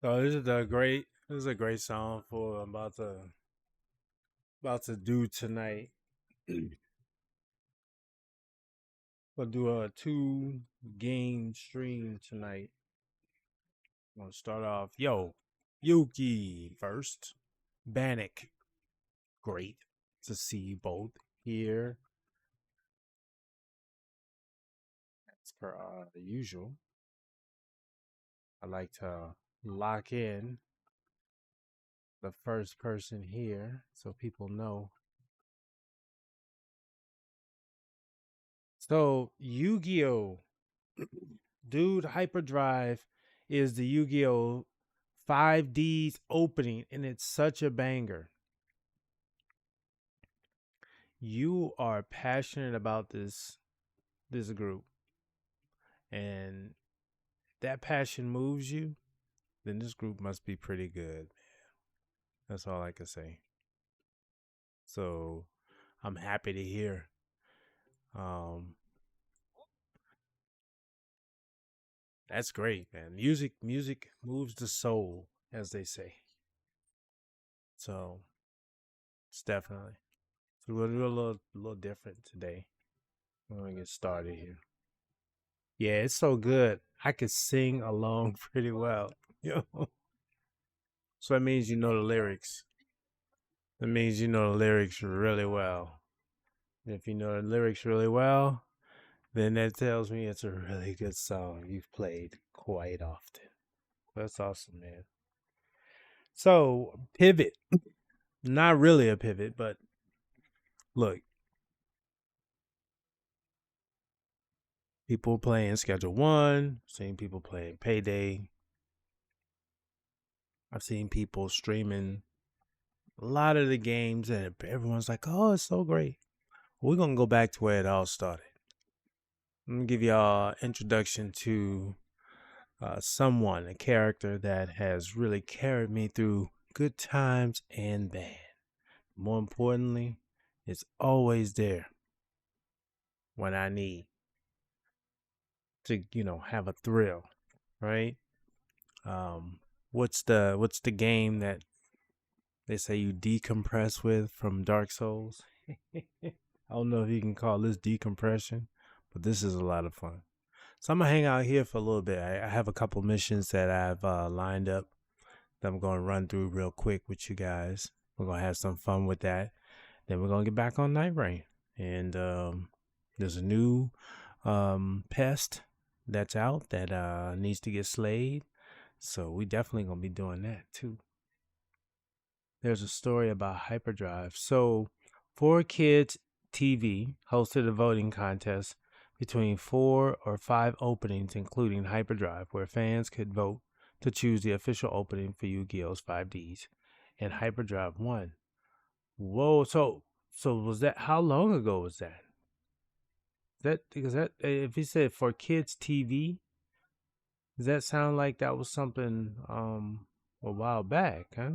So this is a great song for I'm about to do tonight. We'll do a 2 game stream tonight. I'm gonna start off. Yuki first. Bannock, great to see you both here. As per the usual. I like to lock in the first person here so people know. So Yu-Gi-Oh! Dude, Hyperdrive is the Yu-Gi-Oh! 5D's opening, and it's such a banger. You are passionate about this group, and that passion moves you, then this group must be pretty good. That's all I can say. So I'm happy to hear. Um, that's great, man. Music moves the soul, as they say. So it's definitely. So we'll do a little different today. We're gonna get started here. Yeah, it's so good. I could sing along pretty well. So that means you know the lyrics. That means you know the lyrics really well. If you know the lyrics really well, then that tells me it's a really good song you've played quite often. That's awesome, man. So, pivot. Not really a pivot, but look, people playing Schedule 1, seen people playing Payday. I've seen people streaming a lot of the games, and everyone's like, oh, it's so great. We're going to go back to where it all started. I'm going to give y'all an introduction to someone, a character that has really carried me through good times and bad. More importantly, it's always there when I need to, have a thrill, right? Um, what's the game that they say you decompress with from Dark Souls? I don't know if you can call this decompression, but this is a lot of fun. So I'm gonna hang out here for a little bit. I have a couple missions that I've lined up that I'm gonna run through real quick with you guys. We're gonna have some fun with that. Then we're gonna get back on Night Rain, and there's a new pest that's out that needs to get slayed. So we definitely gonna be doing that too. There's a story about hyperdrive. So 4Kids TV hosted a voting contest between 4 or 5 openings, including hyperdrive, where fans could vote to choose the official opening for Yu-Gi-Oh's 5Ds, and hyperdrive won. Whoa! So was that, how long ago was that? That because that, if he said for kids TV, does that sound like that was something a while back, huh?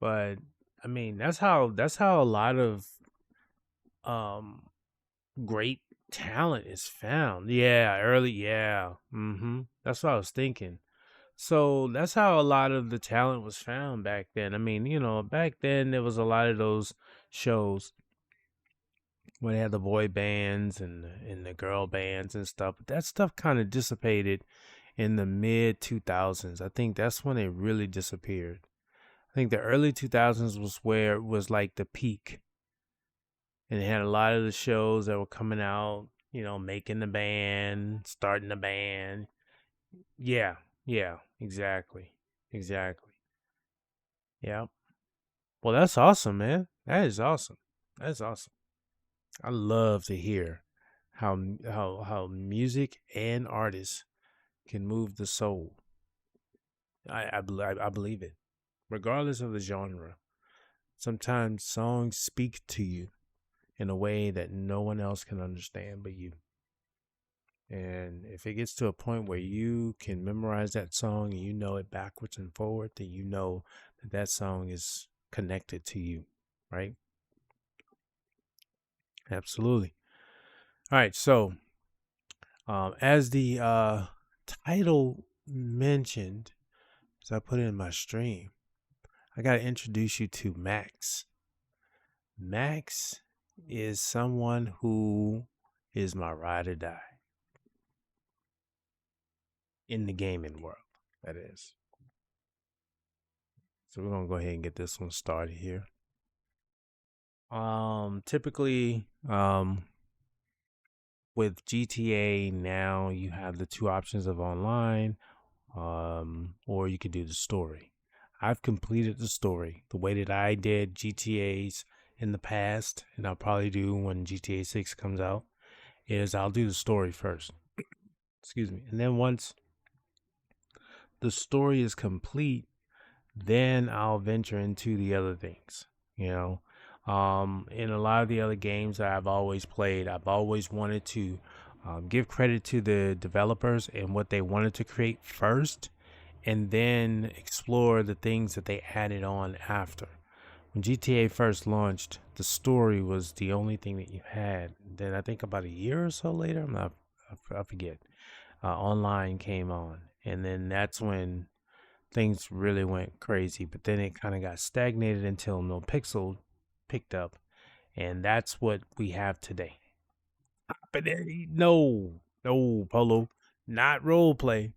But I mean, that's how a lot of um great talent is found. Yeah, early, yeah. That's what I was thinking. So that's how a lot of the talent was found back then. I mean, back then there was a lot of those shows when they had the boy bands and the girl bands and stuff. But that stuff kind of dissipated in the mid 2000s. I think that's when it really disappeared. I think the early 2000s was where it was like the peak. And it had a lot of the shows that were coming out, making the band, starting the band. Yeah, yeah, exactly. Exactly. Yeah. Well, that's awesome, man. That is awesome. That's awesome. I love to hear how music and artists can move the soul. I believe it, regardless of the genre. Sometimes songs speak to you in a way that no one else can understand but you. And if it gets to a point where you can memorize that song and you know it backwards and forward, then you know that that song is connected to you, right? Absolutely. All right. So, as the title mentioned, as I put it in my stream, I got to introduce you to Max. Max is someone who is my ride or die in the gaming world, that is. So we're gonna go ahead and get this one started here. Typically, with GTA now, you have the two options of online, or you could do the story. I've completed the story the way that I did GTA's in the past, and I'll probably do when GTA 6 comes out, is I'll do the story first. Excuse me. And then once the story is complete, then I'll venture into the other things. You know, in a lot of the other games that I've always played, I've always wanted to give credit to the developers and what they wanted to create first, and then explore the things that they added on after. When GTA first launched, the story was the only thing that you had. Then I think about a year or so later, I forget, online came on, and then that's when things really went crazy. But then it kind of got stagnated until No Pixel picked up, and that's what we have today. But no, Polo, not role play.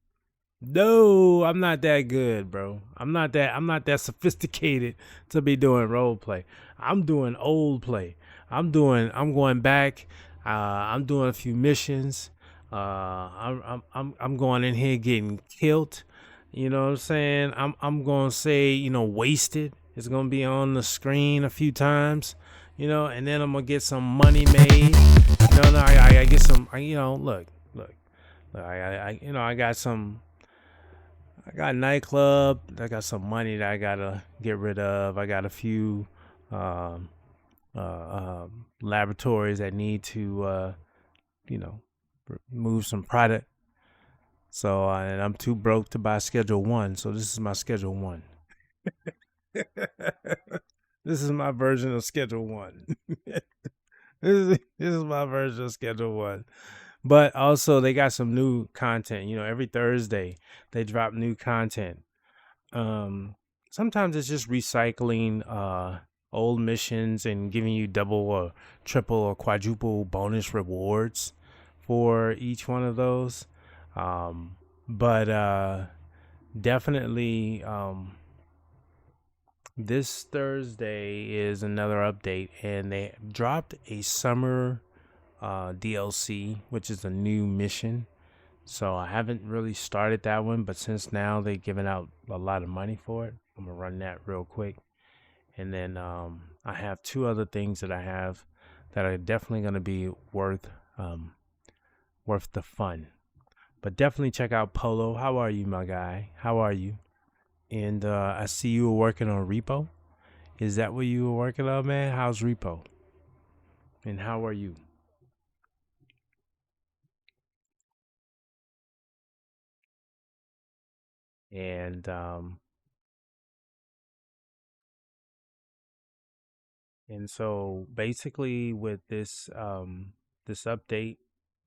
No, I'm not that good, bro. I'm not that sophisticated to be doing role play. I'm doing old play. I'm going back. I'm doing a few missions. I'm going in here getting killed. You know what I'm saying? I'm going to say, wasted. It's going to be on the screen a few times, and then I'm going to get some money made. No, I get some, look, I got some, I got a nightclub. I got some money that I gotta get rid of. I got a few um, laboratories that need to, move some product. So, and I'm too broke to buy Schedule One. So this is my Schedule One. This is my version of Schedule One. This is my version of Schedule One. But also, they got some new content. Every Thursday they drop new content. Um, Sometimes it's just recycling old missions and giving you double or triple or quadruple bonus rewards for each one of those. But definitely, this Thursday is another update, and they dropped a summer DLC, which is a new mission. So I haven't really started that one, but since now they're giving out a lot of money for it, I'm gonna run that real quick. And then I have two other things that I have that are definitely gonna be worth the fun. But definitely check out Polo. How are you, my guy? How are you? And I see you were working on Repo. Is that what you were working on, man? How's Repo? And how are you? And so basically with this update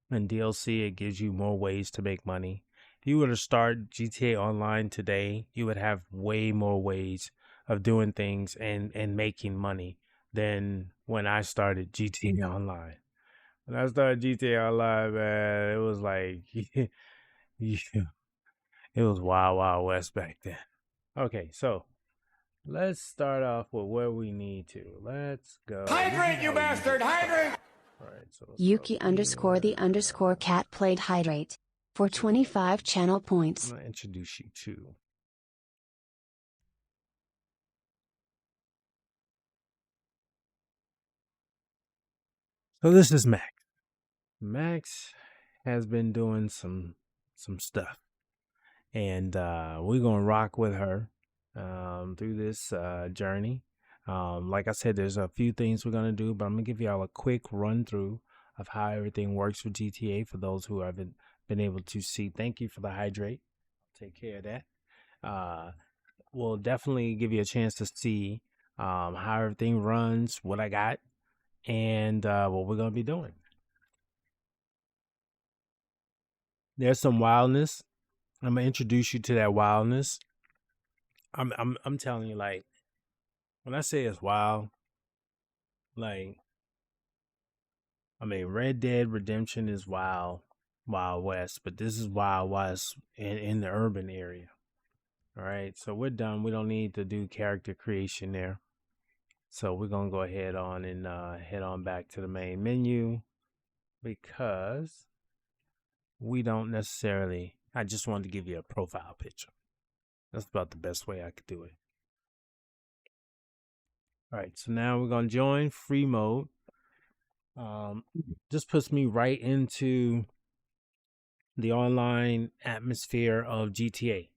and DLC, it gives you more ways to make money. If you were to start GTA Online today, you would have way more ways of doing things and making money than when I started GTA Online. When I started GTA Online, man, it was like yeah, it was wild, wild west back then. Okay, so let's start off with where we need to. Let's go. Hydrate, you bastard! Hydrate! All right, so Yuki underscore the underscore cat played hydrate for 25 channel points. I'm gonna introduce you to. So this is Max. Max has been doing some stuff, and we're gonna rock with her through this journey. Like I said, there's a few things we're gonna do, but I'm gonna give y'all a quick run through of how everything works for GTA for those who haven't been able to see. Thank you for the hydrate. I'll take care of that. Will definitely give you a chance to see how everything runs, what I got, and what we're gonna be doing. There's some wildness. I'm gonna introduce you to that wildness. I'm telling you, like when I say it's wild, like I mean Red Dead Redemption is wild, Wild West, but this is Wild West in the urban area. All right, so we're done. We don't need to do character creation there. So we're gonna go ahead on and head on back to the main menu because we don't necessarily. I just wanted to give you a profile picture. That's about the best way I could do it. All right, so now we're gonna join free mode. This puts me right into the online atmosphere of GTA.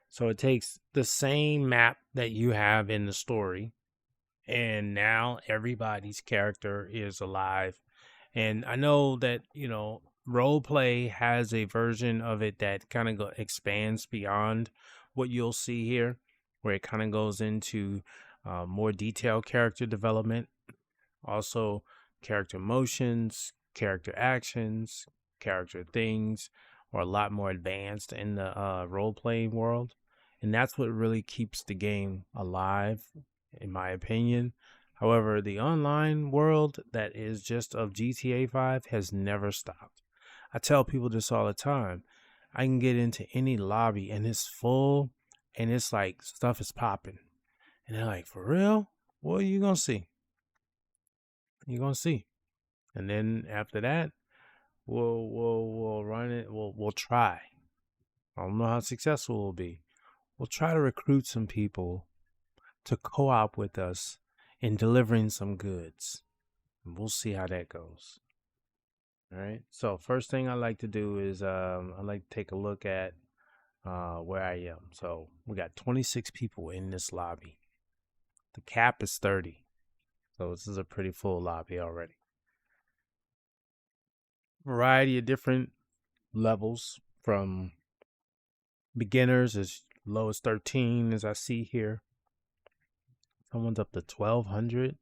So it takes the same map that you have in the story, and now everybody's character is alive. And I know that, role play has a version of it that kind of expands beyond what you'll see here, where it kind of goes into more detailed character development, also character motions, character actions, character things are a lot more advanced in the role playing world. And that's what really keeps the game alive, in my opinion. However, the online world that is just of GTA 5 has never stopped. I tell people this all the time. I can get into any lobby and it's full and it's like stuff is popping. And they're like, for real? What are you going to see? You're going to see. And then after that, we'll run it. We'll try. I don't know how successful we'll be. We'll try to recruit some people to co-op with us in delivering some goods. And we'll see how that goes. All right. So first thing I like to do is I like to take a look at where I am. So we got 26 people in this lobby. The cap is 30. So this is a pretty full lobby already. Variety of different levels from beginners as low as 13 as I see here. Someone's up to 1200.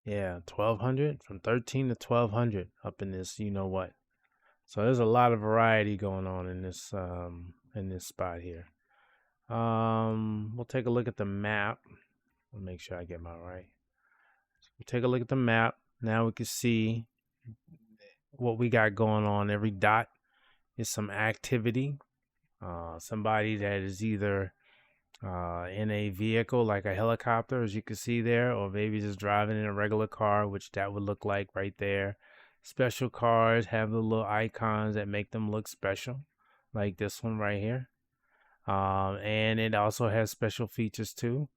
Yeah, 1200 from 13 to 1200 up in this, you know what. So there's a lot of variety going on in this spot here. We'll take a look at the map. I'll make sure I get my right. So we'll take a look at the map. Now we can see what we got going on. Every dot is some activity. Somebody that is either in a vehicle like a helicopter, as you can see there, or maybe just driving in a regular car, which that would look like right there. Special cars have the little icons that make them look special, like this one right here. And it also has special features too.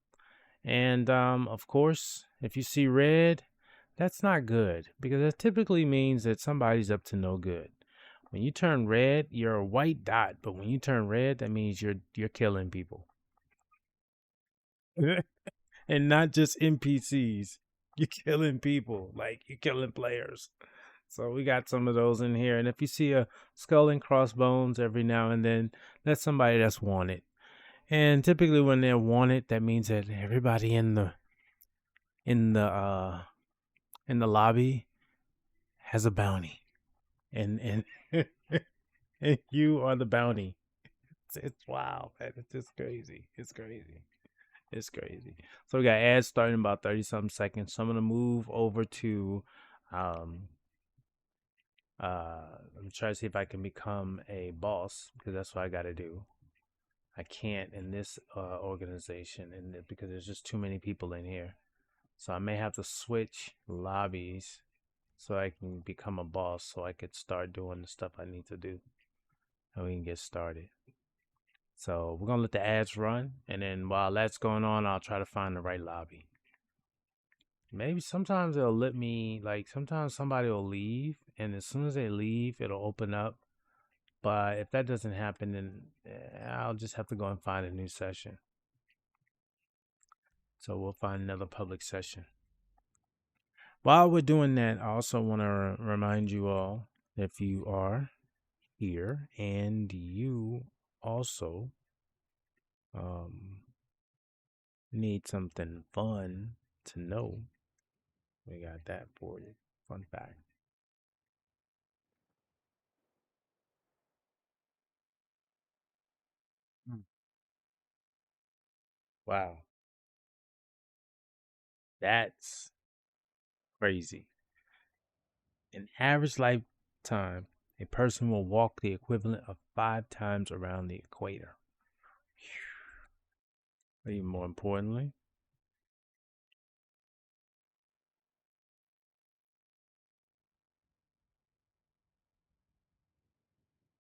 And of course, if you see red, that's not good because that typically means that somebody's up to no good. When you turn red, you're a white dot, but when you turn red, that means you're killing people. And not just NPCs. You're killing people, like you're killing players. So we got some of those in here. And if you see a skull and crossbones every now and then, that's somebody that's wanted. And typically when they're wanted, that means that everybody in the uh in the lobby has a bounty. And and you are the bounty. It's wow, man. It's just crazy. It's crazy. It's crazy. So we got ads starting in about 30 something seconds. So I'm gonna move over to let me try to see if I can become a boss because that's what I gotta do. I can't in this organization and because there's just too many people in here. So I may have to switch lobbies so I can become a boss so I could start doing the stuff I need to do. And we can get started. So we're gonna let the ads run, and then while that's going on, I'll try to find the right lobby. Maybe sometimes it'll let me, like, sometimes somebody will leave, and as soon as they leave, it'll open up. But if that doesn't happen, then I'll just have to go and find a new session. So we'll find another public session. While we're doing that, I also want to remind you all, if you are here and you also need something fun to know, we got that for you. Fun fact. Wow. That's crazy. In average lifetime, a person will walk the equivalent of 5 times around the equator. Even more importantly,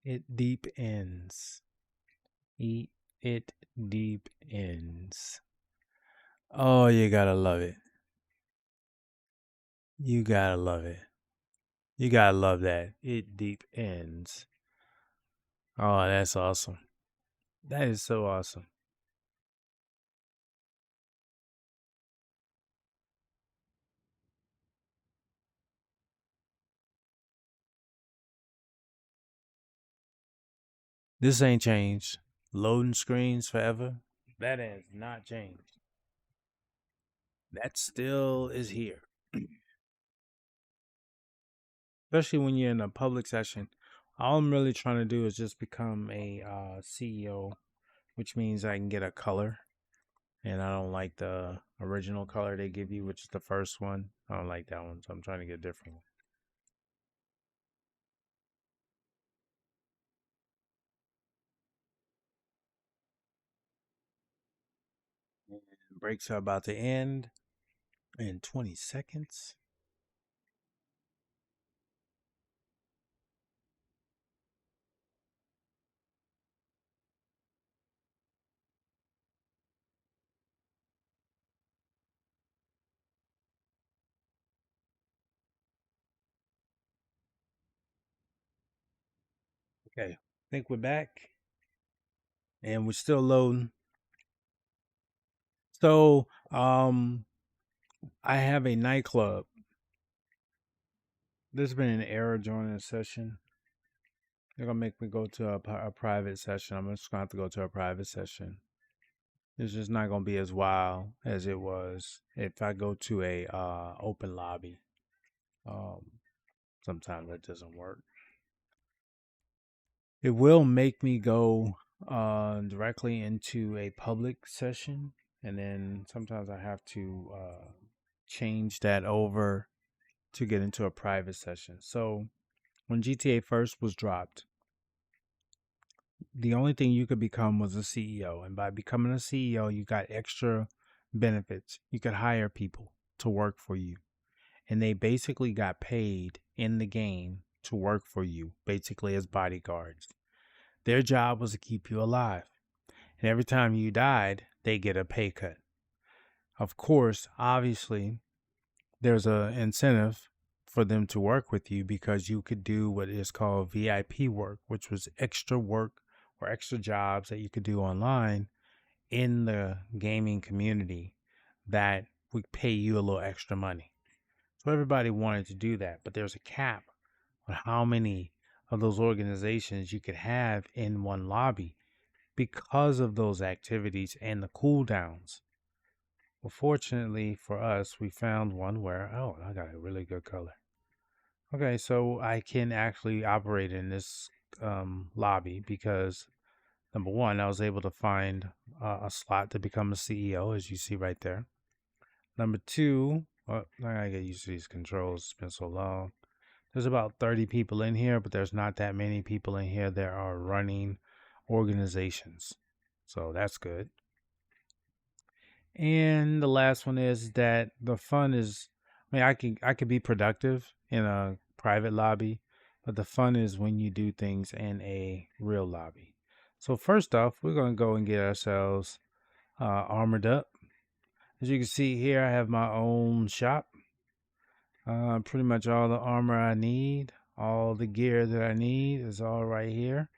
it deep ends. Eat it deep ends. Oh, you gotta love it. You gotta love it. You gotta love that. It deep ends. Oh, that's awesome. That is so awesome. This ain't changed. Loading screens forever. That has not changed. That still is here. Especially when you're in a public session. All I'm really trying to do is just become a CEO, which means I can get a color. And I don't like the original color they give you, which is the first one. I don't like that one, so I'm trying to get a different one. And breaks are about to end in 20 seconds. Okay, I think we're back and we're still loading. So, I have a nightclub. There's been an error during the session. They're gonna make me go to a private session. I'm just gonna have to go to a private session. It's just not gonna be as wild as it was if I go to a open lobby. Um, Sometimes that doesn't work. It will make me go directly into a public session, and then sometimes I have to change that over to get into a private session. So when GTA first was dropped, the only thing you could become was a CEO. And by becoming a CEO, you got extra benefits. You could hire people to work for you. And they basically got paid in the game to work for you, basically as bodyguards. Their job was to keep you alive. And every time you died, they get a pay cut. Of course, obviously, there's an incentive for them to work with you because you could do what is called VIP work, which was extra work or extra jobs that you could do online in the gaming community that would pay you a little extra money. So everybody wanted to do that, but there's a cap on how many of those organizations you could have in one lobby because of those activities and the cooldowns. Well, fortunately for us, we found one where, oh, I got a really good color. Okay, so I can actually operate in this lobby because number one, I was able to find a slot to become a CEO, as you see right there. Number two, I gotta get used to these controls. It's been so long. There's about 30 people in here, but there's not that many people in here that are running organizations. So that's good. And the last one is that the fun is, I mean, I could be productive in a private lobby, but the fun is when you do things in a real lobby. So first off, we're gonna go and get ourselves armored up. As you can see here, I have my own shop. Pretty much all the armor I need, all the gear that I need is all right here.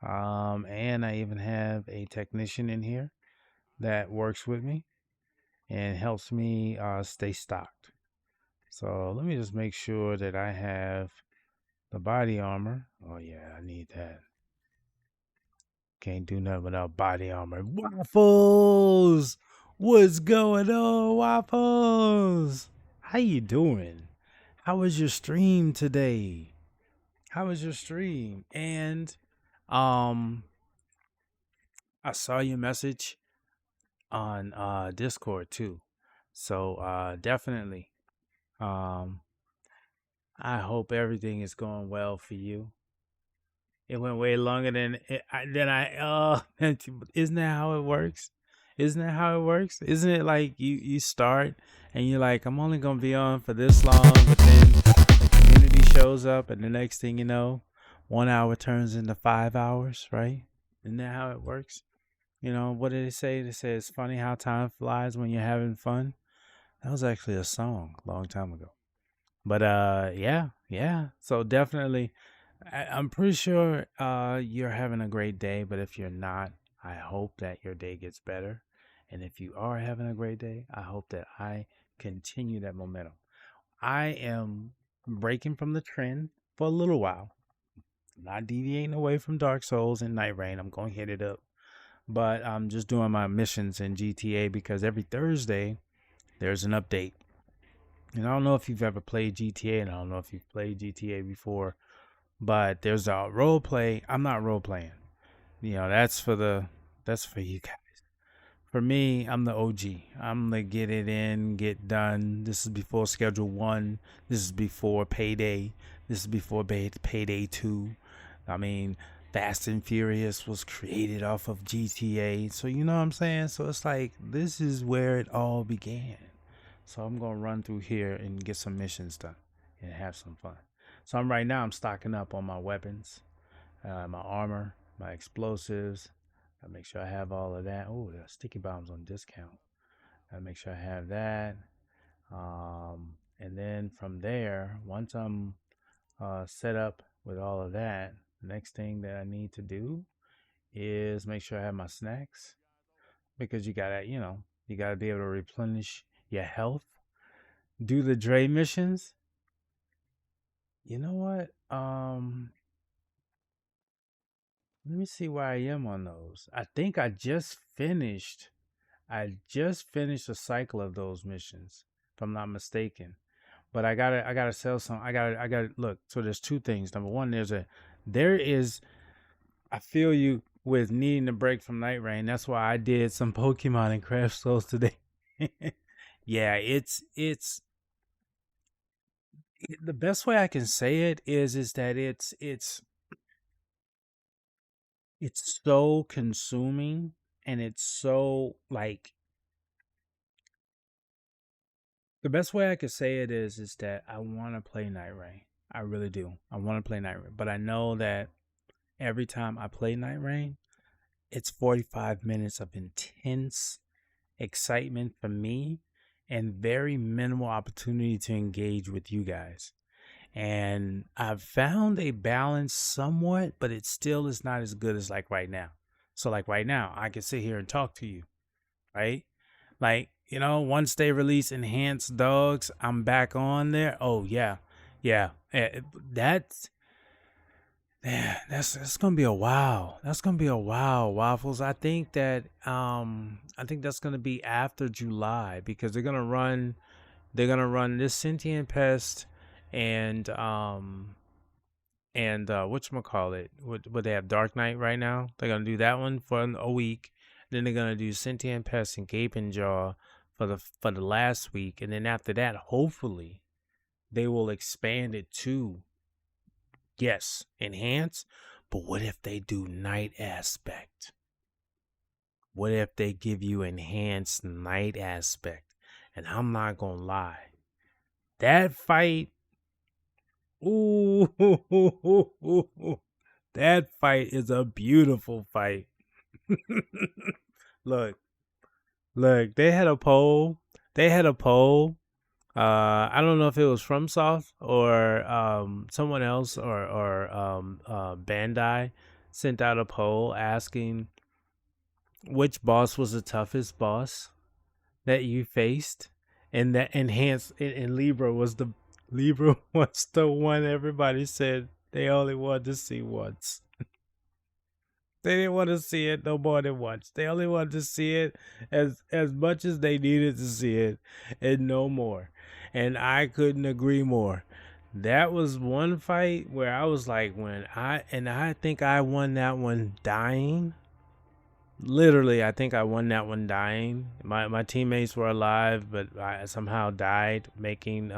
And I even have a technician in here that works with me and helps me stay stocked. So let me just make sure that I have the body armor. Oh yeah, I need that. Can't do nothing without body armor. Waffles! What's going on, Waffles? How you doing? How was your stream today? How was your stream? And um I saw your message. on Discord too. So definitely. Um, I hope everything is going well for you. It went way longer than I. Isn't that how it works? Isn't that how it works? Isn't it like you start and you're like, I'm only gonna be on for this long, but then the community shows up, and the next thing you know, 1 hour turns into 5 hours, right? Isn't that how it works? You know, what did they say? They say it's funny how time flies when you're having fun. That was actually a song a long time ago. But yeah. So definitely, I'm pretty sure you're having a great day. But if you're not, I hope that your day gets better. And if you are having a great day, I hope that I continue that momentum. I am breaking from the trend for a little while. Not deviating away from Dark Souls and Night Rain. I'm going to hit it up. But I'm just doing my missions in GTA because every Thursday there's an update. And I don't know if you've ever played GTA, and I don't know if you've played GTA before, but there's a role play. I'm not role playing. You know, that's for you guys. For me, I'm the OG. I'm the get it in, get done. This is before Schedule 1. This is before Payday. This is before Payday 2. I mean, Fast and Furious was created off of GTA. So, you know what I'm saying? So, it's like, this is where it all began. So, I'm going to run through here and get some missions done and have some fun. So, right now, I'm stocking up on my weapons, my armor, my explosives. I make sure I have all of that. Oh, the sticky bombs on discount. I make sure I have that. And then from there, once I'm set up with all of that, the next thing that I need to do is make sure I have my snacks, because you gotta be able to replenish your health. Do the Dre missions. You know what? Let me see where I am on those. I think I just finished a cycle of those missions, if I'm not mistaken. But I gotta sell some. I gotta look. So there's two things. Number one, there is. I feel you with needing a break from Night Rain. That's why I did some Pokemon and Craft Souls today. Yeah, the best way I can say it is that it's so consuming, and it's so like, the best way I could say it is that I want to play Night Rain. I really do. I want to play Night Rain, but I know that every time I play Night Rain, it's 45 minutes of intense excitement for me and very minimal opportunity to engage with you guys. And I've found a balance somewhat, but it still is not as good as like right now. So like right now, I can sit here and talk to you, right? Like, once they release enhanced dogs, I'm back on there. Oh yeah. Yeah. That's that's gonna be a while. That's gonna be a while, Waffles. I think that's gonna be after July, because they're gonna run this Sentient Pest and whatchamacallit, what they have, Dark Knight right now. They're gonna do that one for a week. Then they're gonna do Sentient Pest and Gaping Jaw for the last week, and then after that, hopefully, they will expand it to, yes, enhance. But what if they do night aspect? What if they give you enhanced night aspect? And I'm not gonna lie, that fight, ooh, that fight is a beautiful fight. Look, look, they had a poll. They had a poll. I don't know if it was FromSoft or someone else, or Bandai sent out a poll asking which boss was the toughest boss that you faced, and that enhanced and Libra was the one everybody said they only wanted to see once. They didn't want to see it no more than once. They only wanted to see it as much as they needed to see it, and no more. And I couldn't agree more. That was one fight where I was like, I think I won that one dying. Literally, I think I won that one dying. My teammates were alive, but I somehow died making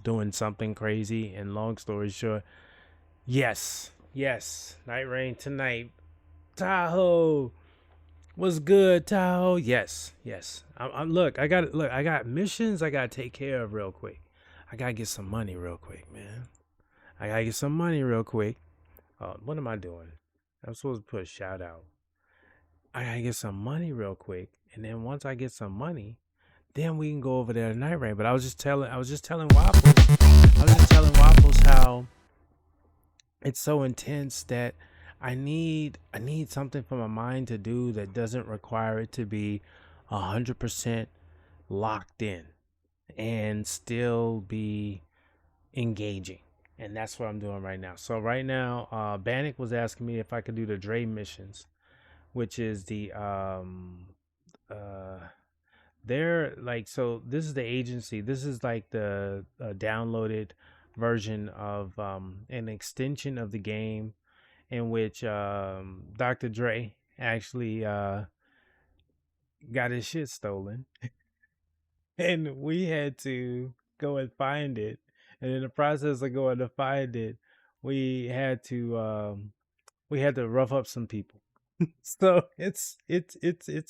doing something crazy. And long story short, yes, night rain tonight. Tahoe was good. Tahoe, yes. Look. I got missions. I gotta take care of real quick. I gotta get some money real quick, man. I gotta get some money real quick. What am I doing? I'm supposed to put a shout out. I gotta get some money real quick, and then once I get some money, then we can go over there tonight, right? But I was just telling Waffles, how it's so intense that I need something for my mind to do that doesn't require it to be 100% locked in and still be engaging. And that's what I'm doing right now. So right now, Bannock was asking me if I could do the Dre missions, which is the uh they're like, so this is the agency, this is like the downloaded version of an extension of the game in which Dr. Dre actually got his shit stolen and we had to go and find it, and in the process of going to find it, we had to rough up some people. So it's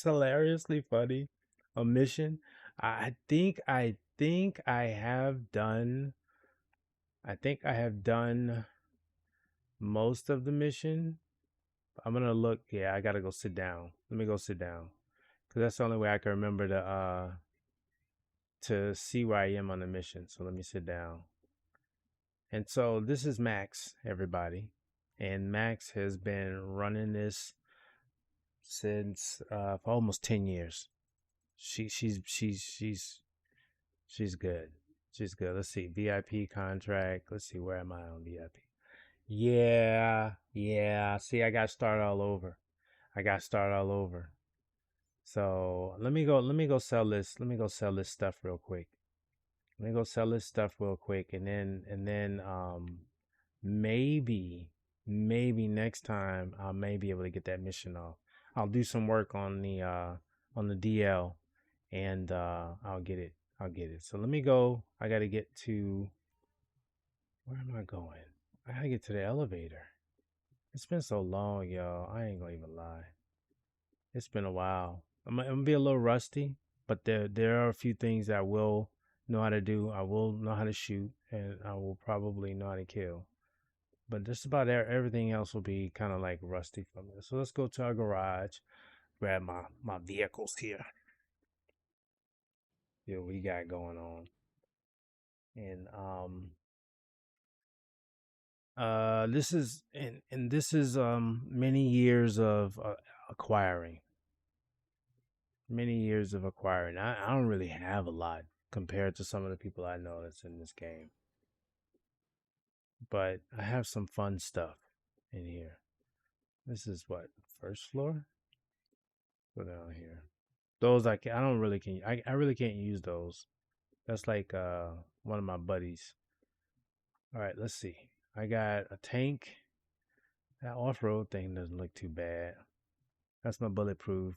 hilariously funny. A mission. I think I have done most of the mission. I'm gonna look. Yeah, I gotta go sit down. Let me go sit down because that's the only way I can remember to see where I am on the mission. So let me sit down. And so this is Max, everybody, and Max has been running this since for almost 10 years. She's good. She's good. Let's see. VIP contract. Let's see. Where am I on VIP? Yeah. See, I got to start all over. So let me go sell this. Let me go sell this stuff real quick. And then maybe next time I may be able to get that mission off. I'll do some work on the DL, and I'll get it. So let me go. I got to get to, where am I going? I got to get to the elevator. It's been so long, y'all. I ain't gonna even lie. It's been a while. I'm gonna be a little rusty, but there are a few things that I will know how to do. I will know how to shoot, and I will probably know how to kill. But just about everything else will be kind of like rusty from this. So let's go to our garage, grab my vehicles here. Yeah, we got going on, and this is this is many years of acquiring, I don't really have a lot compared to some of the people I know that's in this game, but I have some fun stuff in here. This is what, first floor? Go down here. Those I don't really can I really can't use those. That's like one of my buddies. All right, let's see. I got a tank. That off-road thing doesn't look too bad. That's my bulletproof.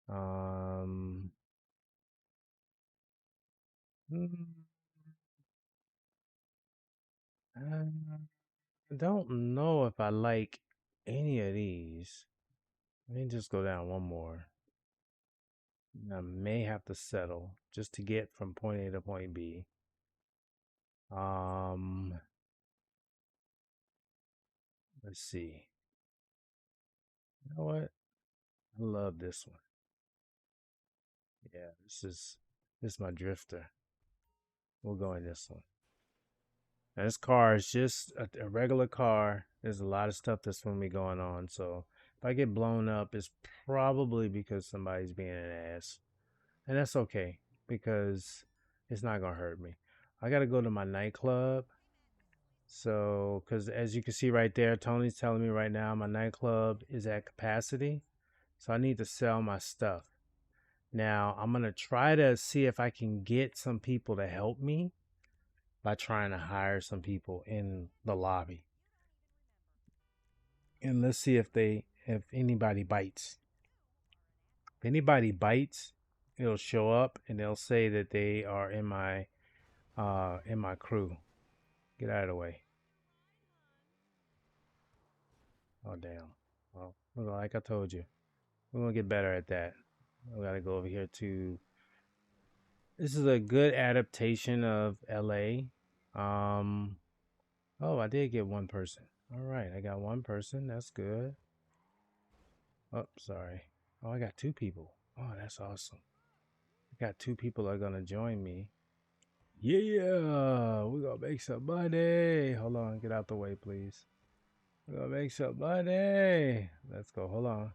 Um, mm, I don't know if I like any of these. Let me just go down one more. I may have to settle just to get from point A to point B. Um, let's see. You know what? I love this one. Yeah, this is my drifter. We'll go in this one. Now, this car is just a regular car. There's a lot of stuff that's going to be going on. So if I get blown up, it's probably because somebody's being an ass. And that's okay because it's not going to hurt me. I got to go to my nightclub. So, because as you can see right there, Tony's telling me right now my nightclub is at capacity. So I need to sell my stuff. Now, I'm going to try to see if I can get some people to help me by trying to hire some people in the lobby. And let's see if anybody bites. If anybody bites, it'll show up and they'll say that they are in my crew. Get out of the way. Oh damn. Well, like I told you, we're gonna get better at that. We gotta go over here to. This is a good adaptation of LA. Um. Oh, I did get one person. All right, I got one person. That's good. Oh, sorry. Oh, I got two people. Oh, that's awesome. I got two people that are gonna join me. Yeah, we're gonna make some money. Hold on, get out the way, please. We're gonna make some money. Let's go. Hold on.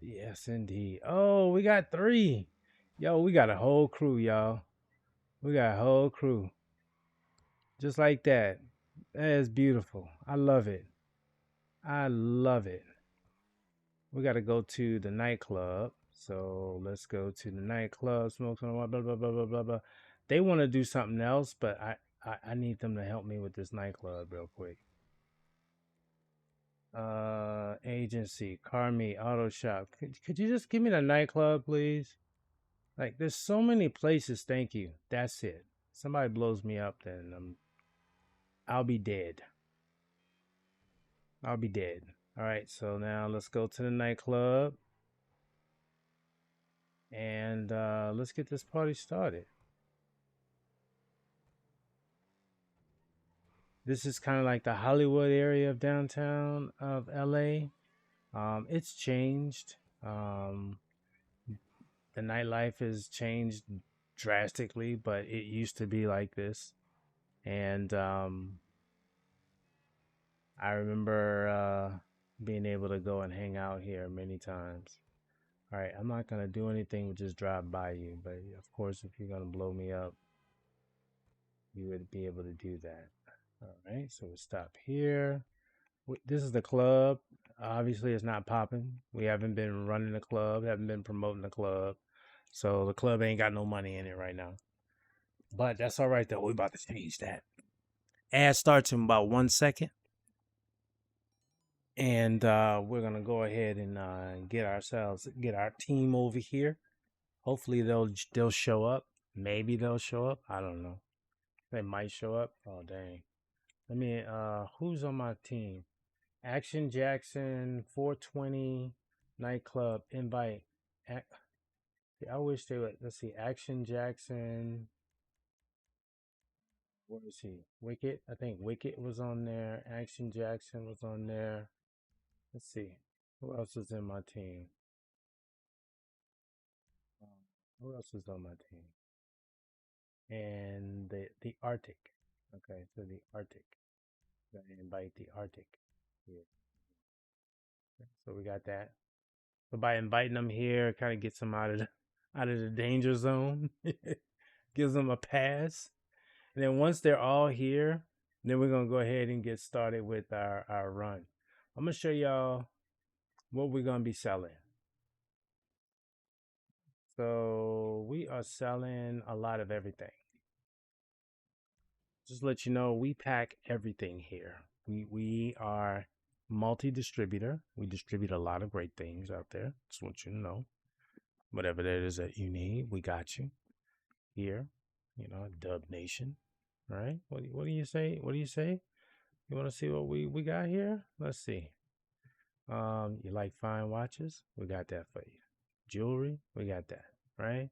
Yes, indeed. Oh, we got three. Yo, we got a whole crew, y'all. We got a whole crew. Just like that. That is beautiful. I love it. I love it. We got to go to the nightclub. So let's go to the nightclub, smoke some, blah, blah, blah, blah, blah, blah. They want to do something else, but I need them to help me with this nightclub real quick. Agency, car meet, auto shop. Could you just give me the nightclub, please? Like, there's so many places. Thank you. That's it. Somebody blows me up, then I'll be dead. I'll be dead. All right, so now let's go to the nightclub. And let's get this party started. This is kind of like the Hollywood area of downtown of LA. It's changed. The nightlife has changed drastically, but it used to be like this. And I remember being able to go and hang out here many times. All right, I'm not going to do anything but just drive by you. But of course, if you're going to blow me up, you would be able to do that. All right, so we'll stop here. This is the club. Obviously, it's not popping. We haven't been running the club, haven't been promoting the club. So the club ain't got no money in it right now. But that's all right, though. We're about to change that. Ad starts in about 1 second. And we're going to go ahead and get our team over here. Hopefully, they'll show up. Maybe they'll show up. I don't know. They might show up. Oh, dang. Let me, who's on my team? Action Jackson, 420 nightclub invite. I wish they would. Let's see. Action Jackson. Where is he? Wicket. I think Wicket was on there. Action Jackson was on there. Let's see. Who else is in my team? Who else is on my team? And the Arctic. Okay, so the Arctic. Gotta invite the Arctic here. So we got that. So by inviting them here, kind of gets them out of the danger zone. Gives them a pass. And then once they're all here, then we're gonna go ahead and get started with our run. I'm gonna show y'all what we're gonna be selling. So we are selling a lot of everything. Just let you know, we pack everything here. We are multi-distributor. We distribute a lot of great things out there. Just want you to know. Whatever that is that you need, we got you here. You know, Dub Nation. All right. What do you say? What do you say? You want to see what we got here? Let's see. You like fine watches? We got that for you. Jewelry? We got that. Right?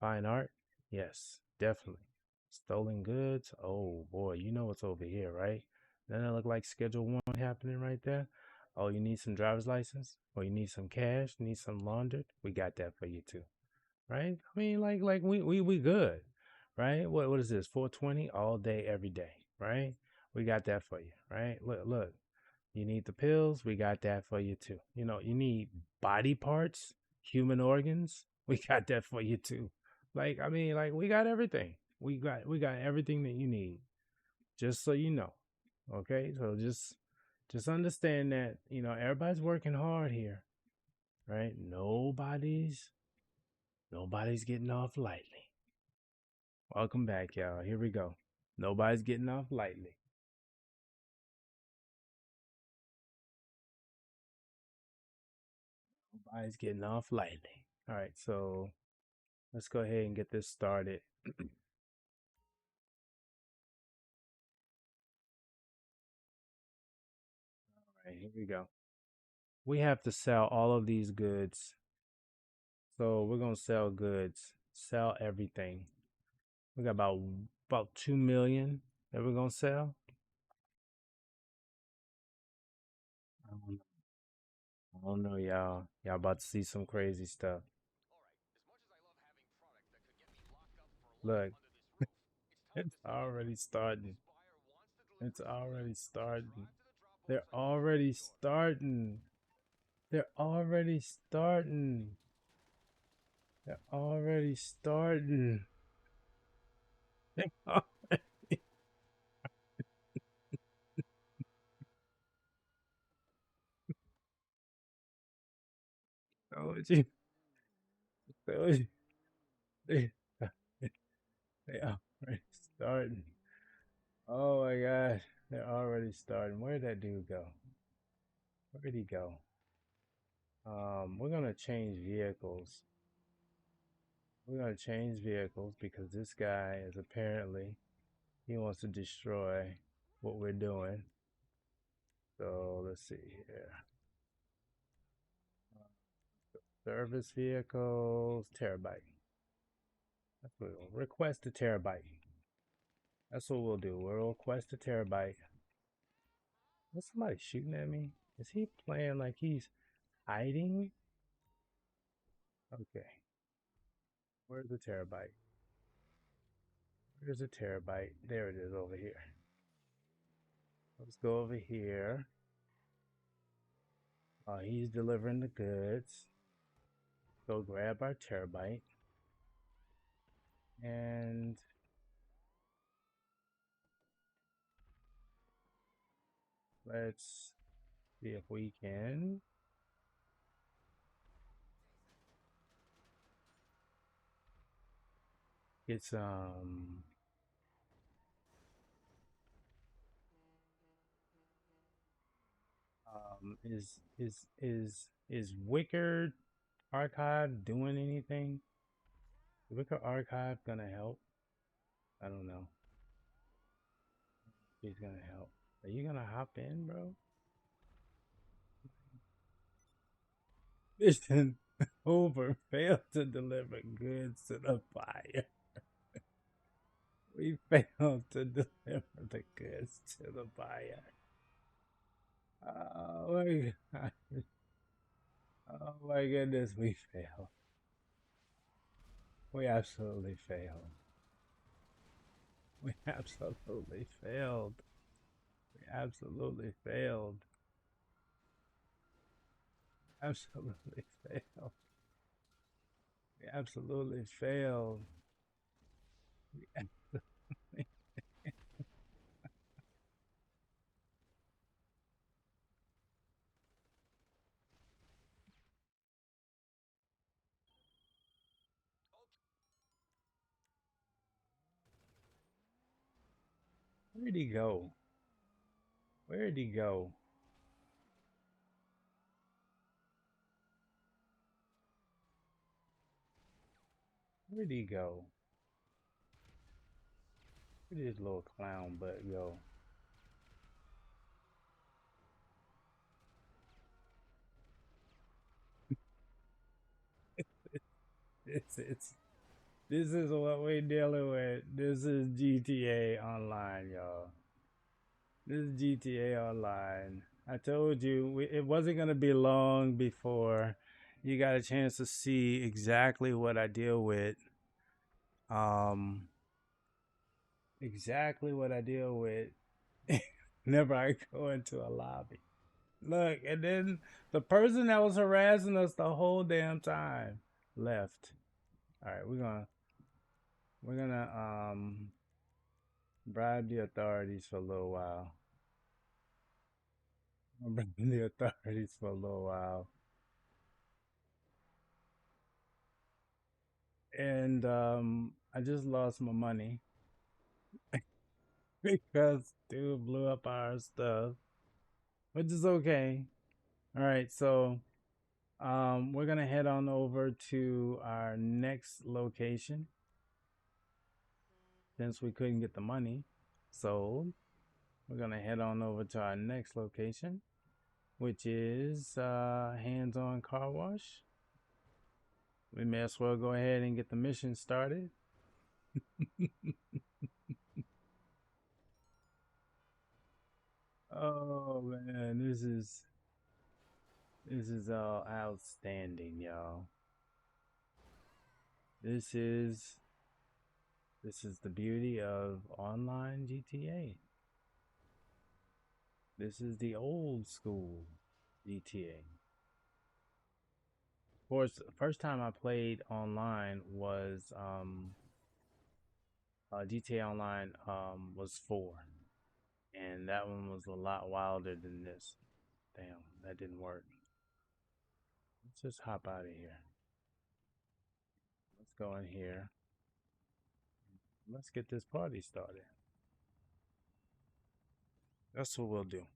Fine art? Yes, definitely. Stolen goods? Oh boy, you know what's over here, right? Doesn't it look like Schedule 1 happening right there? Oh, you need some driver's license? Or you need some cash? Need some laundered? We got that for you too. Right? I mean, like we good. Right? What is this? 420 all day, every day, right? We got that for you, right? Look. You need the pills? We got that for you too. You know, you need body parts, human organs? We got that for you too. Like, I mean, like we got everything. We got everything that you need. Just so you know. Okay? So just understand that, you know, everybody's working hard here. Right? Nobody's getting off lightly. Welcome back, y'all. Here we go. Nobody's getting off lightly. Eyes getting off lightly. All right, so let's go ahead and get this started. All right, here we go. We have to sell all of these goods. So we're gonna sell goods, sell everything. We got about 2 million that we're gonna sell. Um, I don't know, y'all. Y'all about to see some crazy stuff. Look, it's already starting. It's already starting. They're already starting. They're already starting. They're already starting. They're already told you. Told you. They, they already starting. Oh my gosh. They're already starting. Where'd that dude go? Where'd he go? We're gonna change vehicles. We're gonna change vehicles because this guy is apparently he wants to destroy what we're doing. So let's see here. Service vehicles, terabyte. That's what we'll request a terabyte. That's what we'll do. We'll request a terabyte. What's somebody shooting at me? Is he playing like he's hiding? Okay. Where's the terabyte? Where's the terabyte? There it is over here. Let's go over here. He's delivering the goods. Go grab our terabyte. And let's see if we can get some is Wicker Archive doing anything? Is Wicker Archive gonna help? I don't know. He's gonna help. Are you gonna hop in, bro? Mission over. Failed to deliver goods to the buyer. We failed to deliver the goods to the buyer. Oh my god. Oh my goodness, we failed. We absolutely failed. We absolutely failed. We absolutely failed. Absolutely failed. We absolutely failed. We absolutely... Where'd he go? Where'd he go? Where'd he go? Where'd his little clown butt go? It's this is what we're dealing with. This is GTA Online, y'all. This is GTA Online. I told you it wasn't gonna be long before you got a chance to see exactly what I deal with. Um, exactly what I deal with whenever I go into a lobby. Look, and then the person that was harassing us the whole damn time left. All right, we're gonna bribe the authorities for a little while. I'm bribing the authorities for a little while. And I just lost my money because dude blew up our stuff, which is okay. All right, so We're gonna head on over to our next location since we couldn't get the money sold. We're gonna head on over to our next location, which is hands-on car wash. We may as well go ahead and get the mission started. Oh man, this is outstanding, y'all. This is this is the beauty of online GTA. This is the old school GTA. Of course, the first time I played online was GTA Online was 4, and that one was a lot wilder than this. Damn, that didn't work. Let's just hop out of here. Let's go in here. Let's get this party started. That's what we'll do.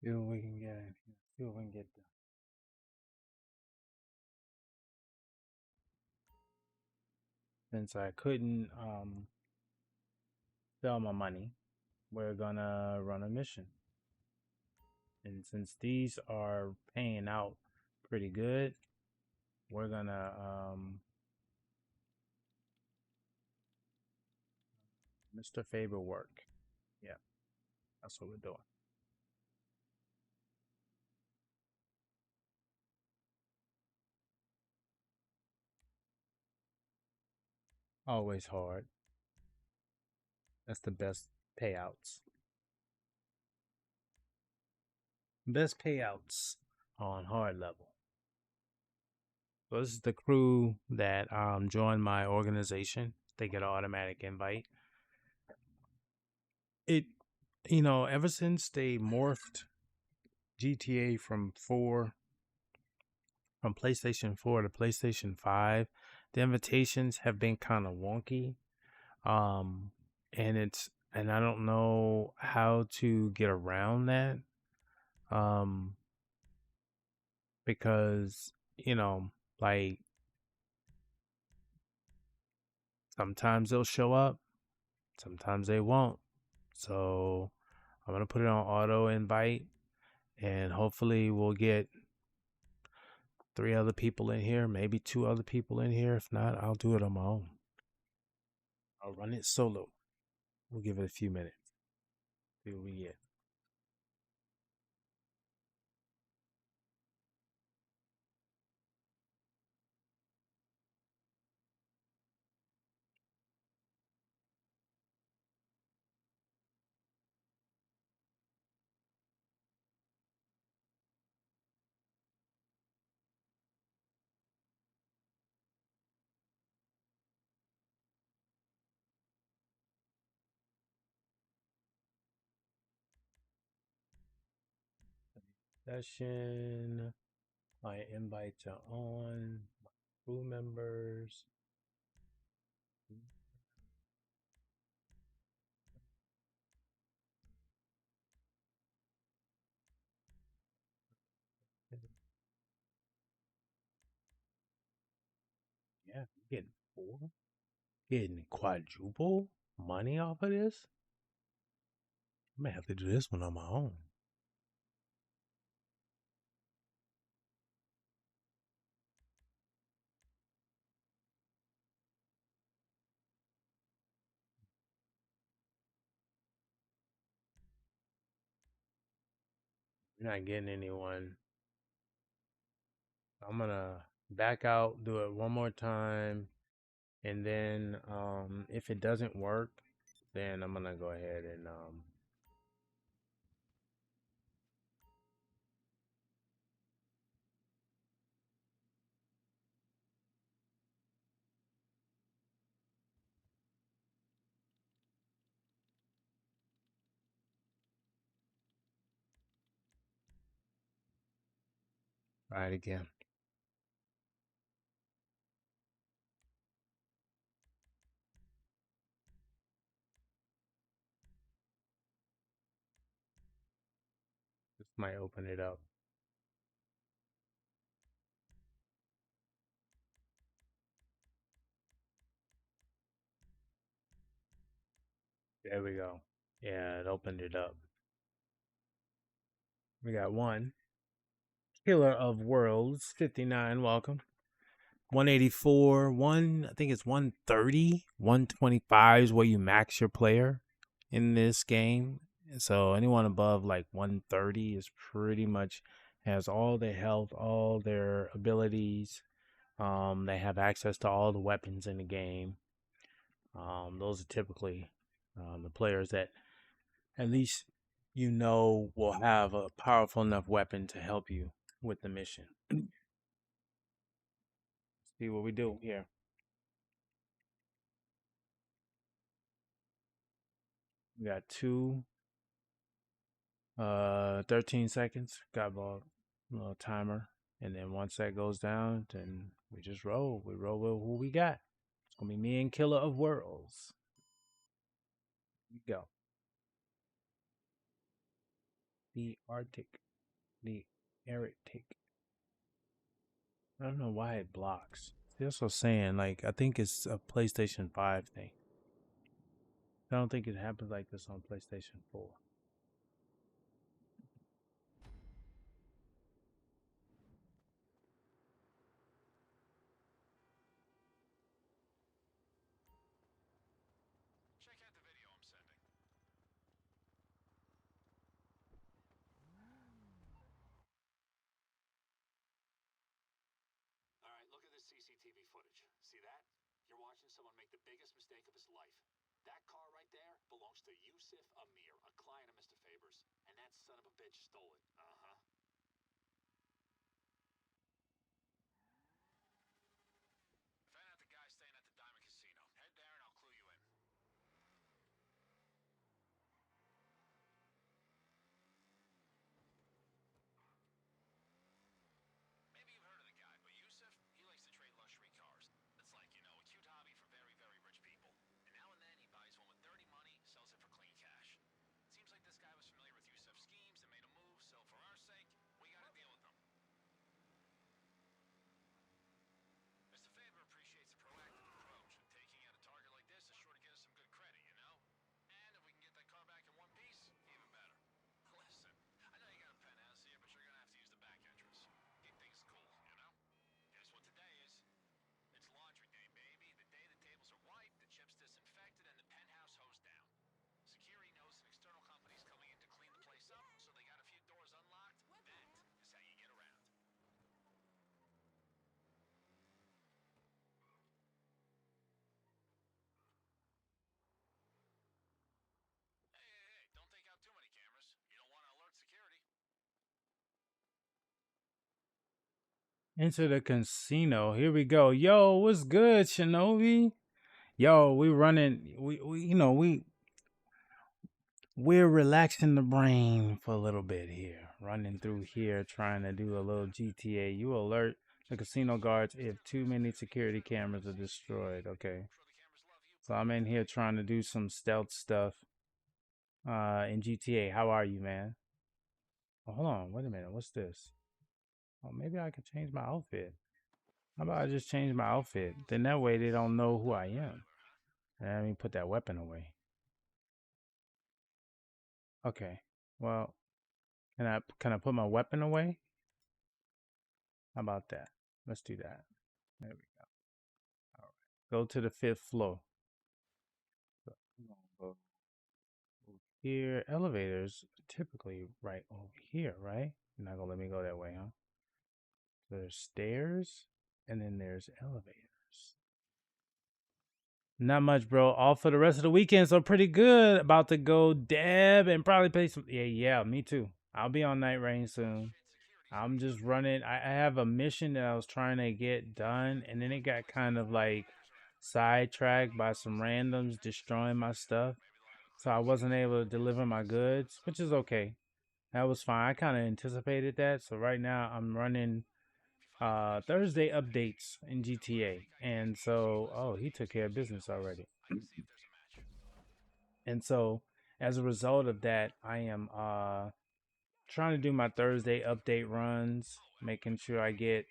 See what we can get in here. See what we can get done. Since I couldn't sell my money, we're gonna run a mission. And since these are paying out pretty good, we're gonna Mr. Favor work. Yeah, that's what we're doing. Always hard. That's the best payouts. Best payouts on hard level. So this is the crew that joined my organization. They get an automatic invite. It, ever since they morphed GTA from PlayStation 4 to PlayStation 5, the invitations have been kind of wonky. Um, and I don't know how to get around that. Um, because, like sometimes they'll show up, sometimes they won't. So I'm gonna put it on auto invite, and hopefully we'll get 3 other people in here, maybe 2 other people in here. If not, I'll do it on my own. I'll run it solo. We'll give it a few minutes. See what we get. Session. My invites are on. My crew members. Yeah, getting 4. Getting quadruple money off of this. I may have to do this one on my own. You're not getting anyone. I'm gonna back out, do it one more time, and then if it doesn't work, then I'm gonna go ahead and try it again. Might open it up. There we go. Yeah, it opened it up. We got one. Killer of Worlds, 59, welcome. 184, I think it's 130, 125 is where you max your player in this game. So anyone above like 130 is pretty much has all their health, all their abilities. They have access to all the weapons in the game. Those are typically the players that at least you know will have a powerful enough weapon to help you with the mission. See what we do here. We got 13 seconds. Got a little timer. And then once that goes down, then we just roll. We roll with who we got. It's gonna be me and Killer of Worlds. Here we go. The Arctic. The Arctic. I don't know why it blocks. They're also saying, like, I think it's a PlayStation 5 thing. I don't think it happens like this on PlayStation 4. Check out the video I'm sending. All right, look at this CCTV footage. See that? You're watching someone make the biggest mistake of his life. That car right there belongs to Yusuf Amir, a client of Mr. Faber's, and that son of a bitch stole it. Uh-huh. Found out the guy staying at the Diamond Casino. Head there and I'll clue you in. Maybe you've heard of the guy, but Yusuf, he likes to trade luxury cars. It's like, you know, a cute hobby for very, very rich people. And now and then he buys one with dirty money, sells it for clean cash. Seems like this guy was familiar with Yusuf's schemes and made a move, so for our sake, we gotta deal with him. Mr. Faber appreciates a proactive approach, and taking out a target like this is sure to get us some good credit, you know? And if we can get that car back in one piece, even better. Listen, I know you got a penthouse here, but you're gonna have to use the back entrance. Keep things cool, you know? Guess what today is? It's laundry day, baby. The day the tables are wiped, the chips disinfected, and the penthouse hosed down. Security knows an external company's coming in to clean the place up, so they got a few doors unlocked. That is how you get around. Hey, don't take out too many cameras. You don't want to alert security. Into the casino. Here we go. Yo, what's good, Shinobi? Yo, we running. We're relaxing the brain for a little bit here. Running through here, trying to do a little GTA. You alert the casino guards if too many security cameras are destroyed. Okay. So I'm in here trying to do some stealth stuff. In GTA. How are you, man? Oh, hold on. Wait a minute. What's this? Oh, maybe I could change my outfit. How about I just change my outfit? Then that way they don't know who I am. And let me put that weapon away. Okay. Well, can I put my weapon away? How about that? Let's do that. There we go. All right. Go to the 5th floor. Go here. Elevators typically right over here, right? You're not gonna let me go that way, huh? So there's stairs and then there's elevators. Not much, bro. All for the rest of the weekend, so pretty good. About to go dab and probably play some. Yeah, me too. I'll be on Night Rain soon. I'm just running. I have a mission that I was trying to get done, and then it got kind of like sidetracked by some randoms destroying my stuff. So I wasn't able to deliver my goods, which is okay. That was fine. I kind of anticipated that. So right now I'm running Thursday updates in GTA. And so, oh, he took care of business already. And so as a result of that, I am trying to do my Thursday update runs, making sure I get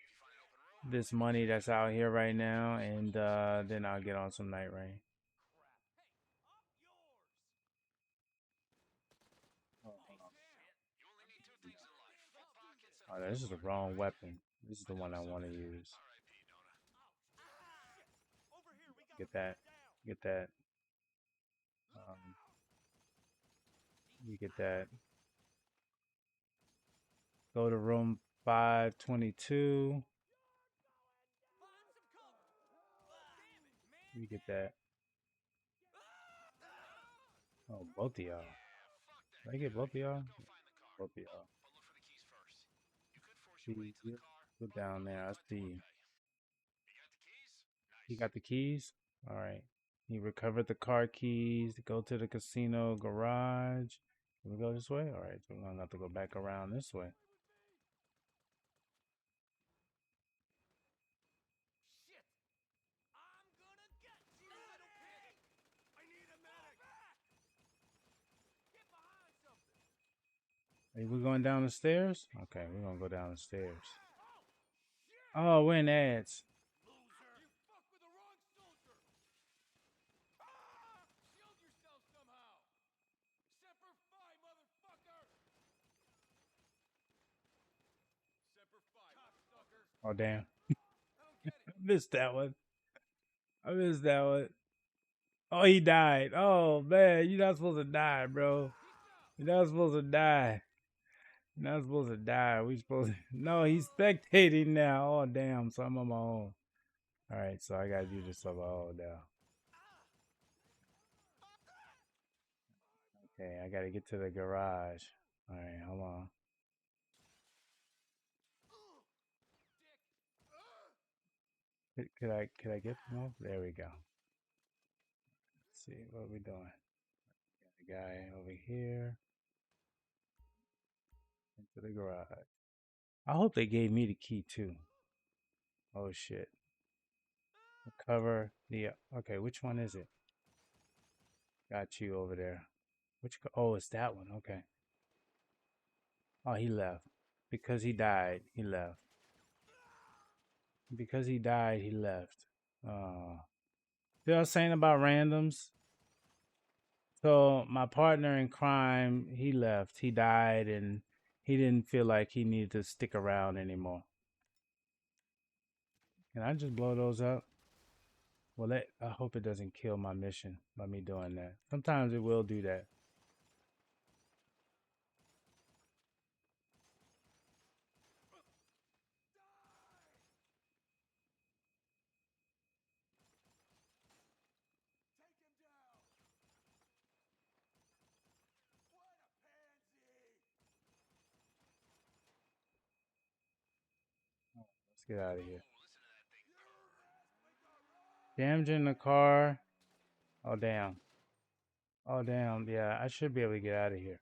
this money that's out here right now, and then I'll get on some Night Rain. Oh, this is the wrong weapon. This is the one I want to use. Get that. Get that. You get that. Go to room 522. You get that. Oh, both of y'all. Did I get both of y'all? Both of y'all. See, go down there. I see you. He got the keys? All right. He recovered the car keys to go to the casino garage. Can we go this way? All right. So we're going to have to go back around this way. Are we going down the stairs? Okay, we're going to go down the stairs. Oh, we're in ads. Oh, damn. I missed that one. I missed that one. Oh, he died. Oh, man. You're not supposed to die, bro. You're not supposed to die. You're not supposed to die. We supposed to... No, he's spectating now. Oh, damn. So I'm on my own. All right, so I got to do this on my own now. Okay, I got to get to the garage. All right, hold on. Could I get them off? There we go. Let's see, what are we doing? Got the guy over here. Into the garage. I hope they gave me the key too. Oh shit. Cover the okay, which one is it? Got you over there. Oh, it's that one. Okay. Oh, he left. Because he died, he left. Because he died, he left. See what I was saying about randoms? So my partner in crime, he left. He died and he didn't feel like he needed to stick around anymore. Can I just blow those up? Well, I hope it doesn't kill my mission by me doing that. Sometimes it will do that. Let's get out of here. Damage in the car. Oh, damn. Oh, damn. Yeah, I should be able to get out of here.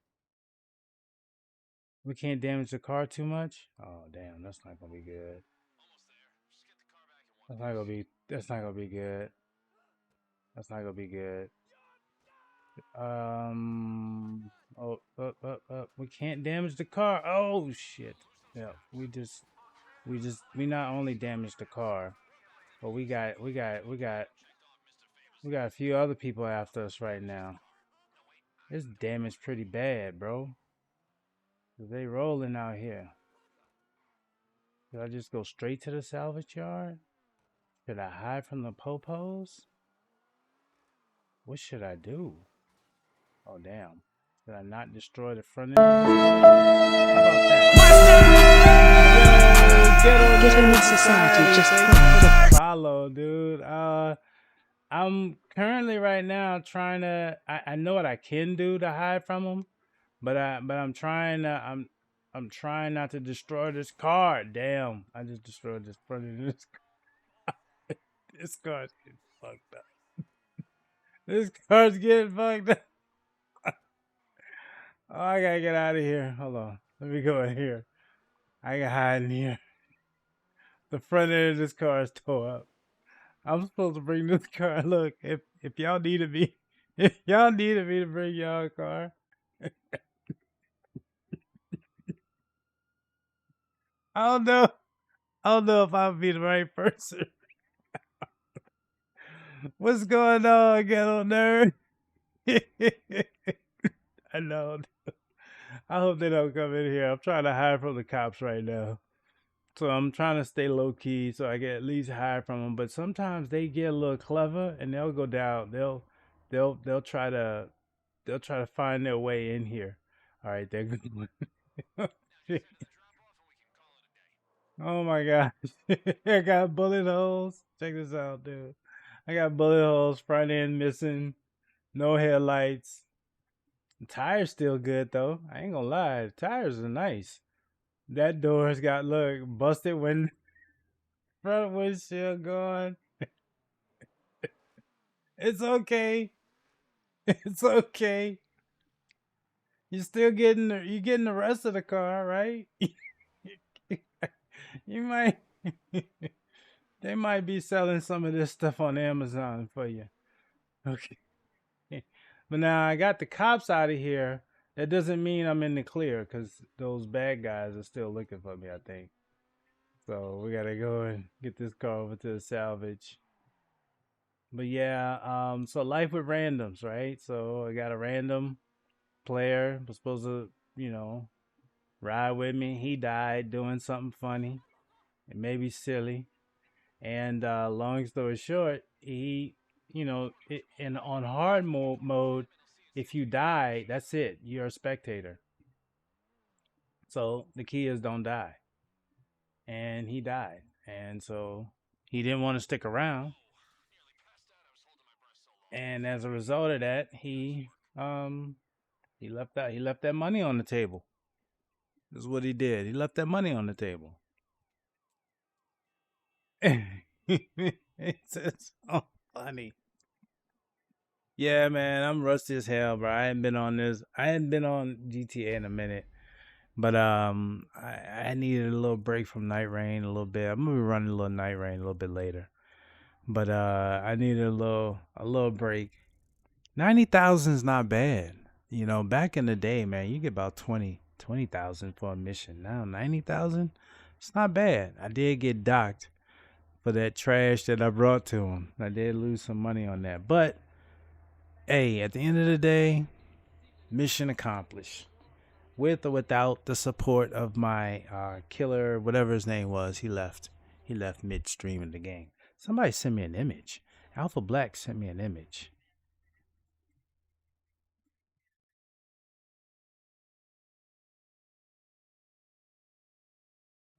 We can't damage the car too much? Oh, damn. That's not going to be good. That's not going to be good. That's not going to be good. We can't damage the car. Oh, shit. Yeah, we not only damaged the car, but we got a few other people after us right now. It's damaged pretty bad, bro. They rolling out here. Should I just go straight to the salvage yard? Should I hide from the popos? What should I do? Oh, damn. Should I not destroy the front end? How about that? Get in society just fine. Follow, dude. I'm currently right now trying to. I know what I can do to hide from them, but I'm trying to. I'm trying not to destroy this car. Damn, I just destroyed this front of this car. This car's getting fucked up. This car's getting fucked up. Oh, I gotta get out of here. Hold on. Let me go in here. I can hide in here. The front end of this car is tore up. I'm supposed to bring this car. Look, if y'all needed me, if y'all needed me to bring y'all a car, I don't know. I don't know if I'll be the right person. What's going on, ghetto nerd? I know. I hope they don't come in here. I'm trying to hide from the cops right now. So I'm trying to stay low key so I can at least hide from them. But sometimes they get a little clever and they'll go down. They'll try to find their way in here. All right, they're good. Oh my gosh. I got bullet holes. Check this out, dude. I got bullet holes, front end missing, no headlights. The tires still good though. I ain't gonna lie. The tires are nice. That door's got look busted when front windshield gone. It's okay. It's okay. You're still getting the rest of the car, right? You might they might be selling some of this stuff on Amazon for you. Okay. But now I got the cops out of here. That doesn't mean I'm in the clear because those bad guys are still looking for me, I think. So we gotta go and get this car over to the salvage. But yeah, so life with randoms, right? So I got a random player was supposed to, ride with me. He died doing something funny and maybe silly. And long story short, in on hard mode, if you die, that's it. You're a spectator. So the key is don't die. And he died. And so he didn't want to stick around. And as a result of that, he left that money on the table. This is what he did. He left that money on the table. It's so funny. Yeah, man, I'm rusty as hell, bro. I hadn't been on this. I hadn't been on GTA in a minute, but I needed a little break from Night Rain a little bit. I'm gonna be running a little Night Rain a little bit later, but I needed a little break. 90,000 is not bad. Back in the day, man, you get about 20,000 for a mission. Now 90,000, it's not bad. I did get docked for that trash that I brought to him. I did lose some money on that, but hey, at the end of the day, mission accomplished. With or without the support of my killer, whatever his name was, he left. He left midstream in the game. Somebody sent me an image. Alpha Black sent me an image.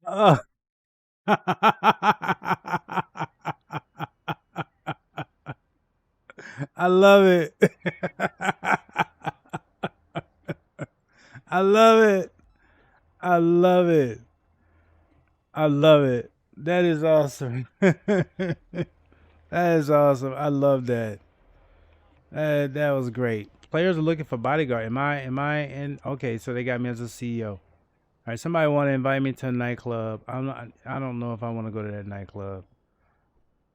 Oh. I love it. I love it. I love it. I love it. That is awesome. That is awesome. I love that. That was great. Players are looking for bodyguard. Am I in? Okay, so they got me as a CEO. All right, somebody want to invite me to a nightclub. I don't know if I want to go to that nightclub.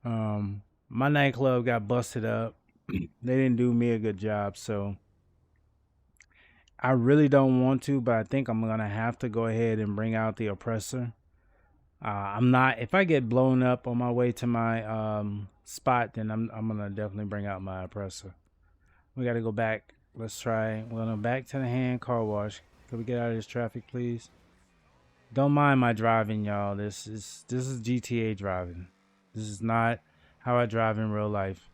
My nightclub got busted up. They didn't do me a good job, so I really don't want to, but I think I'm gonna have to go ahead and bring out the oppressor. I'm not. If I get blown up on my way to my spot, then I'm gonna definitely bring out my oppressor. We gotta go back. Let's try. We're gonna back to the hand car wash. Can we get out of this traffic, please? Don't mind my driving, y'all. This is GTA driving. This is not how I drive in real life.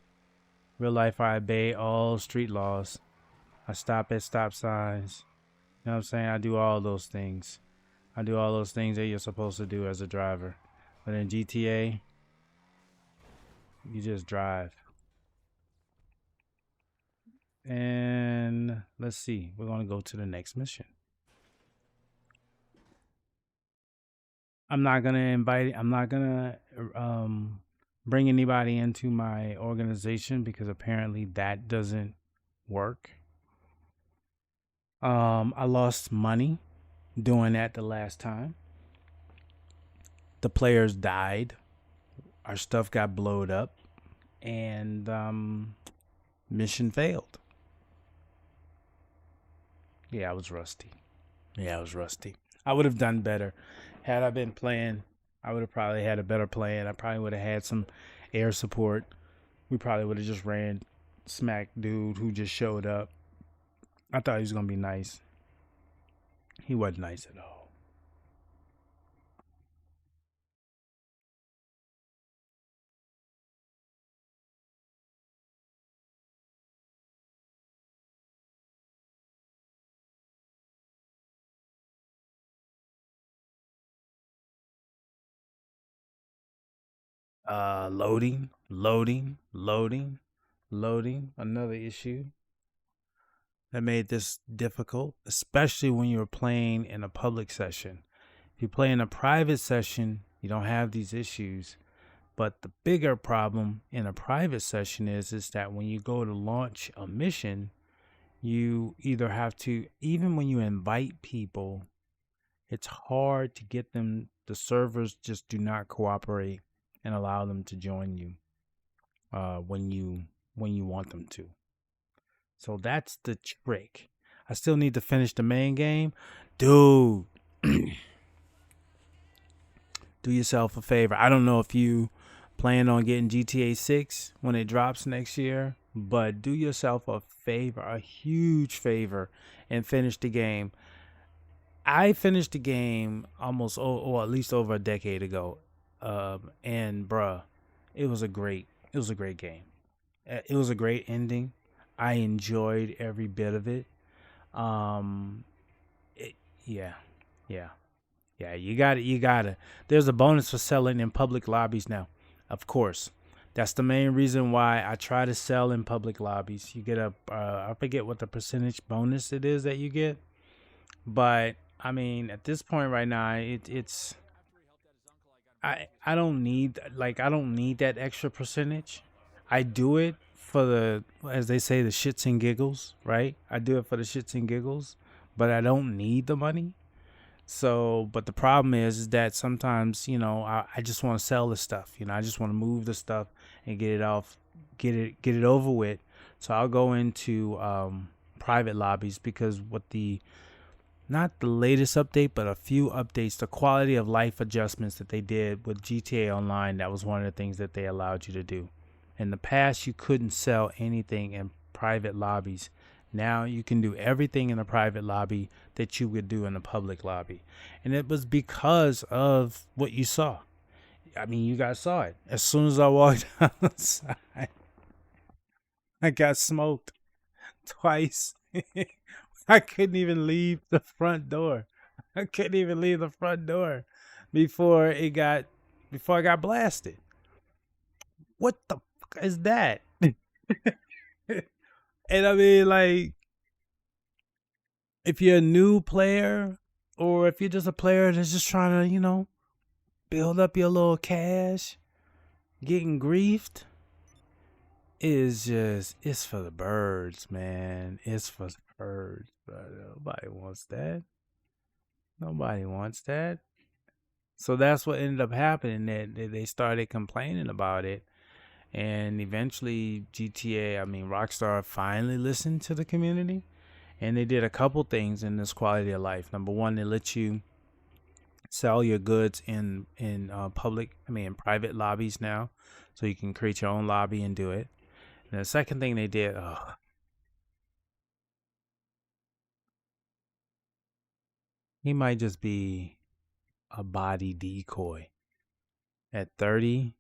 Real life, I obey all street laws. I stop at stop signs. You know what I'm saying? I do all those things. I do all those things that you're supposed to do as a driver. But in GTA, you just drive. And let's see. We're going to go to the next mission. I'm not going to bring anybody into my organization because apparently that doesn't work. I lost money doing that the last time. The players died. Our stuff got blowed up. And mission failed. Yeah, I was rusty. I would have done better Had I been playing, I would have probably had a better plan. I probably would have had some air support. We probably would have just ran smack dude who just showed up. I thought he was gonna be nice. He wasn't nice at all. Loading. Another issue that made this difficult, especially when you're playing in a public session. If you play in a private session, you don't have these issues. But the bigger problem in a private session is that when you go to launch a mission, you either have to, even when you invite people, it's hard to get them. The servers just do not cooperate and allow them to join you when you want them to. So that's the trick. I still need to finish the main game, dude. Do yourself a favor. I don't know if you plan on getting GTA 6 when it drops next year, but do yourself a favor, a huge favor, and finish the game. I finished the game almost, or at least over a decade ago, and bruh, it was a great game. It was a great ending. I enjoyed every bit of it. Um, it, yeah, yeah. Yeah, you got it. You got it. There's a bonus for selling in public lobbies now. Of course, that's the main reason why I try to sell in public lobbies. You get I forget what the percentage bonus it is that you get, but I mean, at this point right now, it's I don't need I don't need that extra percentage. I do it for the, as they say, the shits and giggles, right? I do it for the shits and giggles, but I don't need the money. So, but the problem is that sometimes, I just want to sell the stuff. I just want to move the stuff and get it off, get it over with. So I'll go into private lobbies because what not the latest update, but a few updates, the quality of life adjustments that they did with GTA Online, that was one of the things that they allowed you to do. In the past, you couldn't sell anything in private lobbies. Now you can do everything in a private lobby that you would do in a public lobby. And it was because of what you saw. I mean, you guys saw it. As soon as I walked outside, I got smoked twice. I couldn't even leave the front door. I couldn't even leave the front door before I got blasted. What the fuck is that? And I mean, like, if you're a new player or if you're just a player that's just trying to, build up your little cash, getting griefed it's for the birds, man. It's for the birds, but nobody wants that. Nobody wants that. So that's what ended up happening. That they started complaining about it, and eventually Rockstar finally listened to the community, and they did a couple things in this quality of life. Number one, they let you sell your goods in private lobbies now, so you can create your own lobby and do it. And the second thing they did, he might just be a body decoy. At 30,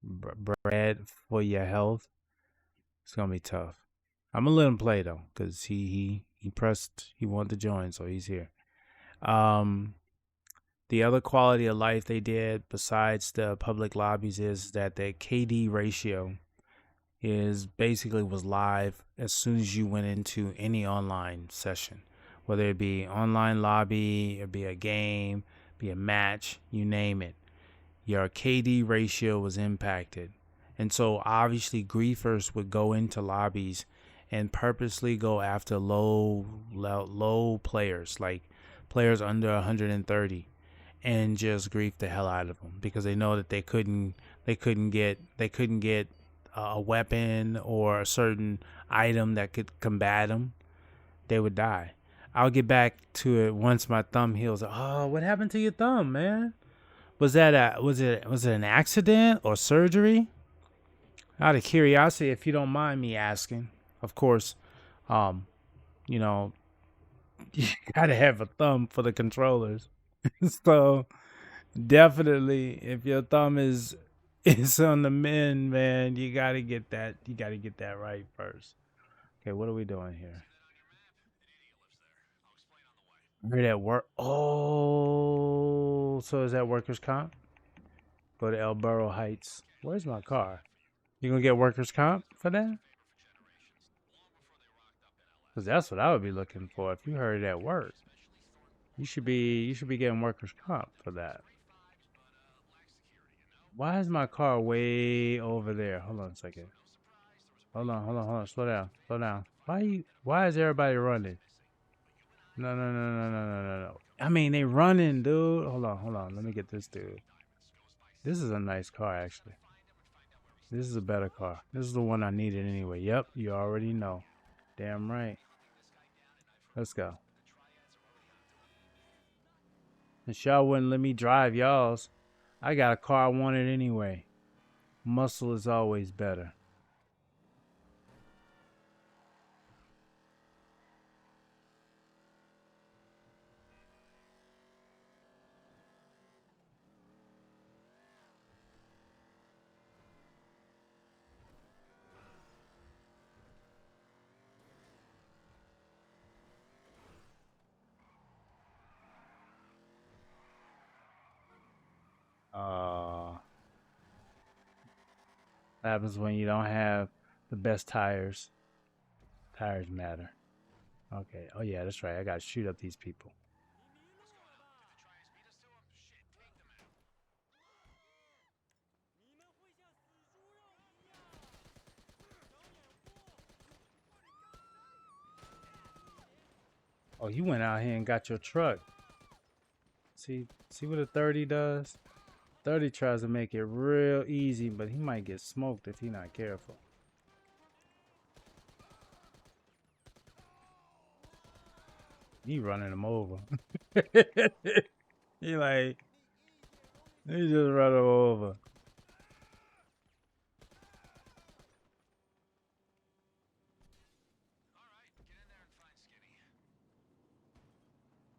bread for your health, it's gonna be tough. I'm gonna let him play though, cause he pressed, he wanted to join, so he's here. Um, the other quality of life they did besides the public lobbies is that the KD ratio was live as soon as you went into any online session, whether it be online lobby, it be a game, be a match, you name it. Your KD ratio was impacted. And so obviously griefers would go into lobbies and purposely go after low players, like players under 130, and just grief the hell out of them because they know that they couldn't get a weapon or a certain item that could combat them. They would die. I'll get back to it once my thumb heals. Oh, what happened to your thumb, man? Was that was it an accident or surgery? Out of curiosity, if you don't mind me asking, of course, um, you know, you gotta have a thumb for the controllers. So definitely, if your thumb is on the mend, man, you gotta get that. You gotta get that right first. Okay, what are we doing here? We're at work. Oh, so is that workers' comp? Go to El Burro Heights. Where's my car? You gonna get workers' comp for that? Cause that's what I would be looking for. If you heard it at work, you should be getting workers' comp for that. Why is my car way over there? Hold on a second. Hold on. Slow down. Why is everybody running? No. I mean, they running, dude. Hold on. Let me get this dude. This is a nice car, actually. This is a better car. This is the one I needed anyway. Yep, you already know. Damn right. Let's go. And y'all wouldn't let me drive y'all's. I got a car I wanted anyway. Muscle is always better. What happens when you don't have the best tires? Tires matter. Okay. Oh yeah, that's right. I gotta shoot up these people. Oh, you went out here and got your truck. See what a 30 does? 30 tries to make it real easy, but he might get smoked if he's not careful. He running him over. he just run him over.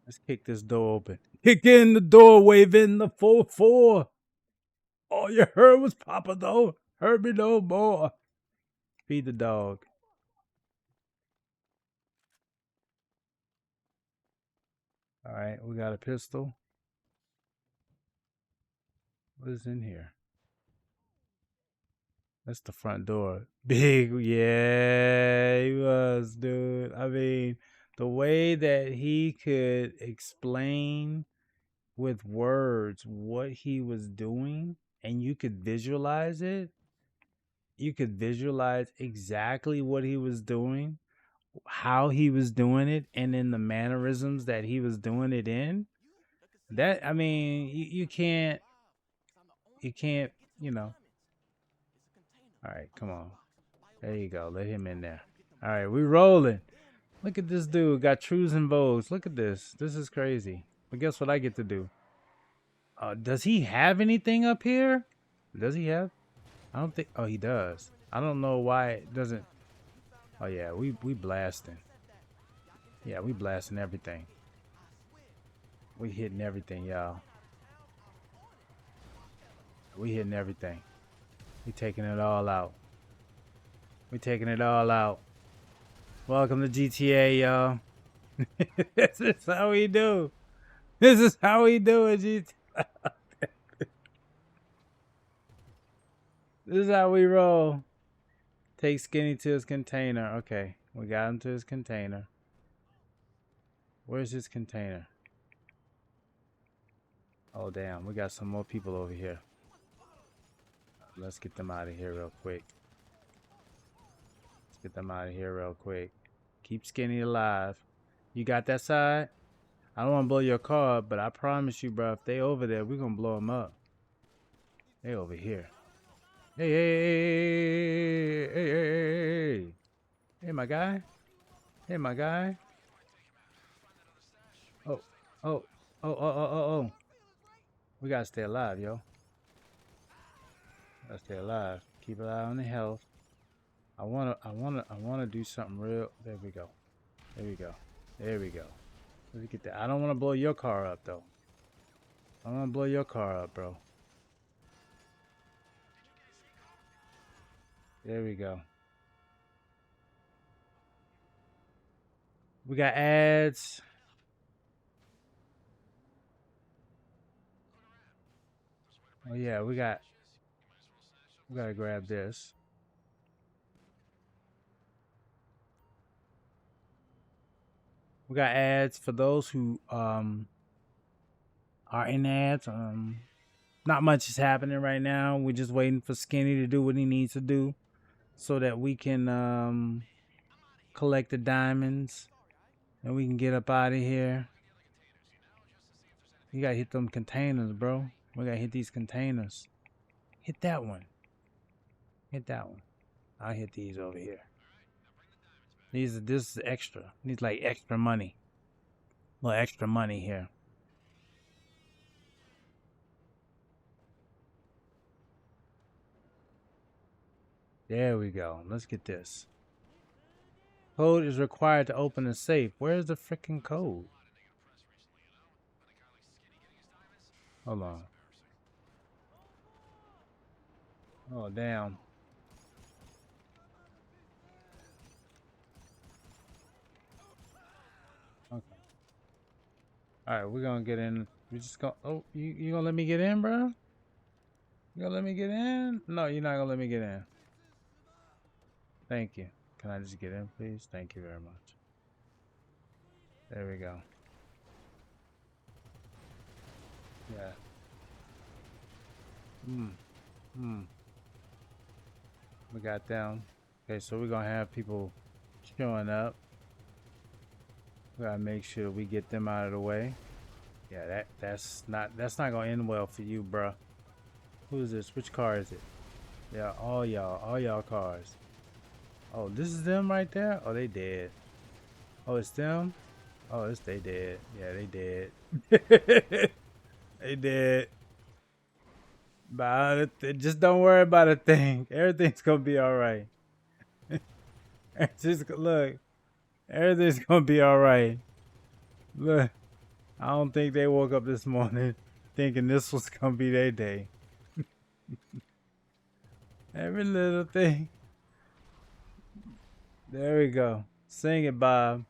Let's kick this door open. Kick in the door, waving the 4-4. All you heard was Papa though. Heard me no more. Feed the dog. All right, we got a pistol. What is in here? That's the front door. Big, yeah, he was, dude. I mean, the way that he could explain with words what he was doing and you could visualize it. You could visualize exactly what he was doing, how he was doing it, and in the mannerisms that he was doing it in. That, I mean, you can't, you know. All right, come on. There you go. Let him in there. All right, we rolling. Look at this dude. Got trues and bows. Look at this. This is crazy. But guess what I get to do? Does he have anything up here? Does he have? I don't think. Oh, he does. I don't know why it doesn't. Oh yeah, we blasting. Yeah, we blasting everything. We hitting everything, y'all. We hitting everything. We taking it all out. We taking it all out. Welcome to GTA, y'all. This is how we do. This is how we do it, GTA. This is how we roll. Take Skinny to his container. Okay, we got him to his container. Where's his container? Oh, damn. We got some more people over here. Let's get them out of here real quick. Let's get them out of here real quick. Keep Skinny alive. You got that side? I don't want to blow your car up, but I promise you, bro, if they over there, we're going to blow them up. They over here. Hey, my guy. Hey, my guy. Oh, oh. We gotta stay alive, yo. Gotta stay alive. Keep an eye on the health. I wanna do something real. There we go. There we go. There we go. Let's get that. I don't wanna blow your car up though. I don't wanna blow your car up, bro. There we go. We got ads. Oh yeah, we gotta grab this. We got ads for those who are in ads. Not much is happening right now. We're just waiting for Skinny to do what he needs to do so that we can collect the diamonds and we can get up out of here. You gotta hit them containers, bro. We gotta hit these containers. Hit that one. Hit that one. I'll hit these over here. This is extra. Needs like extra money. A little extra money here. There we go. Let's get this. Code is required to open the safe. Where's the freaking code? Hold on. Oh, damn. Okay. Alright, we're gonna get in. We just go. Oh, you gonna let me get in, bro? You gonna let me get in? No, you're not gonna let me get in. Thank you. Can I just get in, please? Thank you very much. There we go. Yeah. We got them. Okay, so we're gonna have people showing up. We gotta make sure we get them out of the way. Yeah, that's not gonna end well for you, bruh. Who is this? Which car is it? Yeah, all y'all cars. Oh, this is them right there? Oh, they dead. Oh, it's them? Oh, they dead. Yeah, they dead. They dead. But just don't worry about a thing. Everything's gonna be alright. Just look. Everything's gonna be alright. Look. I don't think they woke up this morning thinking this was gonna be their day. Every little thing. There we go. Sing it, Bob.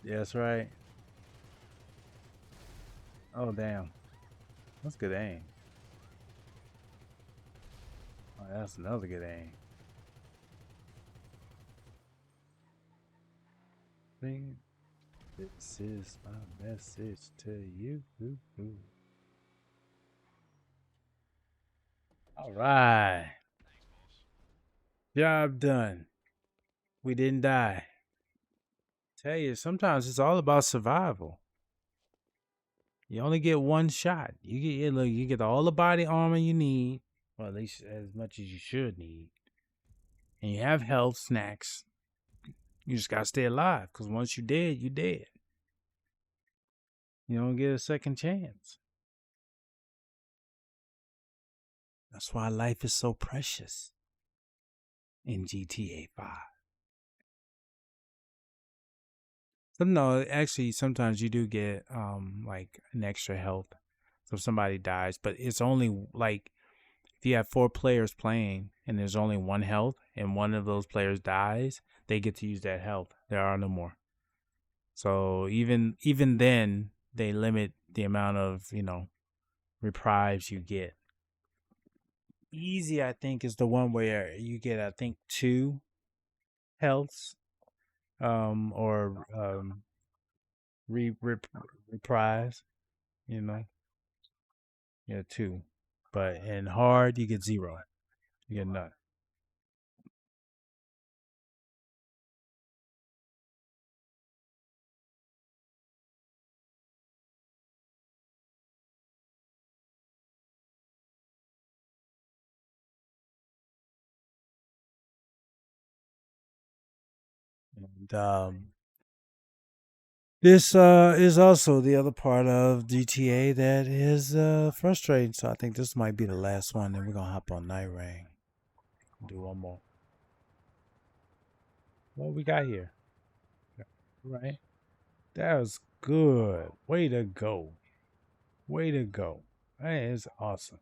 Yeah, that's right. Oh, damn. That's good aim. Oh, that's another good aim. Sing. This is my message to you. All right. Job done. We didn't die. Tell you, sometimes it's all about survival. You only get one shot. You get all the body armor you need, or at least as much as you should need. And you have health snacks. You just gotta stay alive, because once you're dead, you're dead. You don't get a second chance. That's why life is so precious in GTA 5. So no, actually, sometimes you do get like an extra health, so if somebody dies, but it's only like if you have 4 players playing and there's only one health, and one of those players dies, they get to use that health. There are no more. So even then, they limit the amount of reprieve you get. Easy, I think, is the one where you get, I think, 2 healths, or reprise. You know, yeah, 2. But in hard, you get 0. You get none. And this is also the other part of GTA that is frustrating. So I think this might be the last one. Then we're gonna hop on Night Rain. Do one more. What we got here? Right. That was good. Way to go. Way to go. That is awesome.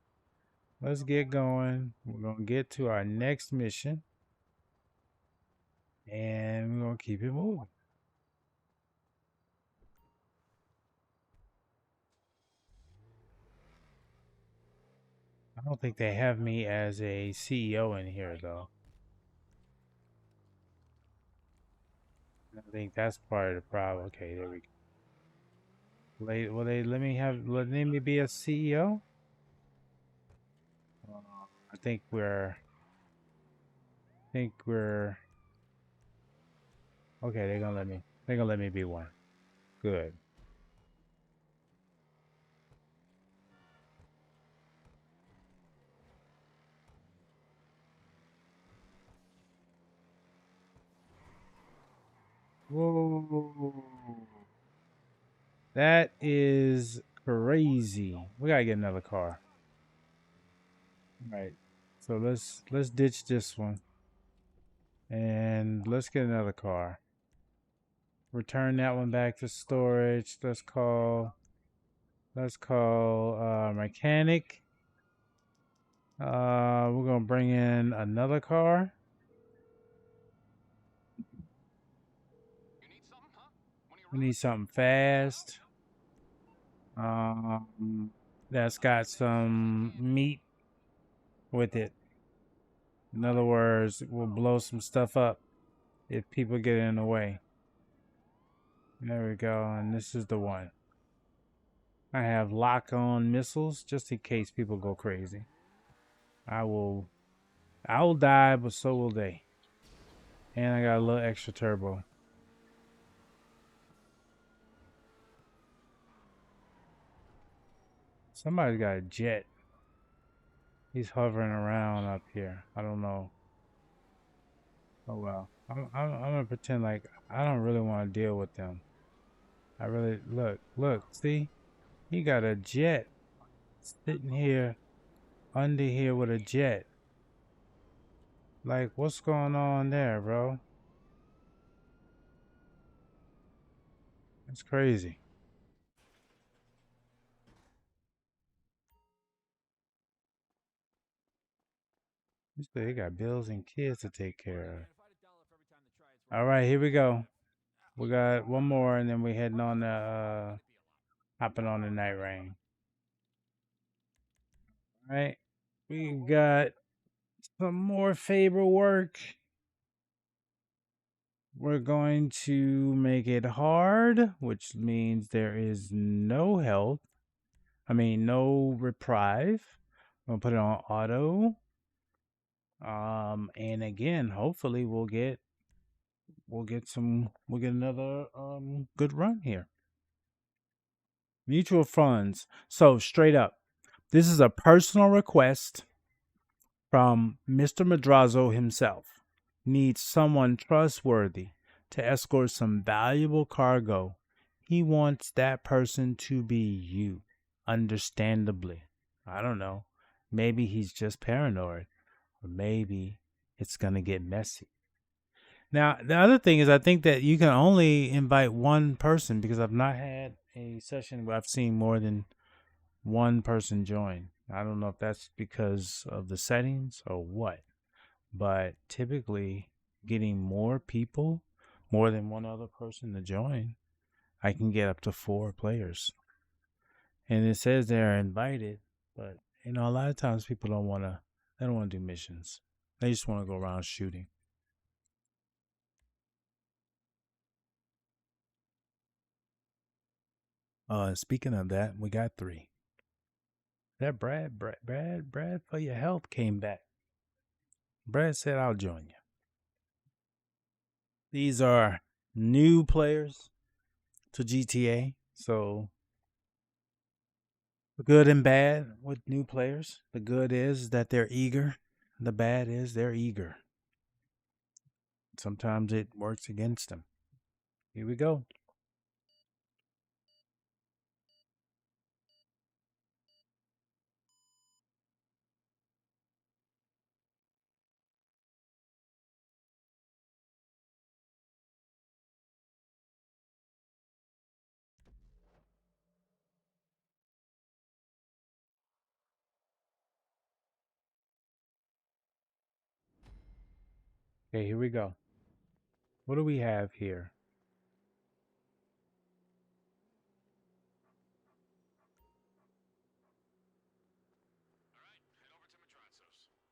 Let's get going. We're gonna get to our next mission. And we're gonna keep it moving. I don't think they have me as a CEO in here though. I think that's part of the problem. Okay, there we go. Will they let me be a CEO? I think we're okay. They're gonna let me be one. Good. Whoa. That is crazy. We gotta get another car. Right. So let's ditch this one. And let's get another car. Return that one back to storage. Let's call mechanic. We're gonna bring in another car. You need something, huh? One of your We need something fast. That's got some meat with it. In other words, we'll blow some stuff up if people get in the way. There we go, and this is the one. I have lock-on missiles just in case people go crazy. I will die, but so will they. And I got a little extra turbo. Somebody's got a jet. He's hovering around up here. I don't know. Oh well. I'm gonna pretend like I don't really want to deal with them. I really look. See, he got a jet sitting here under here with a jet. Like, what's going on there, bro? It's crazy. They got bills and kids to take care of. All right, here we go. We got one more, and then we heading on the hopping on the Night Rain. All right, we got some more favor work. We're going to make it hard, which means there is no health. I mean, no reprieve. I'm gonna put it on auto. And again, hopefully we'll get another good run here. Mutual funds. So straight up, this is a personal request from Mr. Madrazo himself. Needs someone trustworthy to escort some valuable cargo. He wants that person to be you. Understandably. I don't know. Maybe he's just paranoid. Or maybe it's going to get messy. Now, the other thing is I think that you can only invite one person because I've not had a session where I've seen more than one person join. I don't know if that's because of the settings or what, but typically getting more people, more than one other person to join, I can get up to 4 players. And it says they're invited, but a lot of times people don't want to do missions. They just want to go around shooting. Speaking of that, we got 3. That Brad for your health came back. Brad said, I'll join you. These are new players to GTA. So, the good and bad with new players. The good is that they're eager. The bad is they're eager sometimes it works against them. Here we go. Okay, here we go. What do we have here?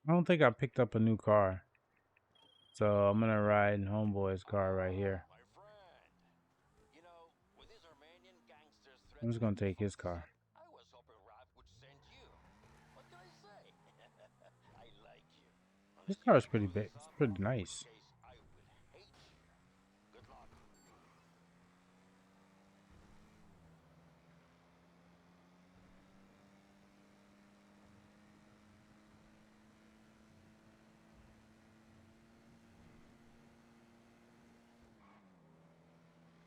I don't think I picked up a new car. So I'm gonna ride in Homeboy's car right here. My friend. You know, with these Armenian gangsters I'm just threatening gonna to take kill his us, car. I was hoping Ralph would send you. What can I say? I like you. This Unless you car is want to pretty blow big. this It's up, pretty in which nice. case I will hate you. Good luck.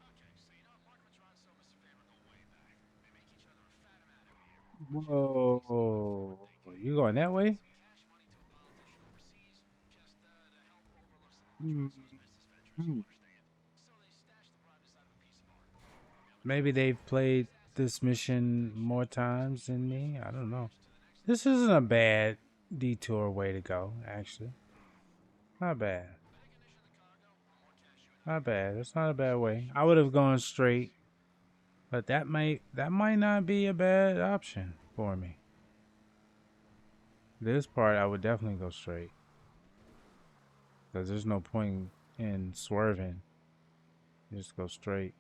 Okay, so you know Mark Matronso, Mr. Faber go way back. They make each other a fat amount every year. But you know, in case anyone was ever Whoa. thinking, You going that send way? some cash money to a politician overseas just to help overlook some of Matronso's Hmm. business ventures, you understand? So they stashed the private side of a piece of art. Now Maybe Matronzo they've took played these assets this and put them in mission place, more and he times than switched me. I don't know. gears to the next This level. isn't a bad detour way to go, actually. Not bad. Back initial the cargo, more cash you and I. Not bad. It's not a Maybe bad some way. I additional would have business gone opportunities. straight, but that might not be a bad option for me. This part I would definitely go straight because there's no point in swerving. Just go straight.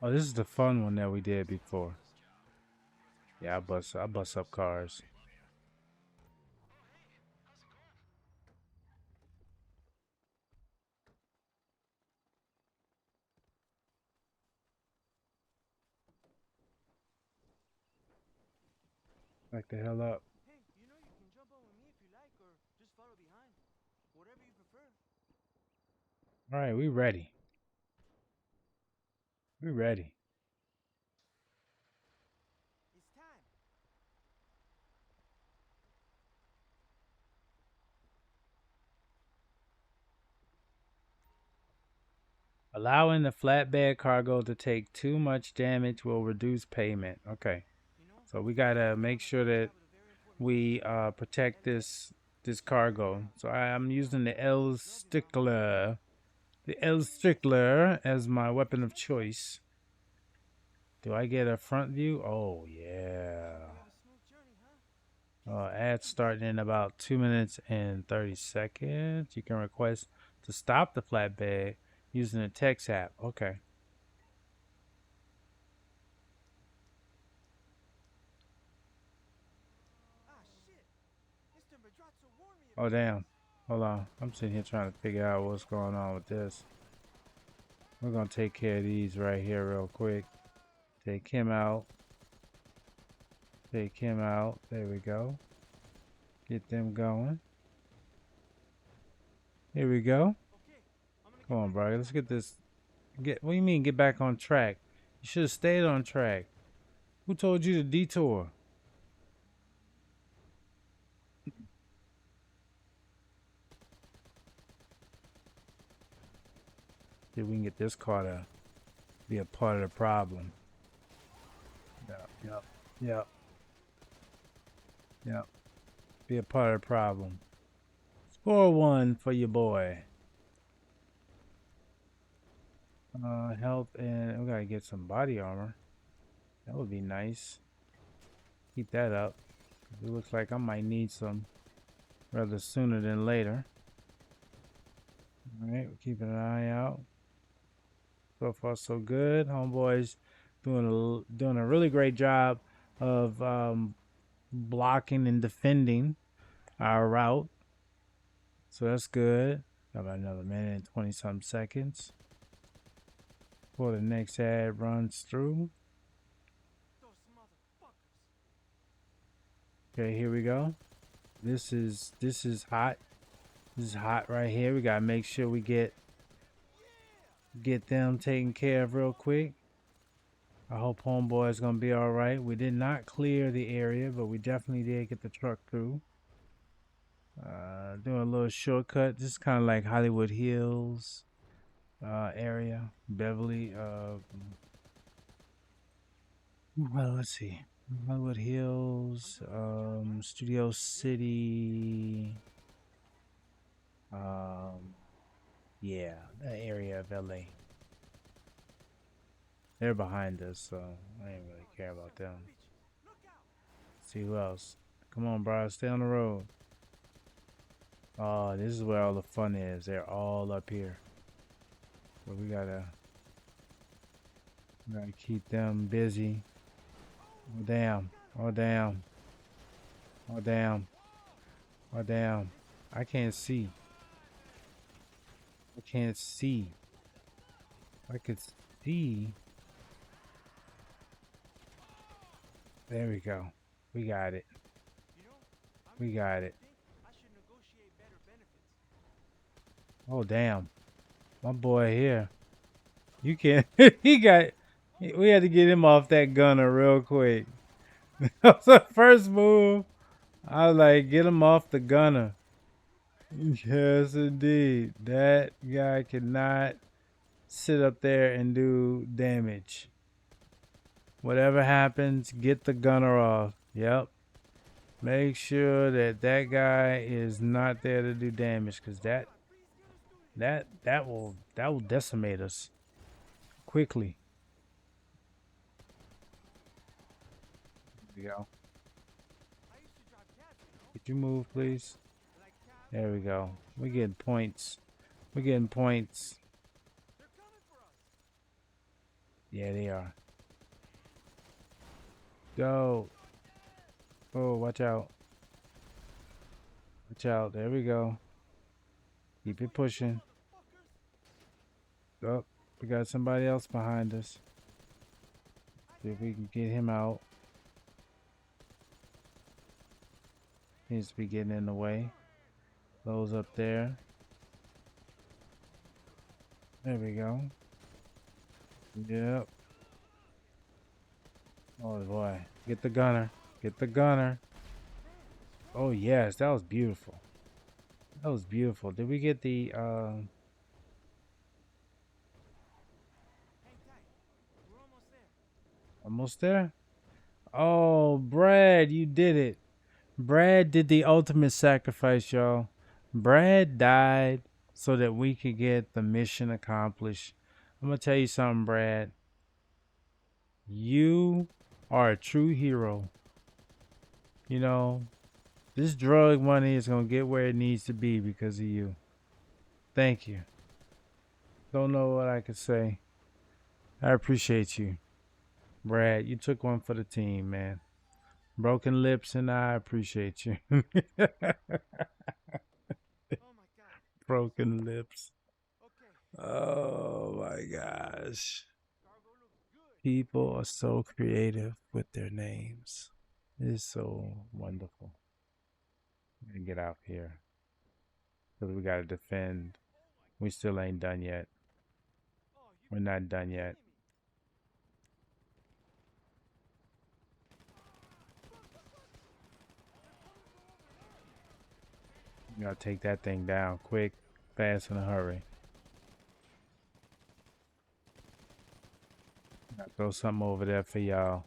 Oh, this is the fun one that we did before. Yeah, I bust up cars. Back the hell up. Hey, you know you can jump on with me if you like, or just follow behind. Whatever you prefer. All right, we ready. We ready. It's time. Allowing the flatbed cargo to take too much damage will reduce payment. Okay. You know, So we I gotta just make found out sure that we that have a very important we customer. protect And this it's not right cargo. now. So I'm But using the I L would love your help. Stickler, the L Maybe next time. Stickler as my weapon Just of let me know. choice. Do I get a front view? Oh Hey, yeah. we have a smooth journey, huh? Just Ad like that. starting in about 2 minutes and 30 seconds. You can request to stop the flatbed using the text app. Okay. Ah, shit. Mr. Madrazzo warned me Oh about this. damn. Hold on. I'm sitting here trying to figure out what's going on with this. We're gonna take care of these right here real quick. Take him out. Take him out. There we go. Get them going. Here we go. Okay, I'm gonna Come get on, back on bro. Let's track. get this. What do you mean get back on track? You should have stayed on track. Who told you to detour? See if we can get this car to be a part of the problem. Yep, yep, yep, yep. Be a part of the problem. Score one for your boy. Health and we gotta get some body armor. That would be nice. Keep that up. It looks like I might need some rather sooner than later. All right, we're keeping an eye out. So far, so good. Homeboy's doing a really great job of blocking and defending our route. So that's good. Got about another minute and 20-something seconds before the next ad runs through. Those motherfuckers. Okay, here we go. This is hot. This is hot right here. We gotta make sure we get them taken care of real quick. I hope homeboy is gonna be all right. We did not clear the area, but we definitely did get the truck through. Doing a little shortcut. This is kind of like Hollywood Hills area, Beverly. Well, let's see, Hollywood Hills, Studio City. Yeah, that area of LA. They're behind us, so I ain't really care about them. See who else. Come on, bro. Stay on the road. Oh, this is where all the fun is. They're all up here. But we gotta keep them busy. Oh, damn. Oh, damn. Oh, damn. Oh, damn. I can't see. I can't see. I could see. There we go. We got it. You know, We got it. think I should negotiate better benefits. Oh, damn. My boy here. You can't. He got. We had to get him off that gunner real quick. That was the first move. I was like, get him off the gunner. Yes, indeed. That guy cannot sit up there and do damage. Whatever happens, get the gunner off. Yep. Make sure that that guy is not there to do damage, because that will decimate us quickly. There we go. I used to drive cabs, you know? Could you move, please? Like cabs. There we go. We're getting points. We're getting points. They're coming for us. Yeah, they are. Go. Oh, watch out. Watch out. There we go. Keep it pushing. Oh, we got somebody else behind us. See if we can get him out. Needs to be getting in the way. Those up there. There we go. Yep. Oh boy. Get the gunner. Get the gunner. Oh yes, that was beautiful. That was beautiful. Did we get the Hang tight. We're almost there. almost there? Oh, Brad, you did it. Brad did the ultimate sacrifice, y'all. Brad died so that we could get the mission accomplished. I'm going to tell you something, Brad. You are a true hero. You know, this drug money is going to get where it needs to be because of you. Thank you. Don't know what I could say. I appreciate you. Brad, you took one for the team, man. Broken lips, and I appreciate you. Oh my god. Broken lips. Okay. Oh my gosh. Cargo looks good. People are so creative with their names. It's so wonderful. I'm gonna get out here. Because we gotta defend. We still ain't done yet. Oh, you We're not done yet. You gotta take that thing down quick, fast, in a hurry. Gotta throw something over there for y'all.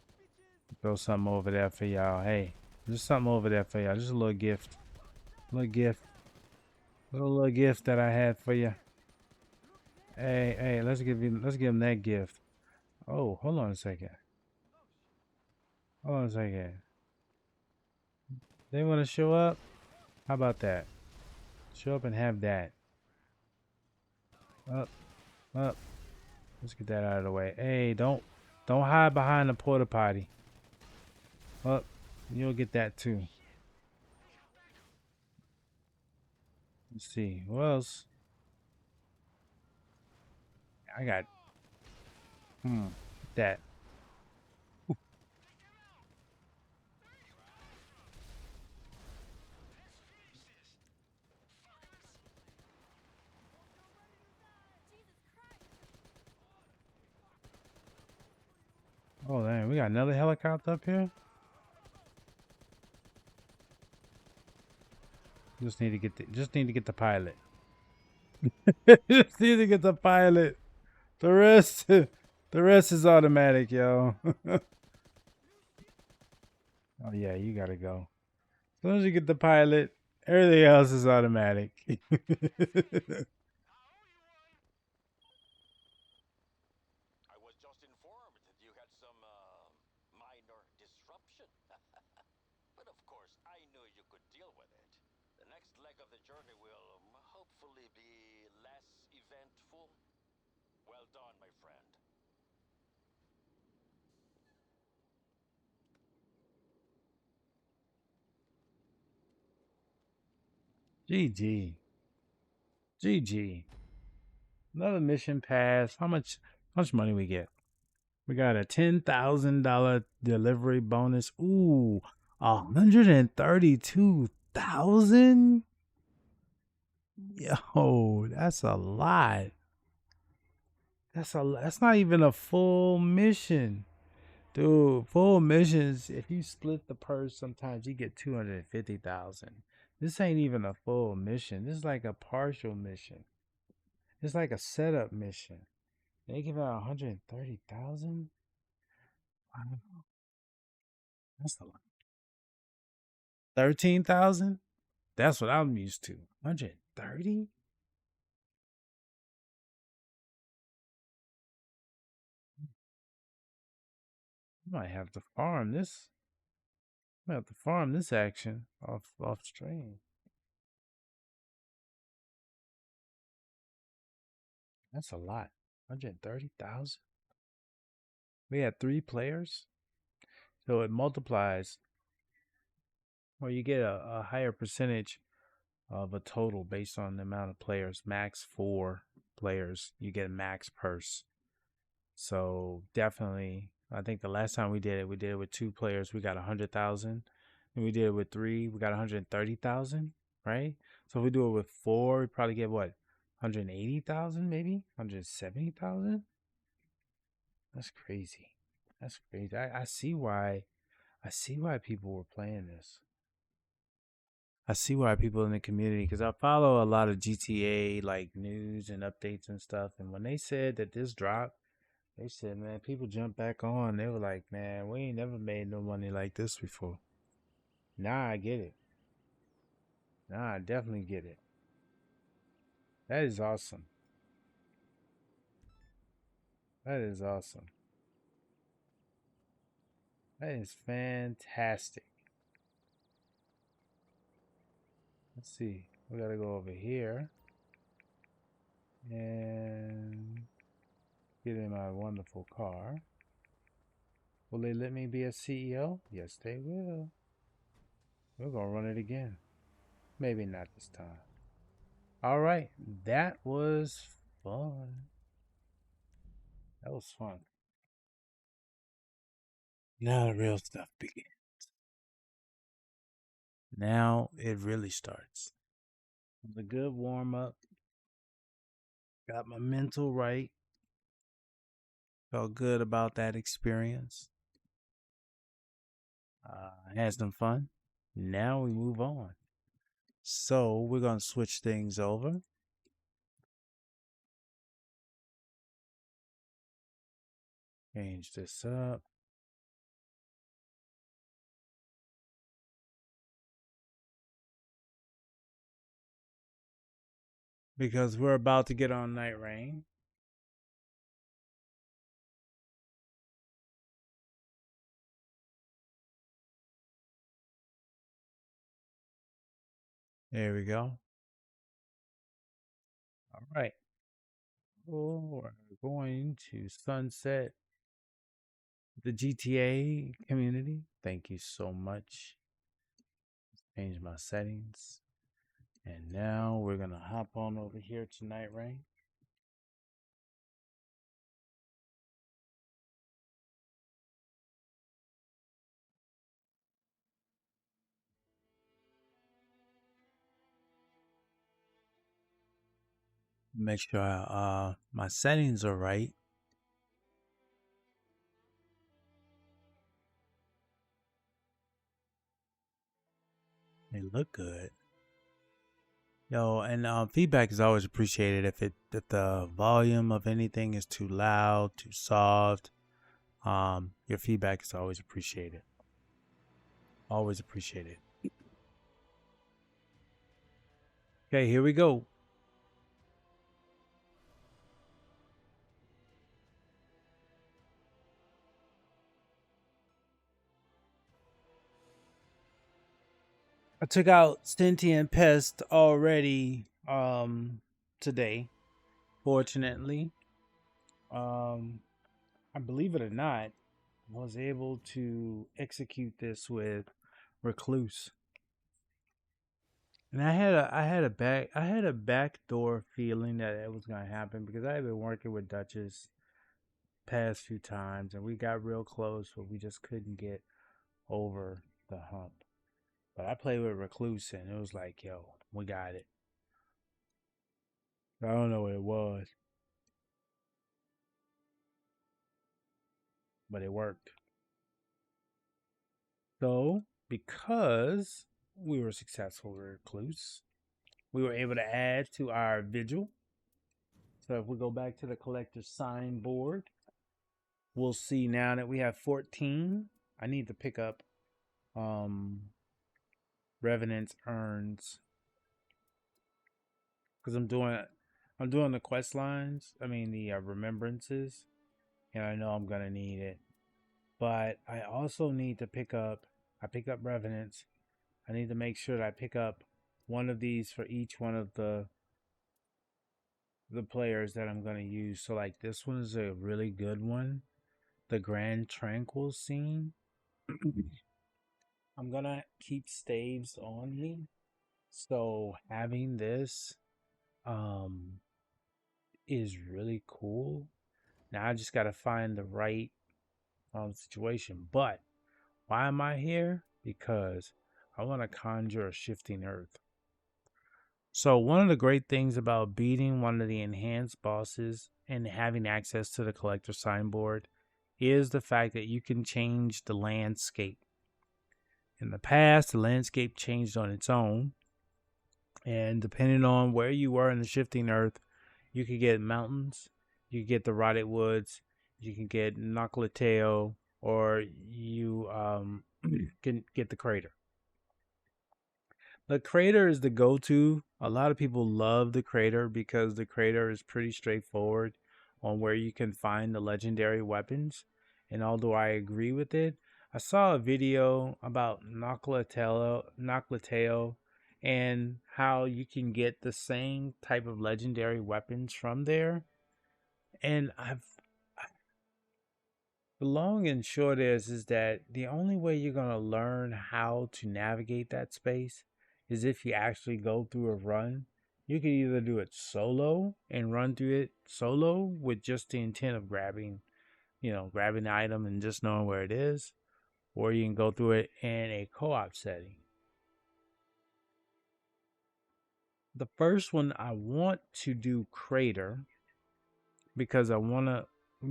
Throw something over there for y'all. Hey, just something over there for y'all. Just a little gift. Little gift. Little gift that I had for you. Hey, let's give him that gift. Oh, hold on a second. Hold on a second. They want to show up? How about that? Show up and have that. Up. Let's get that out of the way. Hey, don't hide behind the porta potty. Up. You'll get that too. Let's see. Who else? I got that. Oh damn, we got another helicopter up here. Just need to get the pilot. Just need to get the pilot. The rest is automatic, yo. Oh yeah, you gotta go. As soon as you get the pilot, everything else is automatic. I was just informed that you had some minor disruption. But of course, I knew you could deal with it. The next leg of the journey will hopefully be less eventful. Well done, my friend. GG. GG. Another mission pass. How much money we get? We got a $10,000 delivery bonus. Ooh, 132,000. Yo, that's a lot. That's not even a full mission. Dude, full missions, if you split the purse, sometimes you get 250,000. This ain't even a full mission. This is like a partial mission. It's like a setup mission. They give out 130,000? Wow, that's a lot. 13,000? That's what I'm used to. 130? I might have to farm this. I might have to farm this action off stream. That's a lot. 130,000? We had 3 players, so it multiplies, or you get a higher percentage of a total based on the amount of players. Max 4 players, you get a max purse. So definitely, I think the last time we did it with 2 players, we got 100,000, and we did it with 3, we got 130,000, right? So if we do it with 4, we probably get what, 180,000, maybe 170,000. That's crazy. That's crazy. I see why. I see why people were playing this. I see why people in the community, because I follow a lot of GTA like news and updates and stuff. And when they said that this dropped, they said, man, people jumped back on. They were like, man, we ain't never made no money like this before. Now I get it. Now I definitely get it. That is awesome. That is awesome. That is fantastic. Let's see. We gotta go over here and get in my wonderful car. Will they let me be a CEO? Yes, they will. We're gonna run it again. Maybe not this time. All right, that was fun. That was fun. Now the real stuff begins. Now it really starts. It was a good warm up. Got my mental right. Felt good about that experience. Had some fun. Now we move on. So we're gonna switch things over. Change this up. Because we're about to get on night rain. There we go. All right. Oh, we're going to sunset the GTA community. Thank you so much. Change my settings. And now we're going to hop on over here to Night Rain. Make sure my settings are right. They look good. Yo, and feedback is always appreciated. If the volume of anything is too loud, too soft, your feedback is always appreciated. Always appreciated. Okay, here we go. I took out Sentient Pest already today, fortunately. I believe it or not, was able to execute this with Recluse. And I had a backdoor feeling that it was gonna happen because I had been working with Duchess past few times and we got real close, but we just couldn't get over the hump. But I played with Recluse and it was like, yo, we got it. I don't know what it was, but it worked. So, because we were successful with Recluse, we were able to add to our vigil. So if we go back to the collector sign board, we'll see now that we have 14. I need to pick up Revenant's urns because I'm doing the quest lines. I mean the remembrances, and I know I'm gonna need it. But I also need to pick up. I picked up Revenants. I need to make sure that I pick up one of these for each one of the players that I'm gonna use. So like this one is a really good one. The Grand Tranquil scene. I'm gonna keep staves on me. So having this um is really cool. Now I just gotta find the right situation. But why am I here? Because I want to conjure a shifting earth. So one of the great things about beating one of the enhanced bosses and having access to the collector signboard is the fact that you can change the landscape. In the past, the landscape changed on its own, and depending on where you were in the shifting earth, you could get mountains, you could get the rotted woods, you can get Noclateo, or you can get the crater. The crater is the go-to. A lot of people love the crater because the crater is pretty straightforward on where you can find the legendary weapons. And although I agree with it, I saw a video about Noclateo and how you can get the same type of legendary weapons from there. And the long and short is that the only way you're going to learn how to navigate that space is if you actually go through a run. You can either do it solo and run through it solo with just the intent of grabbing the item and just knowing where it is, or you can go through it in a co-op setting. The first one I want to do Crater because I want to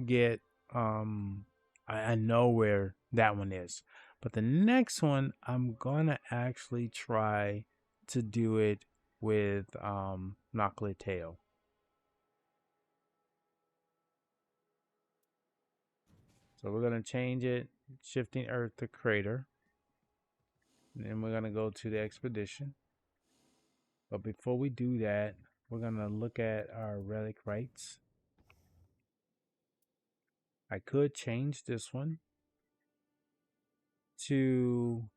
get I know where that one is. But the next one I'm gonna actually try to do it with Noclateo. So we're gonna change it, shifting Earth to Crater. And then we're gonna go to the expedition. But before we do that, we're gonna look at our relic rights. I could change this one to,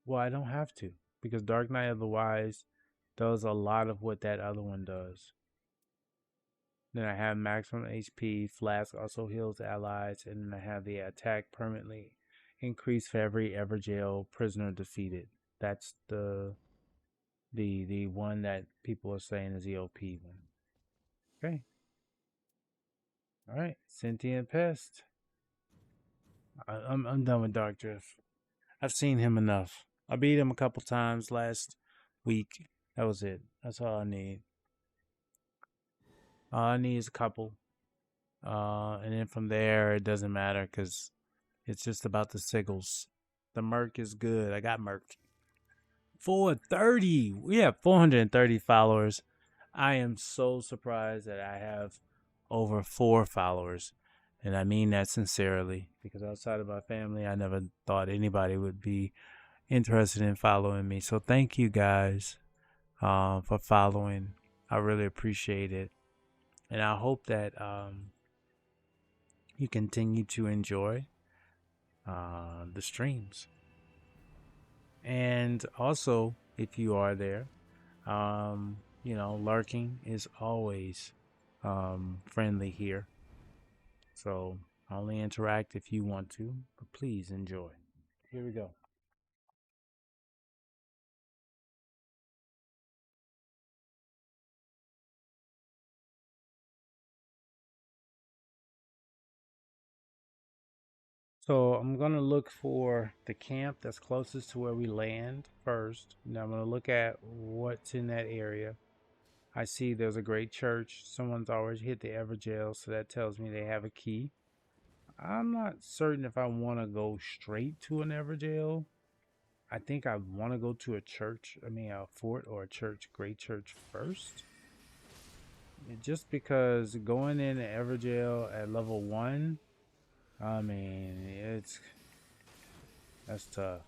well, I don't have to because Dark Knight of the Wise does a lot of what that other one does. Then I have maximum HP. Flask also heals allies, and then I have the attack permanently increased for every Everjail prisoner defeated. That's the one that people are saying is the OP one. Okay. All right, Sentient Pest. I'm done with Dark Drift. I've seen him enough. I beat him a couple times last week. That was it. That's all I need. All I need is a couple. And then from there, it doesn't matter because it's just about the siggles. The Merc is good. I got Merc. 430. We have 430 followers. I am so surprised that I have over 4 followers. And I mean that sincerely because outside of my family, I never thought anybody would be interested in following me. So thank you guys for following. I really appreciate it. And I hope that you continue to enjoy the streams. And also, if you are there, lurking is always friendly here. So only interact if you want to, but please enjoy. Here we go. So I'm gonna look for the camp that's closest to where we land first. Now I'm gonna look at what's in that area. I see there's a great church. Someone's already hit the Everjail, so that tells me they have a key. I'm not certain if I want to go straight to an Everjail. I think I want to go to a church, a fort or a church, great church first. Just because going in an Everjail at level 1, that's tough.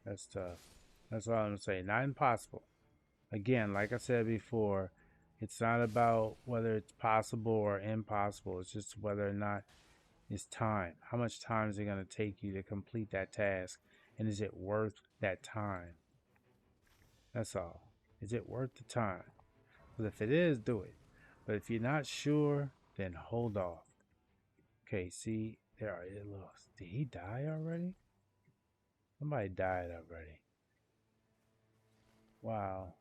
That's tough. That's all I'm gonna say. Not impossible. Again, like I said before, it's not about whether it's possible or impossible. It's just whether or not it's time. How much time is it going to take you to complete that task? And is it worth that time? That's all. Is it worth the time? Because if it is, do it. But if you're not sure, then hold off. Okay, see, there are little. Did he die already? Somebody died already. Wow.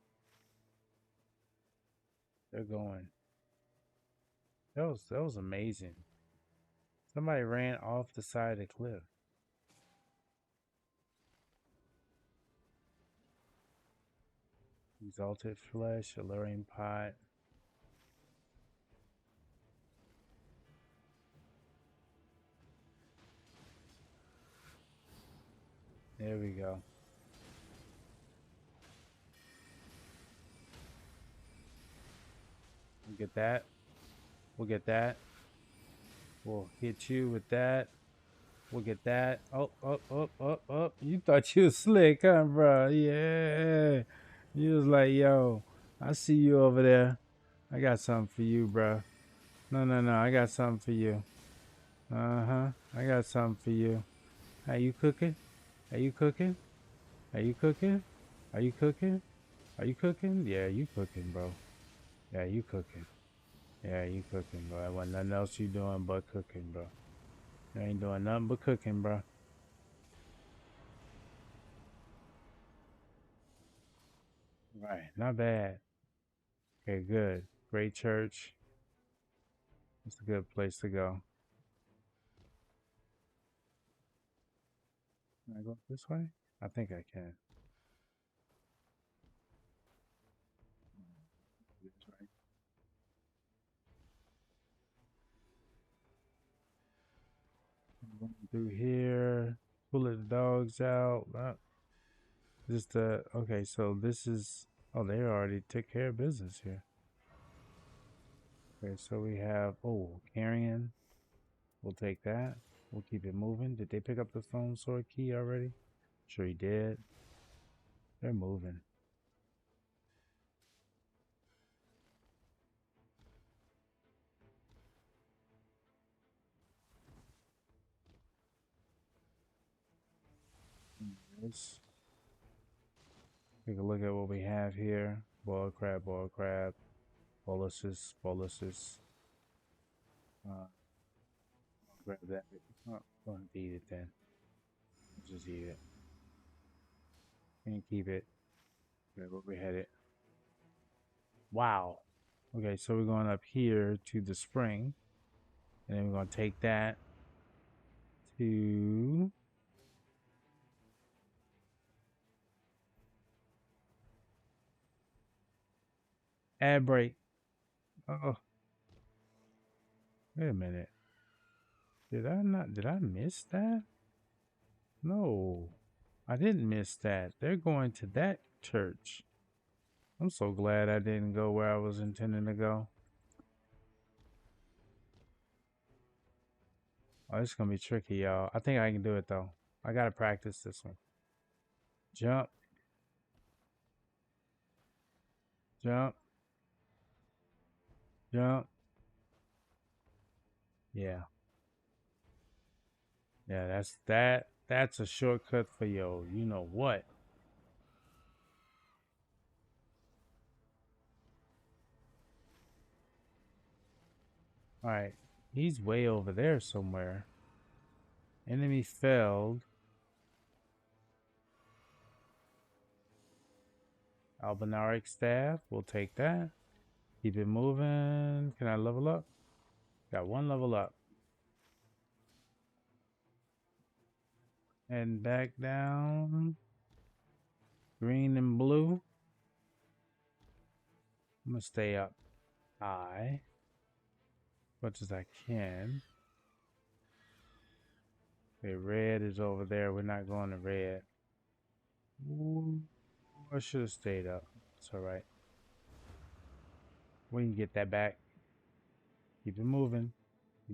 They're going. That was amazing. Somebody ran off the side of the cliff. Exalted flesh, alluring pot. There we go. We'll get that. We'll get that. We'll hit you with that. We'll get that. Oh, oh, oh, oh, oh. You thought you was slick, huh, bro? Yeah. You was like, yo, I see you over there. I got something for you, bro. No, no, no. I got something for you. Uh-huh. I got something for you. Are you cooking? Are you cooking? Are you cooking? Are you cooking? Are you cooking? Yeah, you cooking, bro. Yeah, you cooking. Yeah, you cooking, bro. There wasn't nothing else you doing but cooking, bro. You ain't doing nothing but cooking, bro. Right, not bad. Okay, good. Great church. It's a good place to go. Can I go this way? I think I can. This way. Going through here. Pulling the dogs out. Just okay, so this is they already took care of business here. Okay, so we have carrion. We'll take that. We'll keep it moving. Did they pick up the stone sword key already? Sure he did. They're moving. Let's take a look at what we have here. Boiled crab, boluses. I'll grab that. Oh, go ahead and eat it then. Just eat it. And keep it. Okay, where we headed. Wow. Okay, so we're going up here to the spring. And then we're going to take that to ad break. Oh, wait a minute. Did I miss that? No, I didn't miss that. They're going to that church. I'm so glad I didn't go where I was intending to go. Oh, it's gonna be tricky, y'all. I think I can do it though. I gotta practice this one. Jump, jump, jump. Yeah. Yeah, that's a shortcut for yo. You know what? Alright. He's way over there somewhere. Enemy felled. Albinaric staff. We'll take that. Keep it moving. Can I level up? Got one level up. And back down. Green and blue. I'm gonna stay up high. As much as I can. Okay, red is over there. We're not going to red. Ooh, I should have stayed up. It's alright. We can get that back. Keep it moving.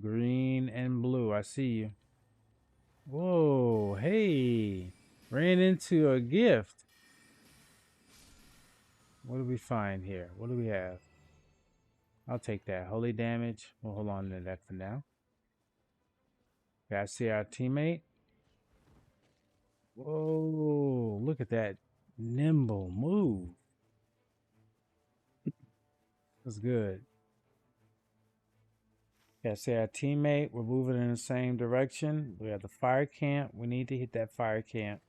Green and blue. I see you. Whoa, hey. Ran into a gift. What do we find here? What do we have? I'll take that. Holy damage. We'll hold on to that for now. Okay, I see our teammate. Whoa, look at that nimble move. That's good. Yeah, see our teammate. We're moving in the same direction. We have the fire camp. We need to hit that fire camp.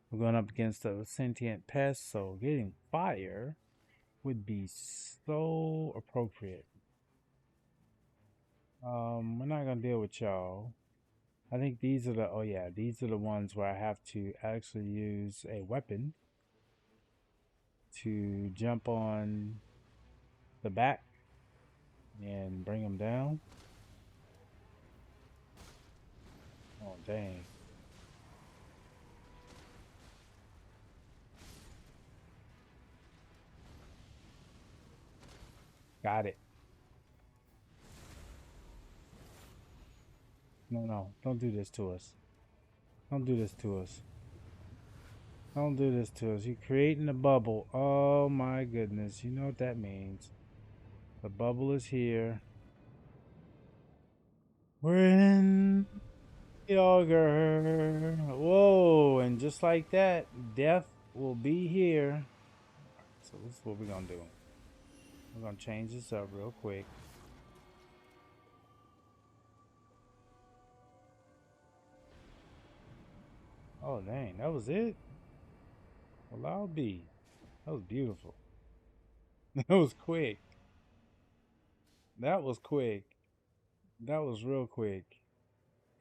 We're going up against a sentient pest, so getting fire would be so appropriate. We're not gonna deal with y'all. I think these are the these are the ones where I have to actually use a weapon to jump on the back and bring them down. Oh dang. Got it. No, don't do this to us. Don't do this to us. Don't do this to us. You're creating a bubble. Oh my goodness. You know what that means. The bubble is here. We're in the auger. Whoa, and just like that, death will be here. So this is what we're gonna do. We're gonna change this up real quick. Oh dang, that was it? Well, I'll be. That was beautiful. That was quick. That was quick. That was real quick.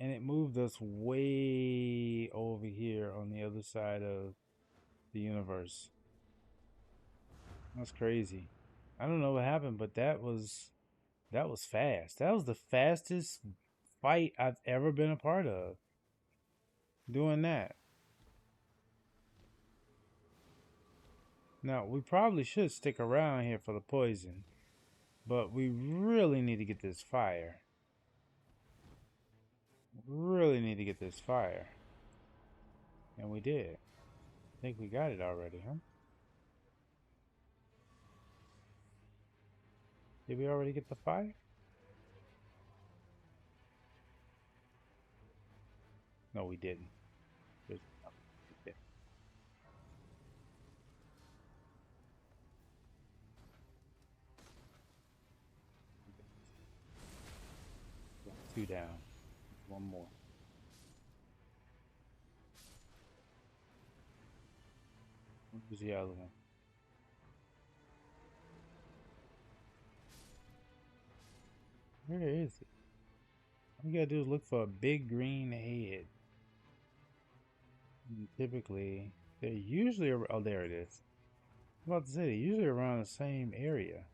And it moved us way over here on the other side of the universe. That's crazy. I don't know what happened, but that was fast. That was the fastest fight I've ever been a part of. Doing that. Now, we probably should stick around here for the poison, but we really need to get this fire. Really need to get this fire. And we did. I think we got it already, huh? Did we already get the fire? No, we didn't. There's, no, we didn't. Two down. One more. Where's the other one? Where is it? All you gotta do is look for a big green head. And typically, they're usually, oh, there it is. I was about to say, they're usually around the same area.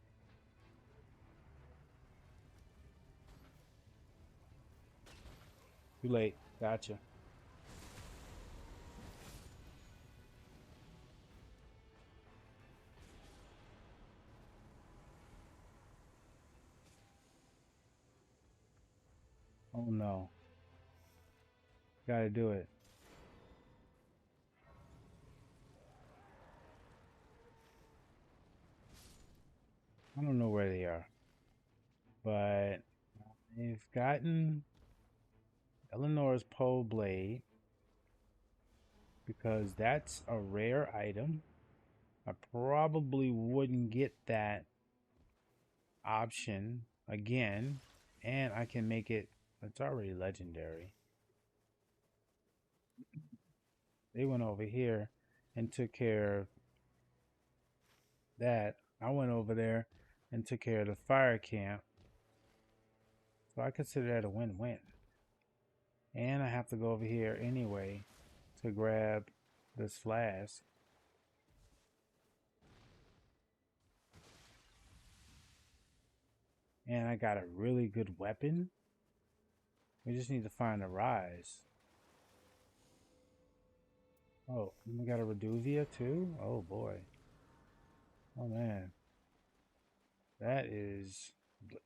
Too late. Gotcha. Oh no. Gotta do it. I don't know where they are, but I've gotten Eleanor's pole blade because that's a rare item. I probably wouldn't get that option again, and I can make it, it's already legendary. They went over here and took care of that. I went over there and took care of the fire camp. So I consider that a win-win. And I have to go over here anyway to grab this flask. And I got a really good weapon. We just need to find a rise. Oh, we got a Reduvia too? Oh boy. Oh man. That is...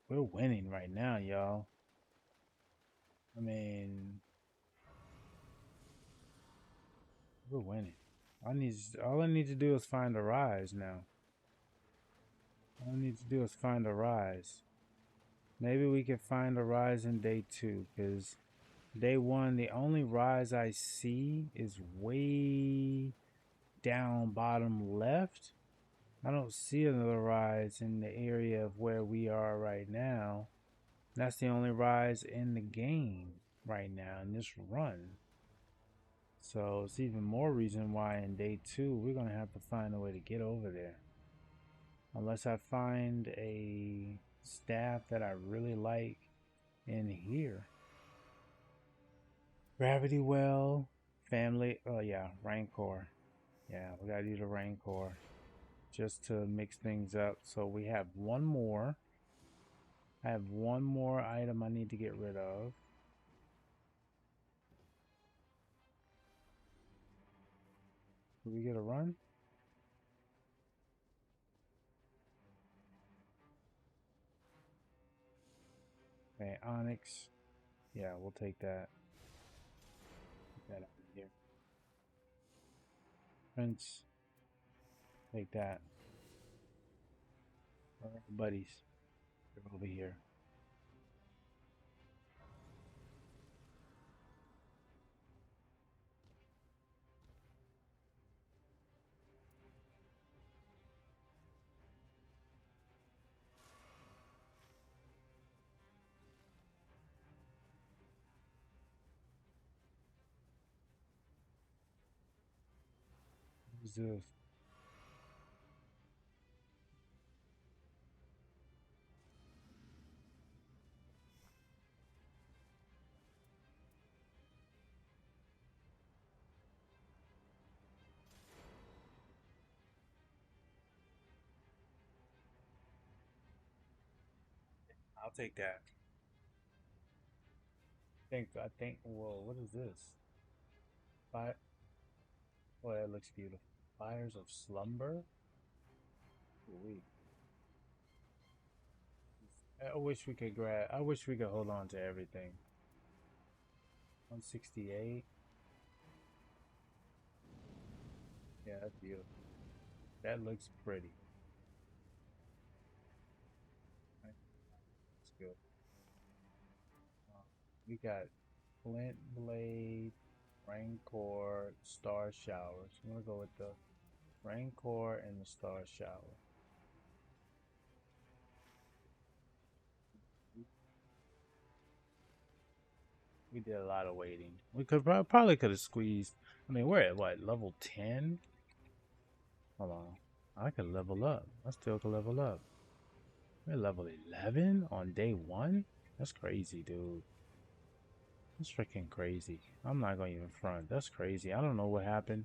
We're winning right now, y'all. I mean... We're winning. All I need to do is find a rise now. All I need to do is find a rise. Maybe we can find a rise in day 2, because day 1, the only rise I see is way down bottom left. I don't see another rise in the area of where we are right now. That's the only rise in the game right now in this run. So it's even more reason why in day 2 we're going to have to find a way to get over there. Unless I find a staff that I really like in here. Gravity Well, family, oh yeah, Rancor. Yeah, we gotta do the Rancor just to mix things up. So we have one more. I have one more item I need to get rid of. Did we get a run? Okay, Onyx. Yeah, we'll take that. Get that out of here. Prince. Take that. All right, buddies. They're over here. Who's this? I'll take that. Whoa, what is this? Fire, oh, that looks beautiful. Fires of Slumber? Ooh, I wish we could I wish we could hold on to everything. 168. Yeah, that's beautiful. That looks pretty. Right? That's good. We got Flint Blade, Rancor, Star Showers. I'm gonna go with the Rancor and the Star Shower. We did a lot of waiting. We could probably could have squeezed. I mean, we're at what, level 10? Hold on. I could level up. I still could level up. We're level 11 on day 1? That's crazy, dude. That's freaking crazy. I'm not going to even front. That's crazy. I don't know what happened,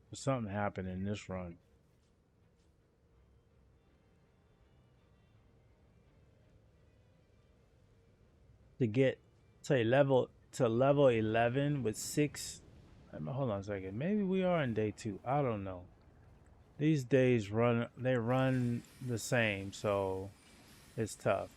but something happened in this run. To get, say, to level 11 with 6. Hold on a second. Maybe we are in day 2. I don't know. These days run the same, so it's tough.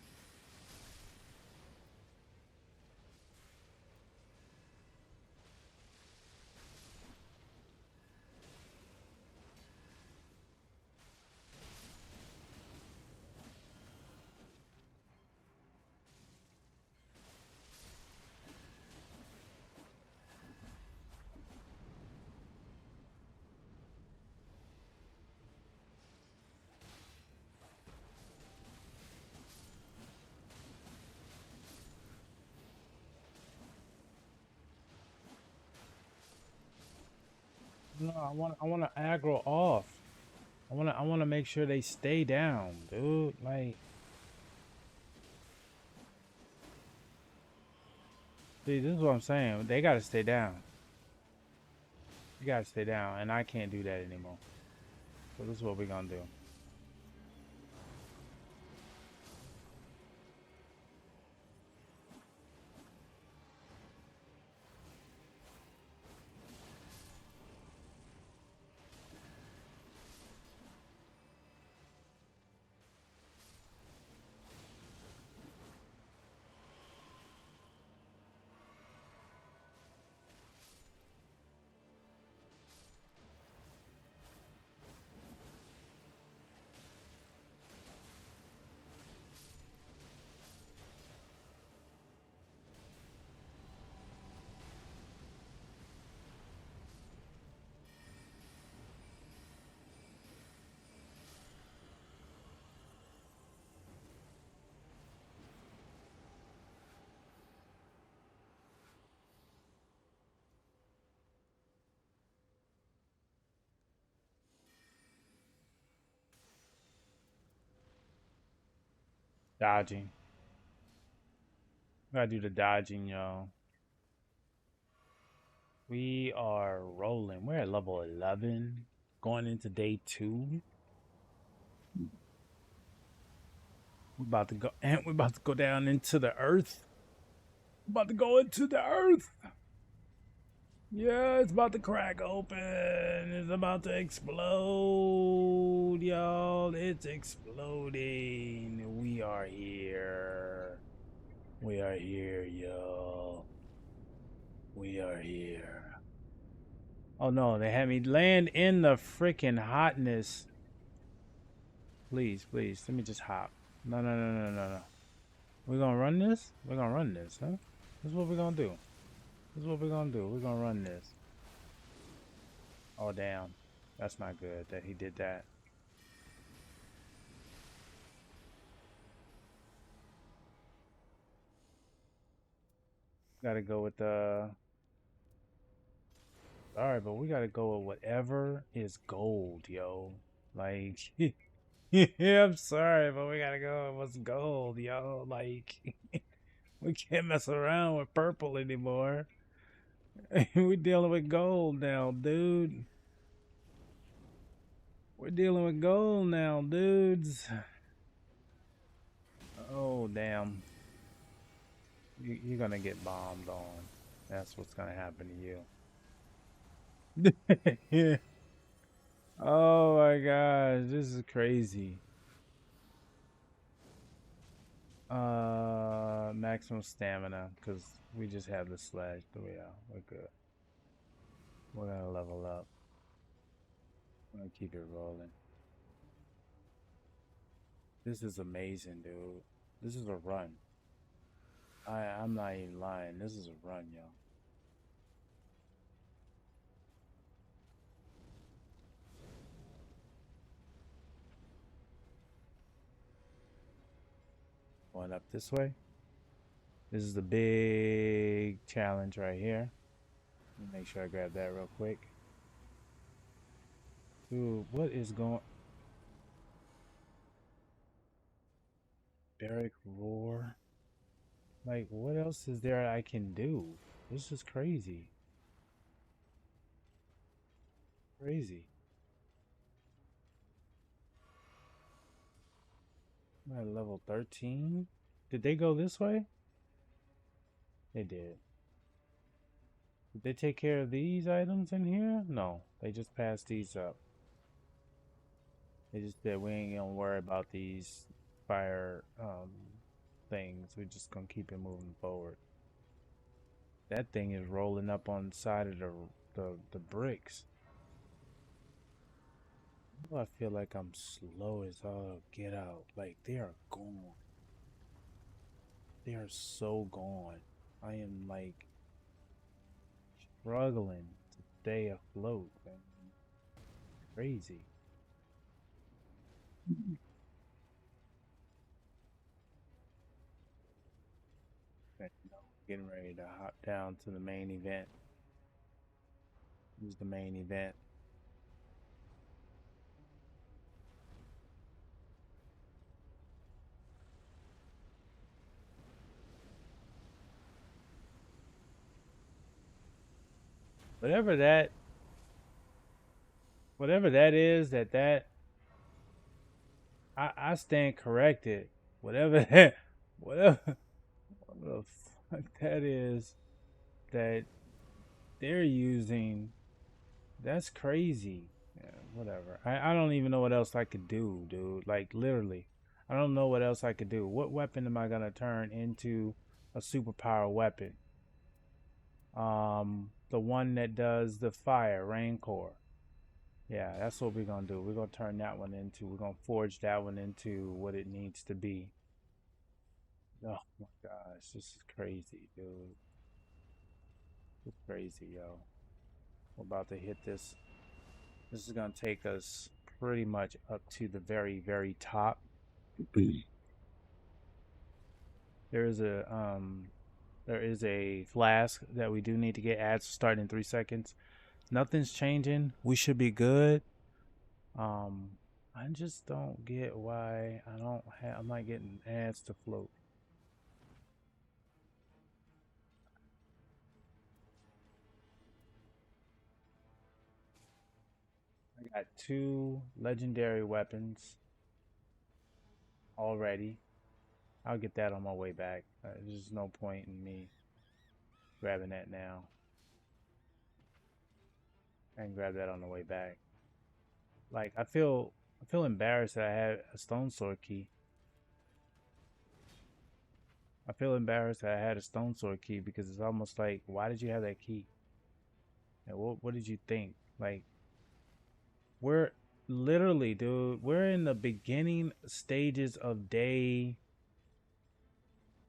No, I want to aggro off. I want to make sure they stay down, dude. Like, see, this is what I'm saying. They got to stay down. You got to stay down, and I can't do that anymore. So this is what we're going to do. Dodging. Gotta do the dodging, y'all. We are rolling. We're at level 11, going into day 2. We're about to go, and we're about to go down into the earth. About to go into the earth. Yeah, it's about to crack open. It's about to explode, y'all. It's exploding. We are here. We are here, y'all. We are here. Oh no, they had me land in the freaking hotness. Please, please, let me just hop. No, no, no, no, no, no. We're gonna run this? We're gonna run this, huh? This is what we're gonna do. This is what we're gonna do. We're gonna run this. Oh, damn. That's not good that he did that. Gotta go with the... Alright, but we gotta go with whatever is gold, yo. Like... Yeah, I'm sorry, but we gotta go with what's gold, yo. Like... We can't mess around with purple anymore. We're dealing with gold now, dude. We're dealing with gold now, dudes. Oh, damn. You're gonna get bombed on. That's what's gonna happen to you. Yeah. Oh my gosh, this is crazy. Maximum stamina, because we just have the slash. Yeah, we're good. We're gonna level up. We're gonna keep it rolling. This is amazing, dude. This is a run. I'm not even lying. This is a run, yo. Going up this way. This is the big challenge right here. Let me make sure I grab that real quick. Dude, what is going... Barrack Roar? Like, what else is there I can do? This is crazy. Crazy. I'm at level 13? Did they go this way? They did. Did they take care of these items in here? No, they just passed these up. They just said we ain't gonna worry about these fire things. We're just gonna keep it moving forward. That thing is rolling up on the side of the bricks. I feel like I'm slow as all get out. Like they are gone. They are so gone. I am like struggling to stay afloat. Man. Crazy. And, getting ready to hop down to the main event. This is the main event. Whatever that is, I stand corrected. Whatever that whatever what the fuck that is that they're using, that's crazy. Yeah, whatever. I don't even know what else I could do, dude. Like literally. I don't know what else I could do. What weapon am I gonna turn into a superpower weapon? The one that does the fire, rain core. Yeah, that's what we're gonna do. We're gonna turn that one into, we're gonna forge that one into what it needs to be. Oh my gosh, this is crazy, dude. It's crazy, yo. We're about to hit this. This is gonna take us pretty much up to the very, very top. There is a flask that we do need to get. Ads start in 3 seconds. Nothing's changing. We should be good. I just don't get why I'm not getting ads to float. I got 2 legendary weapons already. I'll get that on my way back. There's no point in me grabbing that now. I can grab that on the way back. Like I feel embarrassed that I had a stone sword key. I feel embarrassed that I had a stone sword key because it's almost like, why did you have that key? And what did you think? Like we're literally, dude, we're in the beginning stages of day.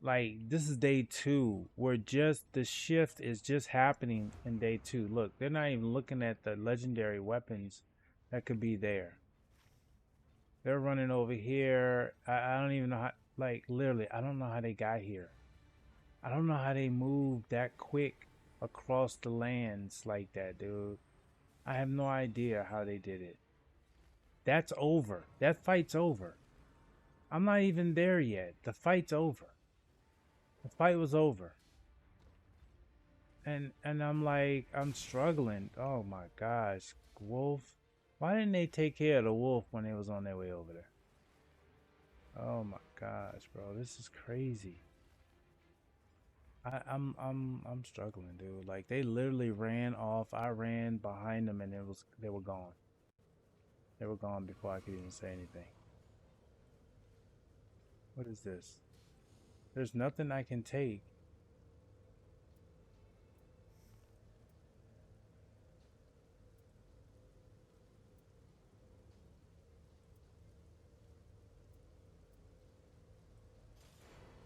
Like this is day 2. We're just, the shift is just happening in day 2. Look, they're not even looking at the legendary weapons that could be there. They're running over here. I don't even know how, like literally, I don't know how they got here. I don't know how they moved that quick across the lands like that, dude. I have no idea how they did it. That's over. That fight's over. I'm not even there yet. The fight's over. The fight was over. And I'm like, I'm struggling. Oh my gosh. Wolf. Why didn't they take care of the wolf when they was on their way over there? Oh my gosh, bro. This is crazy. I'm struggling, dude. Like they literally ran off. I ran behind them and they were gone. They were gone before I could even say anything. What is this? There's nothing I can take.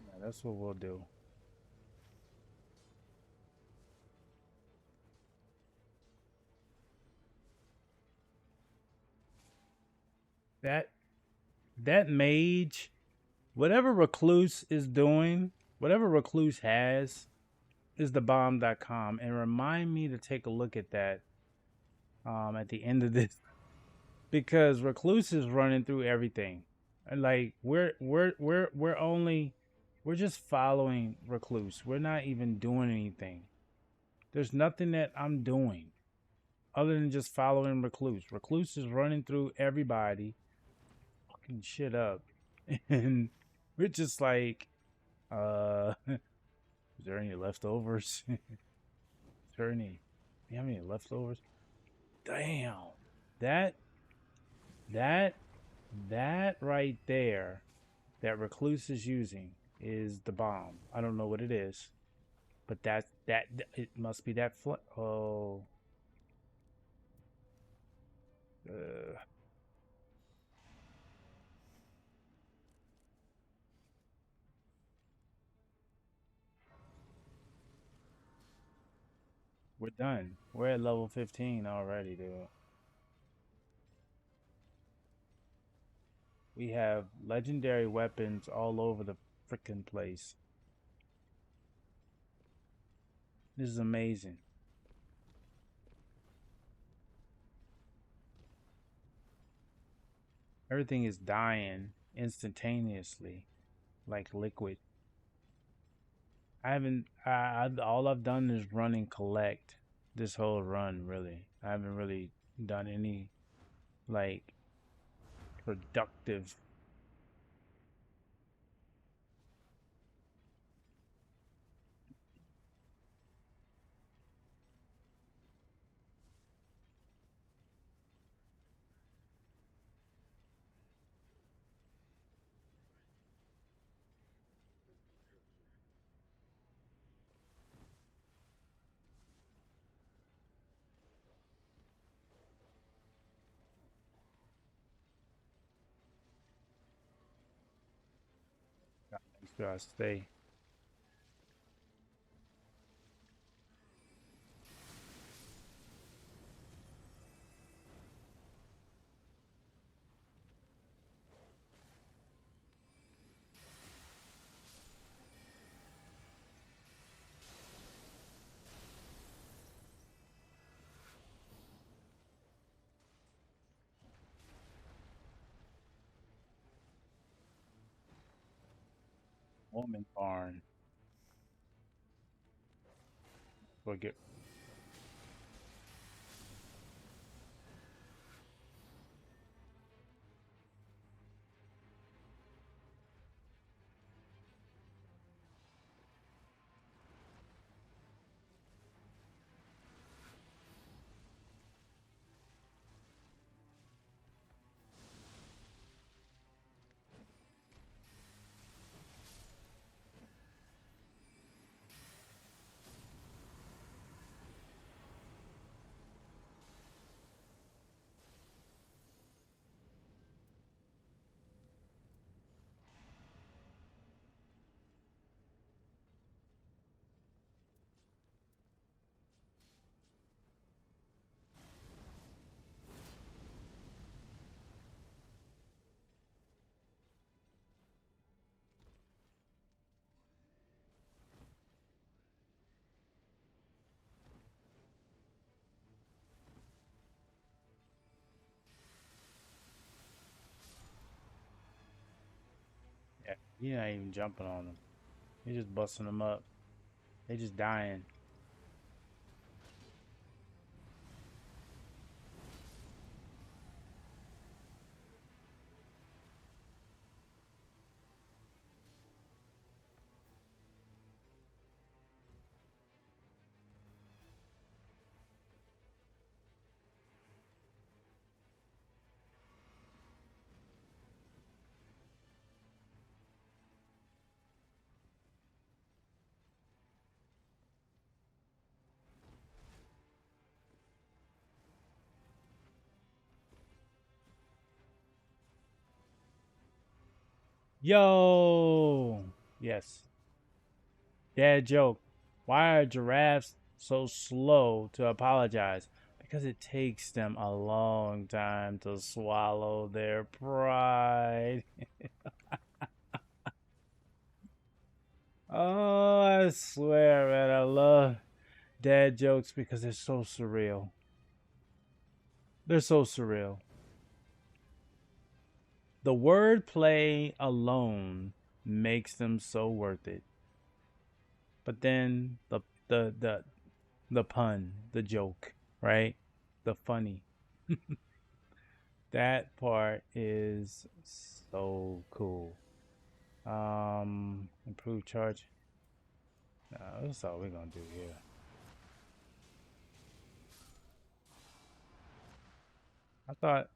Yeah, that's what we'll do. That mage, whatever Recluse is doing, whatever Recluse has, is the bomb.com. And remind me to take a look at that at the end of this. Because Recluse is running through everything. And like we're just following Recluse. We're not even doing anything. There's nothing that I'm doing other than just following Recluse. Recluse is running through everybody, fucking shit up. And we're just like, is there any leftovers? Is Attorney. You have any leftovers? Damn. That that that right there that Recluse is using is the bomb. I don't know what it is, but that it must be that oh. Uh, we're done. We're at level 15 already, dude. We have legendary weapons all over the freaking place. This is amazing. Everything is dying instantaneously, like liquid. I haven't. All I've done is run and collect this whole run. Really, I haven't really done any like productive. So I stay. Woman barn. Forget. Yeah, you're not even jumping on them. You're just busting them up. They just dying. Yo, yes. Dad joke. Why are giraffes so slow to apologize? Because it takes them a long time to swallow their pride. Oh, I swear, man, I love dad jokes because they're so surreal. They're so surreal. The wordplay alone makes them so worth it. But then the pun, the joke, right? The funny. That part is so cool. Improve charge. That's all we're gonna do here. I thought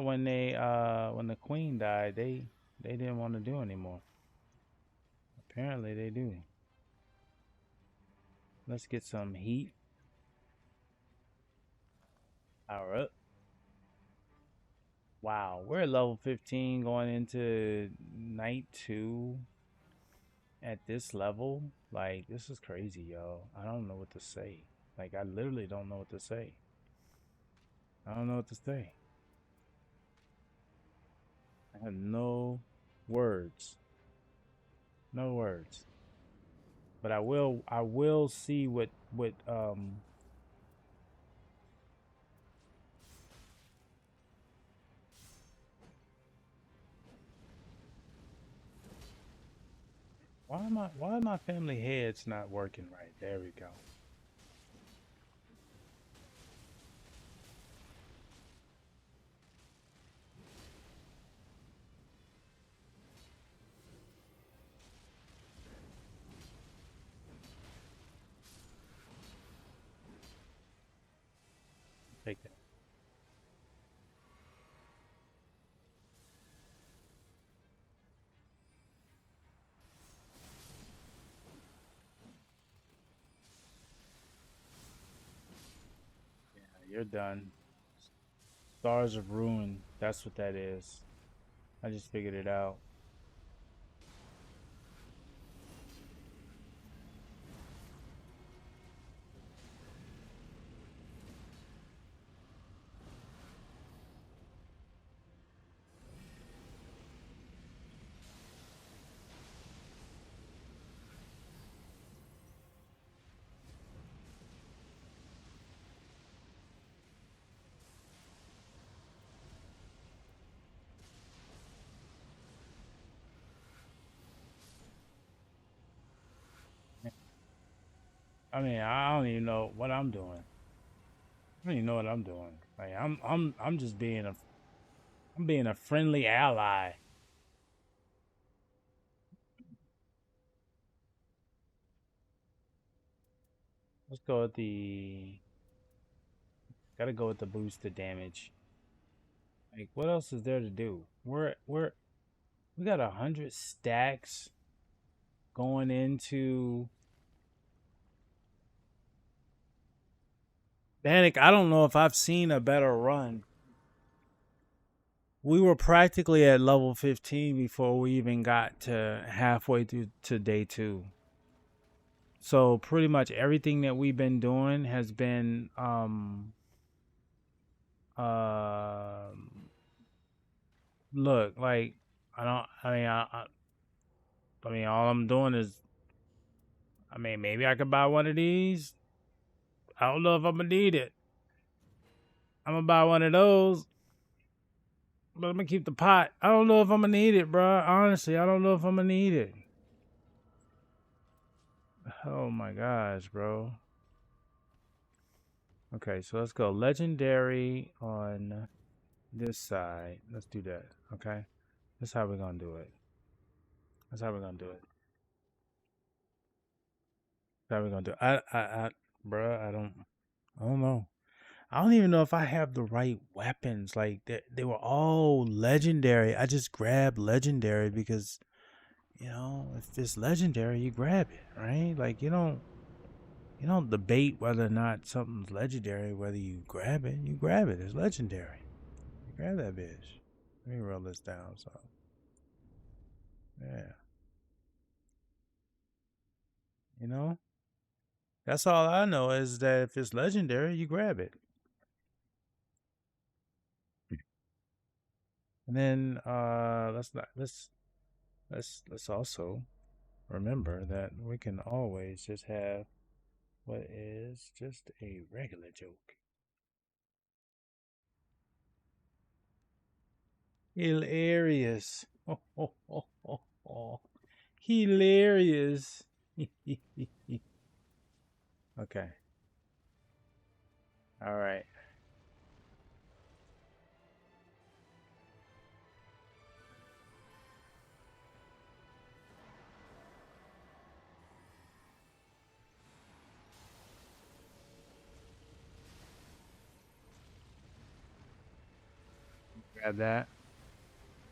when the queen died, they didn't want to do anymore. Apparently they do. Let's get some heat. Power up. Wow, we're at level 15 going into night 2 at this level. Like, this is crazy, yo. I don't know what to say. Like, I literally don't know what to say. I don't know what to say. I have no words. No words. But I will see what why are my family heads not working right? There we go. Take that. You're done. Stars of Ruin. That's what that is. I just figured it out. I mean, I don't even know what I'm doing. I don't even know what I'm doing. Like I'm just being a friendly ally. Let's go with the gotta go with the boosted damage. Like what else is there to do? We got 100 stacks going into Danik. I don't know if I've seen a better run. We were practically at level 15 before we even got to halfway through to day 2. So pretty much everything that we've been doing has been look, like I don't I mean all I'm doing is I mean maybe I could buy one of these. I don't know if I'm gonna need it. I'm gonna buy one of those, but I'm gonna keep the pot. I don't know if I'm gonna need it, bro. Honestly, I don't know if I'm gonna need it. Oh my gosh, bro. Okay, so let's go legendary on this side. Let's do that. Okay, that's how we're gonna do it. That's how we're gonna do it. That's how we're gonna do it. Bro, I don't know. I don't even know if I have the right weapons. Like they were all legendary. I just grabbed legendary because if it's legendary, you grab it, right? Like you don't debate whether or not something's legendary, whether you grab it. You grab it. It's legendary. You grab that bitch. Let me roll this down. So yeah, you know that's all I know is that if it's legendary, you grab it. And then let's not let's also remember that we can always just have what is just a regular joke. Hilarious. Hilarious. Okay. All right. Grab that.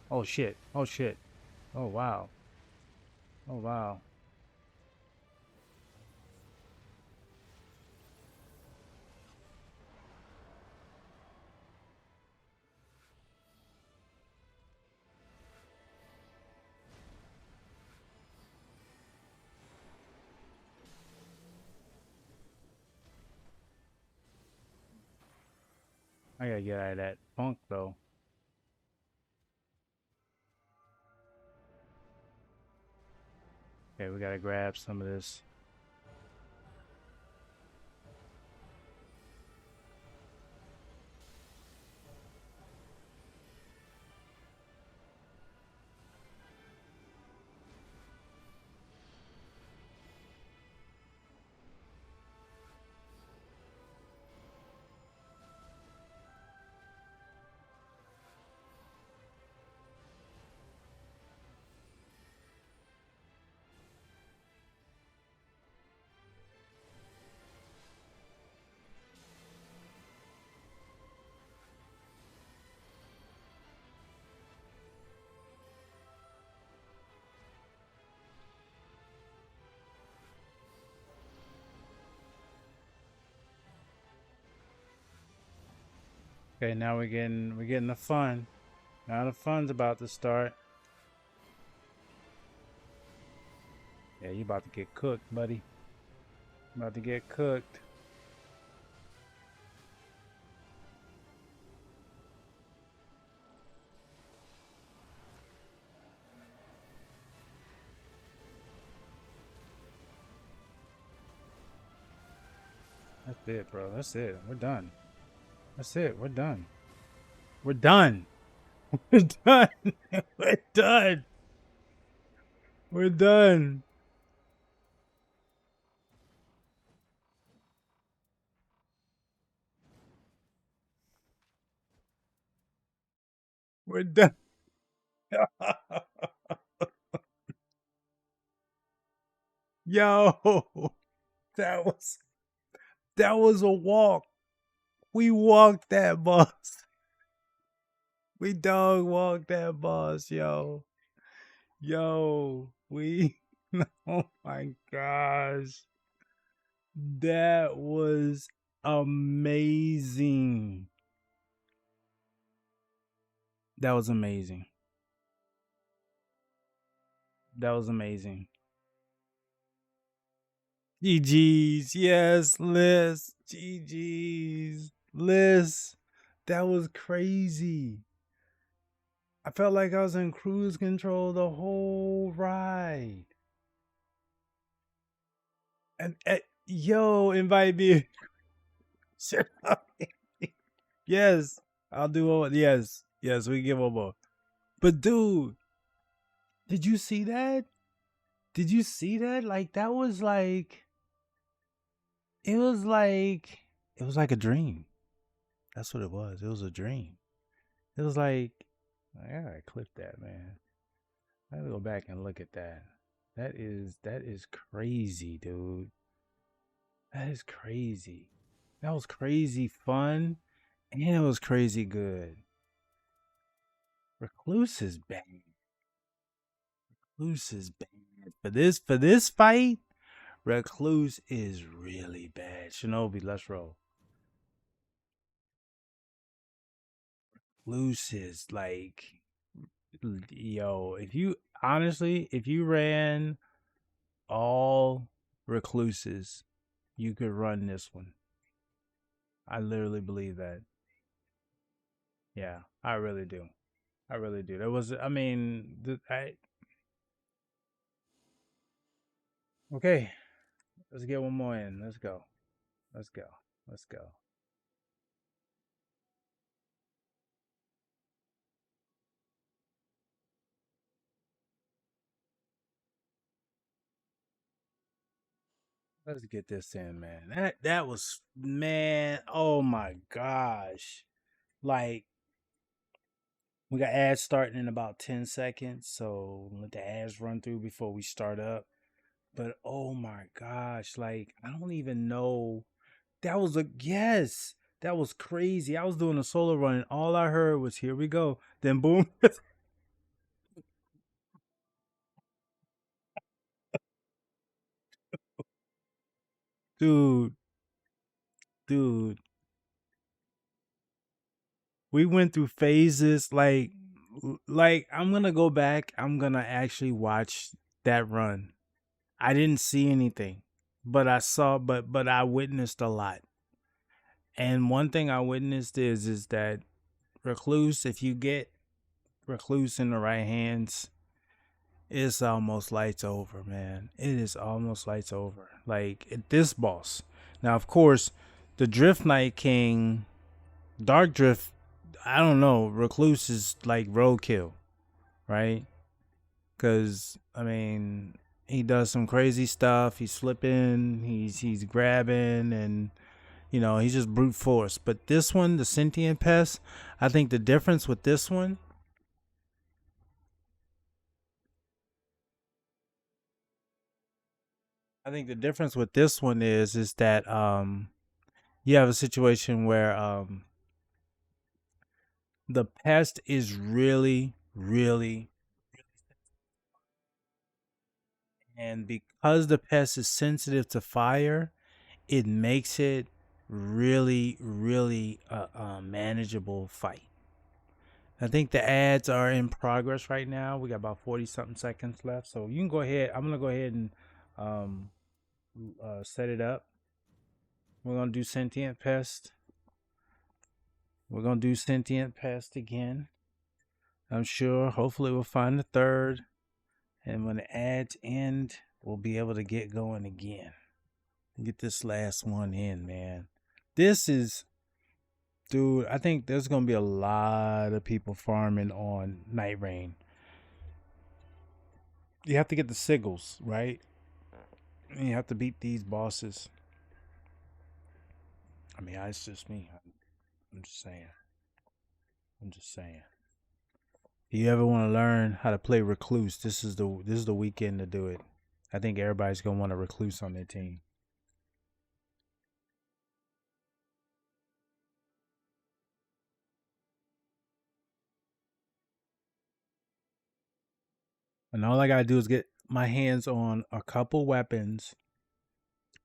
Oh shit. Oh shit. Oh wow. Oh wow. I gotta get out of that funk though. Okay, we gotta grab some of this. Okay, now we're getting the fun. Now the fun's about to start. Yeah, you about to get cooked, buddy. About to get cooked. That's it, bro. That's it. We're done. That's it. We're done. We're done. We're done. We're done. We're done. We're done. Yo, that was that was a walk. We walked that boss. We dog walked that boss, yo. Yo, we oh my gosh. That was amazing. That was amazing. That was amazing. GG's. Yes, Liz. GG's. Liz. That was crazy. I felt like I was in cruise control the whole ride. And yo, invite me. Shut up. Yes, I'll do one. Yes, yes, we give one more. But dude, did you see that? Did you see that? Like that was like it was like it was like a dream. That's what it was. It was a dream. It was like I gotta clip that, man. I gotta go back and look at that. That is crazy, dude. That is crazy. That was crazy fun, and it was crazy good. Recluse is bad. Recluse is bad. For this fight, Recluse is really bad. Shinobi, let's roll. Recluse is like, yo, if you ran all recluses, you could run this one. I literally believe that. Yeah, I really do. I really do. There was, I mean, okay, let's get one more in. Let's go. Let's go. Let's go. Let's get this in, man. That was man. Oh my gosh! Like we got ads starting in about 10 seconds, so let the ads run through before we start up. But oh my gosh! Like I don't even know. That was a yes. That was crazy. I was doing a solo run and all I heard was here we go. Then boom. dude, dude. We went through phases like I'm going to go back. I'm going to actually watch that run. I didn't see anything, but I saw but I witnessed a lot. And one thing I witnessed is that recluse, if you get recluse in the right hands, it's almost lights over, man. It is almost lights over. Like this boss. Now, of course, the Drift Knight King, Dark Drift, I don't know. Recluse is like roadkill, right? Because I mean, he does some crazy stuff. He's flipping, he's grabbing, and he's just brute force. But this one, the sentient pest, I think the difference with this one, is that you have a situation where the pest is really, really, and because the pest is sensitive to fire, it makes it really, really a manageable fight. I think the ads are in progress right now. We got about 40 something seconds left. So you can go ahead. I'm going to go ahead and um, set it up. We're going to do Sentient Pest. We're going to do Sentient Pest again. I'm sure. Hopefully, we'll find the third. And when the ads end, we'll be able to get going again. Get this last one in, man. This is, dude, I think there's going to be a lot of people farming on Night Rain. You have to get the sigils, right? And you have to beat these bosses. I mean, it's just me. I'm just saying. I'm just saying. If you ever want to learn how to play recluse, this is the weekend to do it. I think everybody's gonna want a recluse on their team. And all I gotta do is get my hands on a couple weapons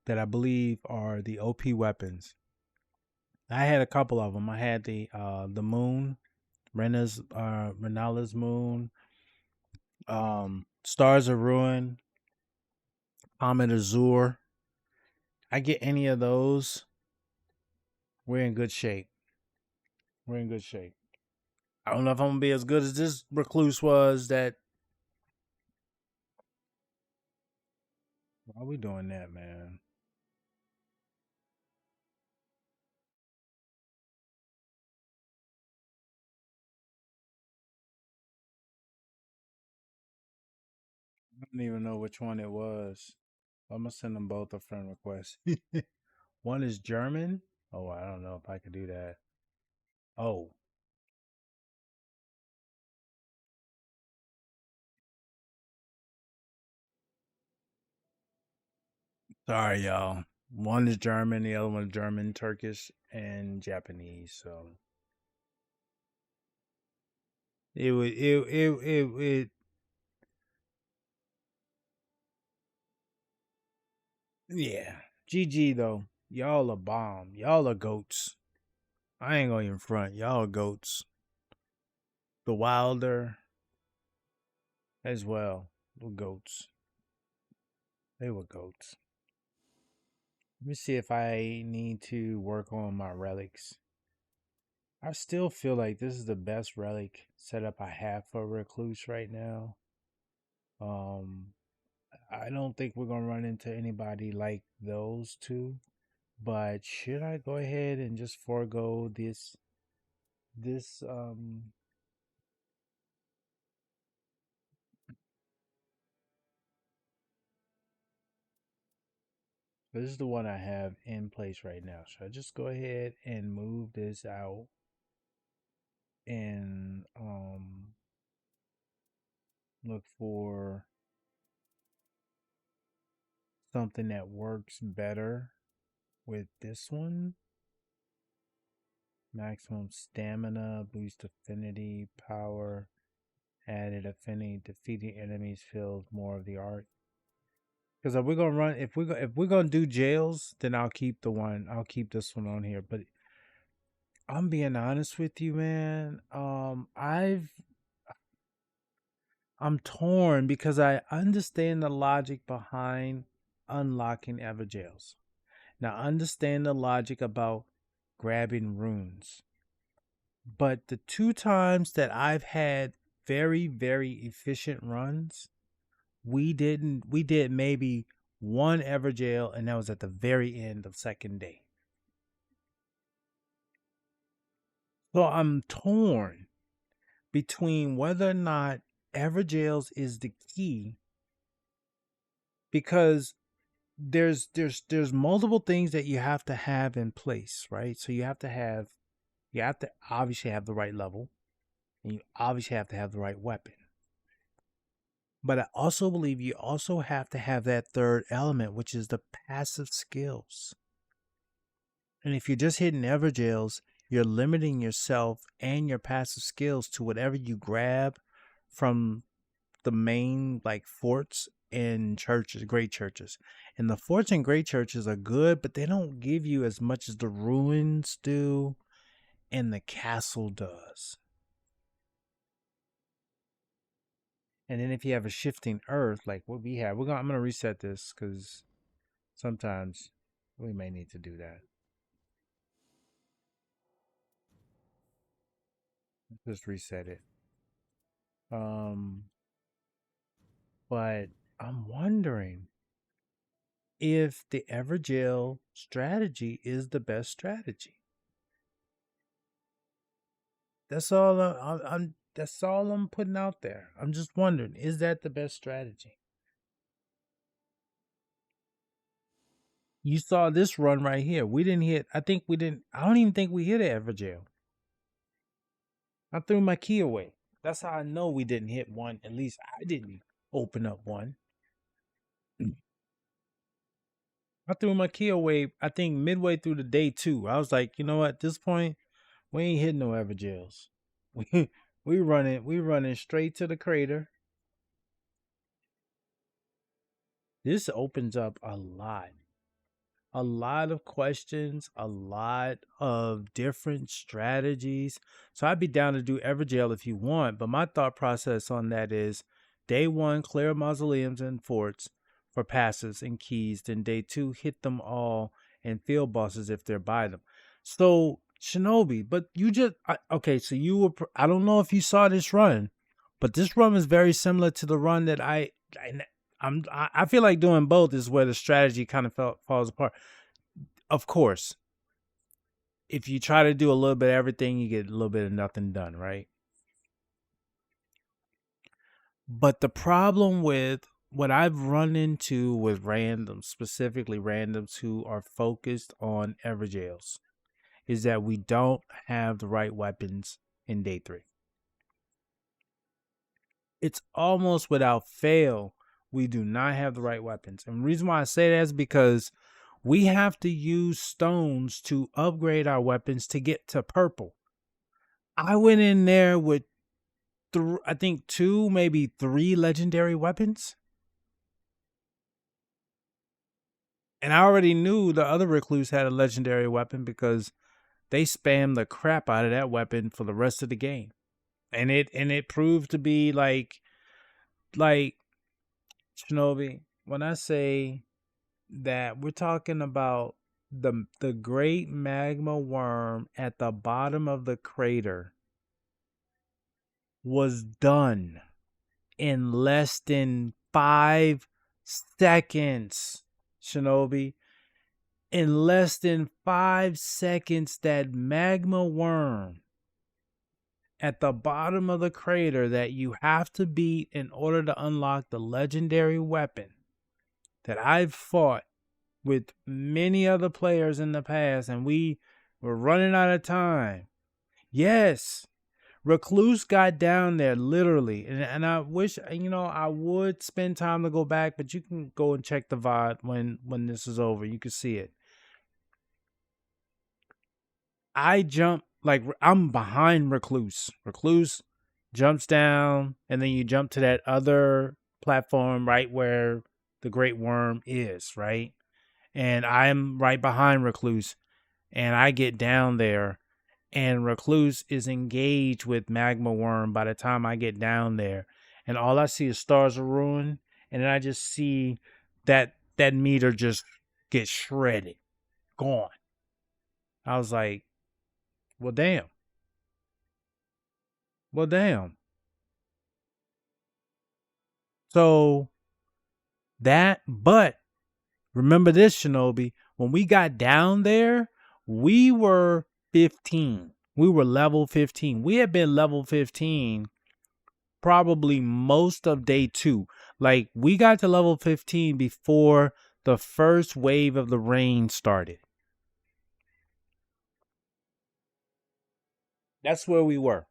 that I believe are the OP weapons. I had a couple of them. I had the moon, Rena's moon, Stars of Ruin, Comet Azure. I get any of those, we're in good shape. We're in good shape. I don't know if I'm gonna be as good as this recluse was. Why are we doing that, man? I don't even know which one it was. I'm gonna send them both a friend request. One is German. Oh, I don't know if I could do that. Oh, sorry, y'all. One is German, the other one is German, Turkish, and Japanese. So it would it yeah. GG though. Y'all are bomb. Y'all are goats. I ain't gonna even front. Y'all are goats. The Wilder as well were goats. They were goats. Let me see if I need to work on my relics. I still feel like this is the best relic setup I have for Recluse right now. Um, I don't think we're gonna run into anybody like those two. But should I go ahead and just forego this this is the one I have in place right now. Should I just go ahead and move this out and look for something that works better with this one? Maximum stamina, boost affinity, power, added affinity, defeating enemies fills more of the art. Because if we're gonna run, if we're gonna do jails, then I'll keep the one. I'll keep this one on here. But I'm being honest with you, man. I'm torn because I understand the logic behind unlocking ever jails. Now, I understand the logic about grabbing runes. But the two times that I've had very, very efficient runs, we did maybe one ever jail, and that was at the very end of second day. So I'm torn between whether or not ever jails is the key, because there's multiple things that you have to have in place, right? So you have to obviously have the right level, and you obviously have to have the right weapon. But I also believe you also have to have that third element, which is the passive skills. And if you're just hitting Everjails, you're limiting yourself and your passive skills to whatever you grab from the main like forts and churches, great churches. And the forts and great churches are good, but they don't give you as much as the ruins do and the castle does. And then if you have a shifting earth like what we have, I'm gonna reset this because sometimes we may need to do that. Just reset it. But I'm wondering if the Everjail strategy is the best strategy. That's all that's all I'm putting out there. I'm just wondering, is that the best strategy? You saw this run right here. We didn't hit. I don't even think we hit an Everjail. I threw my key away. That's how I know we didn't hit one. At least I didn't open up one. I threw my key away, I think midway through the day 2. I was like, you know what, at this point, we ain't hitting no Everjails. We running straight to the crater. This opens up a lot of questions, a lot of different strategies. So I'd be down to do Everjail if you want, but my thought process on that is day 1, clear mausoleums and forts for passes and keys. Then day 2, hit them all and field bosses if they're by them. So Shinobi, but you just okay. So you were. I don't know if you saw this run, but this run is very similar to the run that I feel like doing both is where the strategy kind of falls apart. Of course, if you try to do a little bit of everything, you get a little bit of nothing done, right? But the problem with what I've run into with randoms, specifically randoms who are focused on Everjails, is that we don't have the right weapons in day 3. It's almost without fail, we do not have the right weapons. And the reason why I say that is because we have to use stones to upgrade our weapons to get to purple. I went in there with I think 2, maybe 3 legendary weapons. And I already knew the other recluse had a legendary weapon because they spammed the crap out of that weapon for the rest of the game. And it proved to be like Shinobi, when I say that we're talking about the great magma worm at the bottom of the crater was done in less than 5 seconds. Shinobi, in less than 5 seconds, that magma worm at the bottom of the crater that you have to beat in order to unlock the legendary weapon that I've fought with many other players in the past, and we were running out of time. Yes, Recluse got down there literally, and I wish, I would spend time to go back, but you can go and check the VOD when this is over. You can see it. I jumped like I'm behind Recluse. Recluse jumps down, and then you jump to that other platform right where the Great Worm is, right? And I'm right behind Recluse, and I get down there, and Recluse is engaged with Magma Worm by the time I get down there, and all I see is Stars of Ruin, and then I just see that meter just get shredded, gone. I was like, well, damn. Well, damn. So but remember this, Shinobi, when we got down there, we were 15. We were level 15. We had been level 15 probably most of day 2. Like, we got to level 15 before the first wave of the rain started. That's where we were.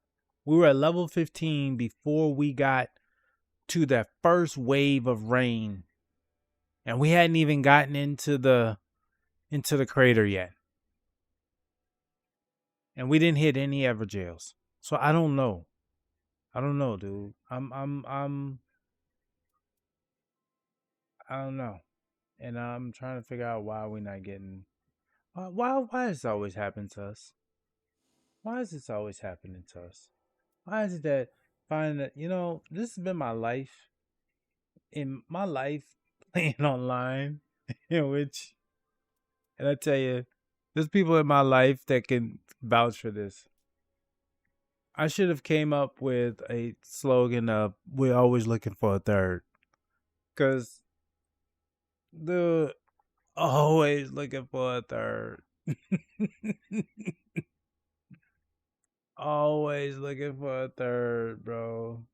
We were at level 15 before we got to that first wave of rain. And we hadn't even gotten into the crater yet. And we didn't hit any ever jails. So I don't know. I don't know, dude. I don't know. And I'm trying to figure out why we're not getting why does this always happen to us? Why is this always happening to us? Why is it that finding that, this has been my life, in my life playing online, in which, and I tell you, there's people in my life that can vouch for this. I should have came up with a slogan of "We're always looking for a third," because the always looking for a third, always looking for a third, bro.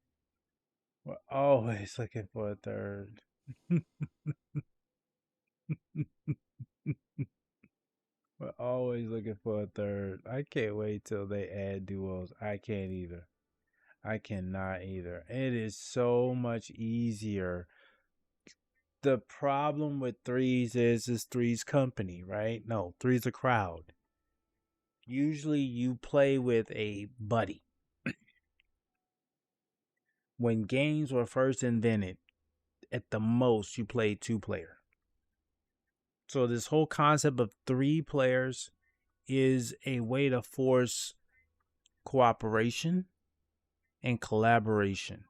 We're always looking for a third. We're always looking for a third. I can't wait till they add duos. I can't either. I cannot either. It is so much easier. The problem with threes is threes company, right? No, threes a crowd. Usually you play with a buddy. When games were first invented, at the most you played 2-player. So this whole concept of 3 players is a way to force cooperation and collaboration.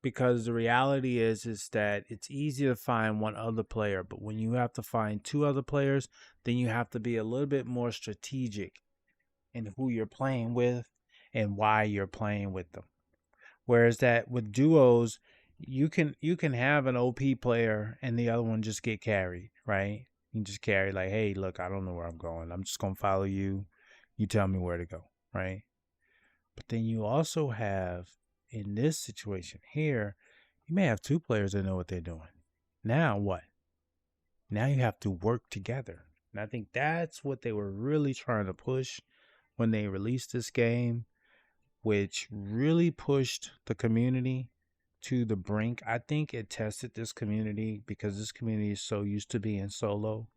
Because the reality is that it's easy to find one other player, but when you have to find 2 other players, then you have to be a little bit more strategic in who you're playing with and why you're playing with them. Whereas that with duos, you can have an OP player and the other one just get carried, right? You just carry like, hey, look, I don't know where I'm going. I'm just gonna follow you. You tell me where to go, right? But then you also have, in this situation here, you may have 2 players that know what they're doing. Now what? Now you have to work together. And I think that's what they were really trying to push when they released this game, which really pushed the community to the brink. I think it tested this community because this community is so used to being solo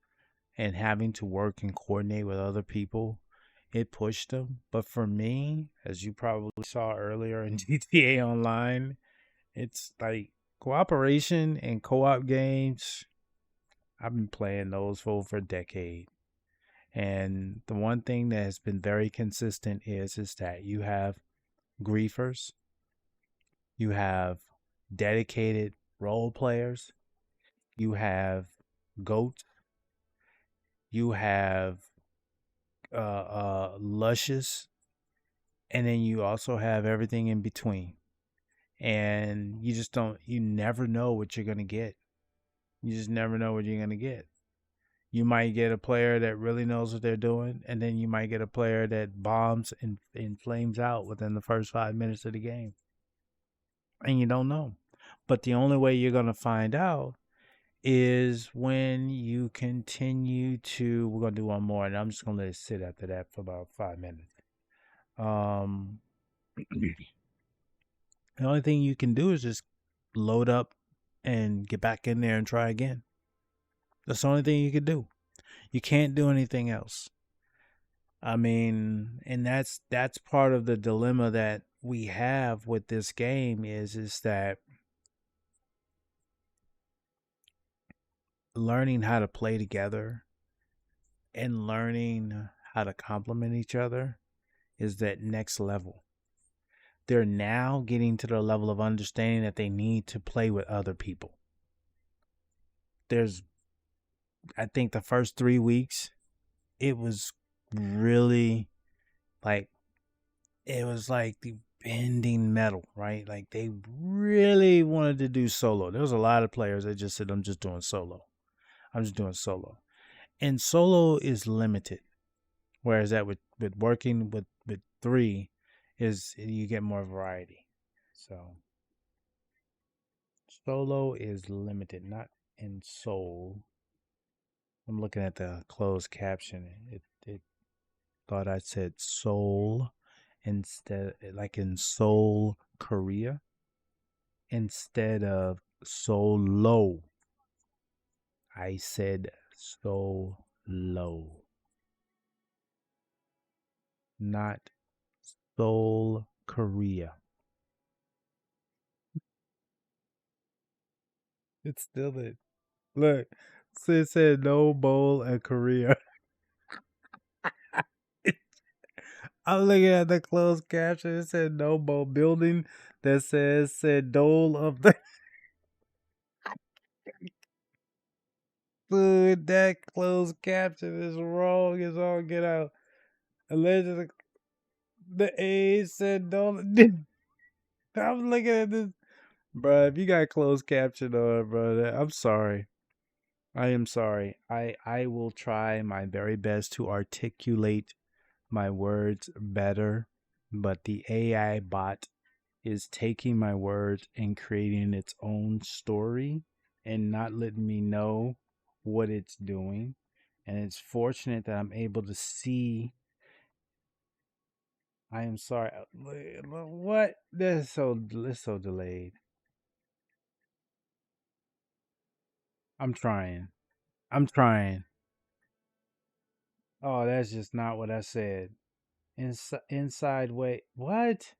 and having to work and coordinate with other people. It pushed them. But for me, as you probably saw earlier in GTA Online, it's like cooperation and co-op games. I've been playing those for over a decade. And the one thing that has been very consistent is that you have griefers, you have dedicated role players, you have goats, you have luscious, and then you also have everything in between. And you never know what you're gonna get. You just never know what you're gonna get. You might get a player that really knows what they're doing, and then you might get a player that bombs and flames out within the first 5 minutes of the game. And you don't know. But the only way you're going to find out is when you continue to. We're going to do one more, and I'm just going to let it sit after that for about 5 minutes. The only thing you can do is just load up and get back in there and try again. That's the only thing you can do. You can't do anything else. I mean, and that's part of the dilemma that we have with this game is that learning how to play together and learning how to complement each other is that next level. They're now getting to the level of understanding that they need to play with other people. There's, I think, the first 3 weeks, it was really like, it was like the bending metal, right? Like they really wanted to do solo. There was a lot of players that just said, I'm just doing solo. I'm just doing solo. And solo is limited. Whereas that with working with three is you get more variety. So solo is limited, not in soul. I'm looking at the closed caption. It thought I said soul instead, like in Seoul, Korea, instead of solo. I said solo, not Seoul, Korea. It's still it. Look, so it said no bowl in Korea. I'm looking at the closed caption. It said no bowl building that said dole of the dude. That closed caption is wrong. It's all get out. Allegedly, the A said don't. I'm looking at this, bro. If you got closed caption on, bro, I'm sorry. I am sorry. I will try my very best to articulate my words better, but the AI bot is taking my words and creating its own story and not letting me know what it's doing. And it's fortunate that I'm able to see. I am sorry. What? This is so delayed. I'm trying. I'm trying. Oh, that's just not what I said. Inside way. What?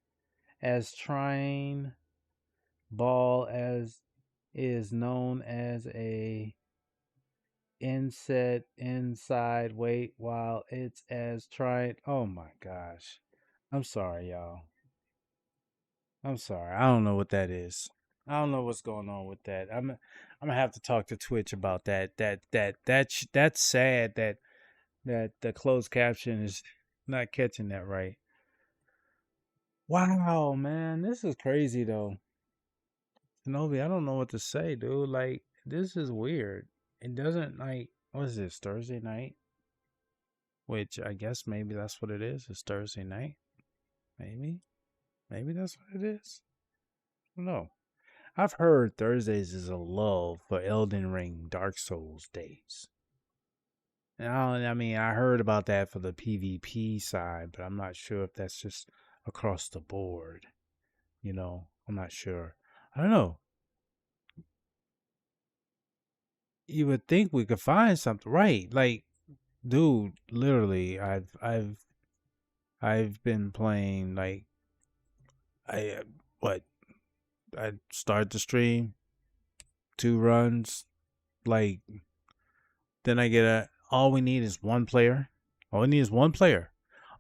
As trying ball as is known as a inset inside weight while it's as trying. Oh my gosh. I'm sorry, y'all. I'm sorry. I don't know what that is. I don't know what's going on with that. I'm gonna have to talk to Twitch about that. That's sad that the closed caption is not catching that right. Wow, man, this is crazy though. Shinobi, I don't know what to say, dude. Like, this is weird. It doesn't like, what is this, Thursday night? Which I guess maybe that's what it is. It's Thursday night. Maybe. Maybe that's what it is. I don't know. I've heard Thursdays is a lull for Elden Ring Dark Souls days. I mean, I heard about that for the PvP side, but I'm not sure if that's just across the board. I'm not sure. I don't know. You would think we could find something, right? Like, dude, literally, I've been playing like I what I start the stream, 2 runs, like then I get all we need is one player. All we need is one player.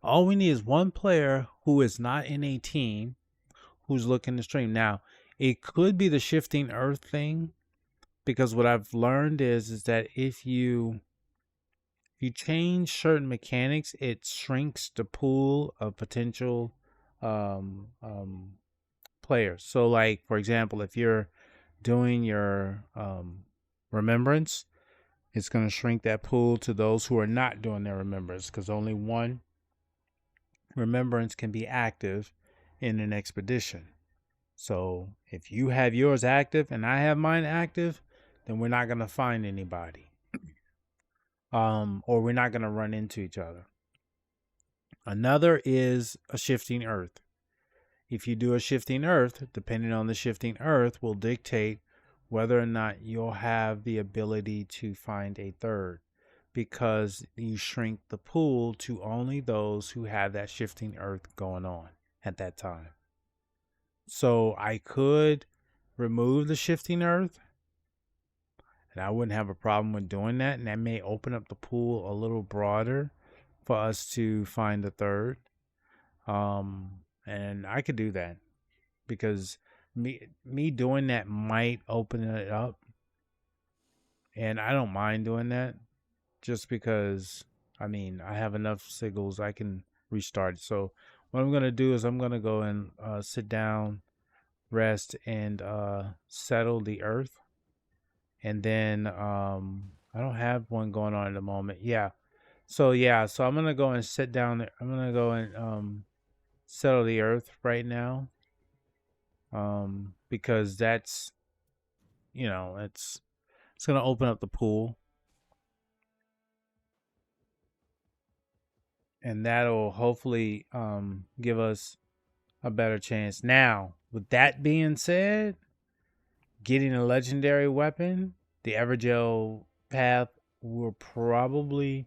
All we need is one player who is not in a team who's looking to stream. Now, it could be the shifting earth thing because what I've learned is that if you change certain mechanics, it shrinks the pool of potential um, um, players. So, like for example, if you're doing your remembrance, it's going to shrink that pool to those who are not doing their remembrance because only one remembrance can be active in an expedition. So, if you have yours active and I have mine active, then we're not going to find anybody. Or we're not going to run into each other. Another is a shifting earth. If you do a shifting earth, depending on the shifting earth, will dictate whether or not you'll have the ability to find a third. because you shrink the pool to only those who have that shifting earth going on at that time. So I could remove the shifting earth, and I wouldn't have a problem with doing that. And that may open up the pool a little broader for us to find the third. And I could do that because me doing that might open it up. And I don't mind doing that just because, I mean, I have enough signals I can restart it. So what I'm going to do is I'm going to go and sit down, rest, and settle the earth. And then I don't have one going on at the moment. So I'm going to go and sit down. I'm going to go and settle the earth right now. Because that's, it's going to open up the pool. And that'll hopefully give us a better chance. Now, with that being said, getting a legendary weapon, the Evergel path will probably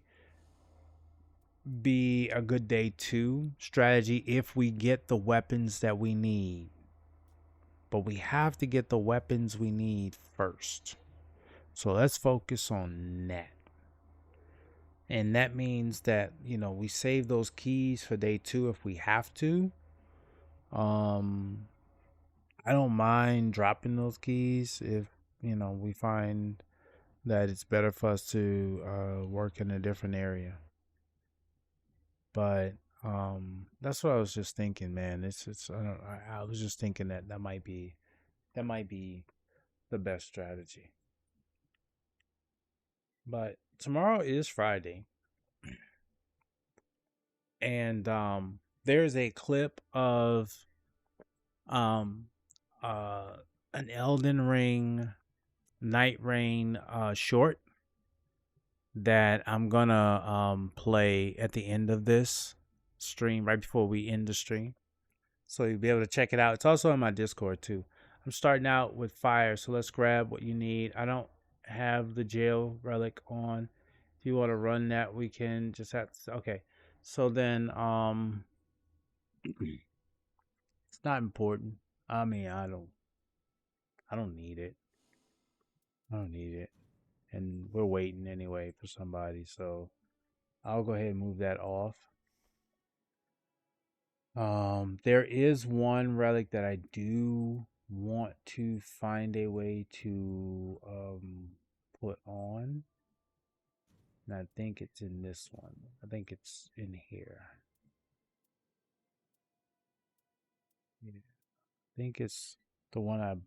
be a good day 2 strategy if we get the weapons that we need. But we have to get the weapons we need first. So let's focus on that. And that means that, we save those keys for day 2 if we have to. I don't mind dropping those keys if, we find that it's better for us to work in a different area. But that's what I was just thinking, man. I was just thinking that might be the best strategy. But tomorrow is Friday. And there's a clip of an Elden Ring Night Rain short that I'm gonna play at the end of this stream, right before we end the stream. So you'll be able to check it out. It's also on my Discord too. I'm starting out with fire, so let's grab what you need. I don't have the jail relic on. If you want to run that, we can just have to, okay. So then it's not important. I mean, I don't need it. I don't need it. And we're waiting anyway for somebody, so I'll go ahead and move that off. There is one relic that I do want to find a way to put on. And I think it's in this one. I think it's in here. Yeah. I think it's the one I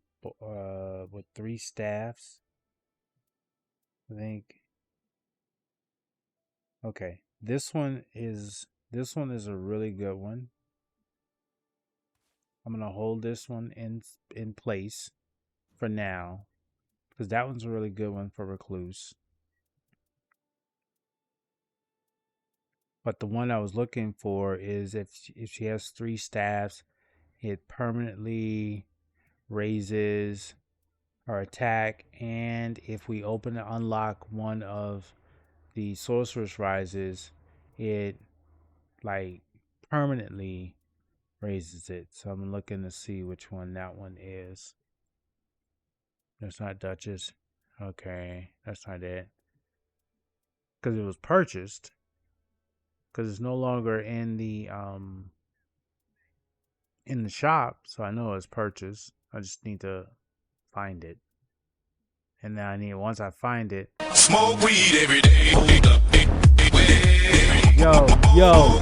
with 3 staffs. I think. Okay, this one is a really good one. I'm gonna hold this one in place for now because that one's a really good one for recluse. But the one I was looking for is if she has 3 staffs, it permanently raises our attack, and if we open and unlock one of the sorceress rises, it like permanently raises it. So I'm looking to see which one that one is. That's not Duchess. Okay, that's not it. Because it was purchased. Because it's no longer in the shop, so I know it's purchased. I just need to find it. And then once I find it, Smoke weed every day. yo.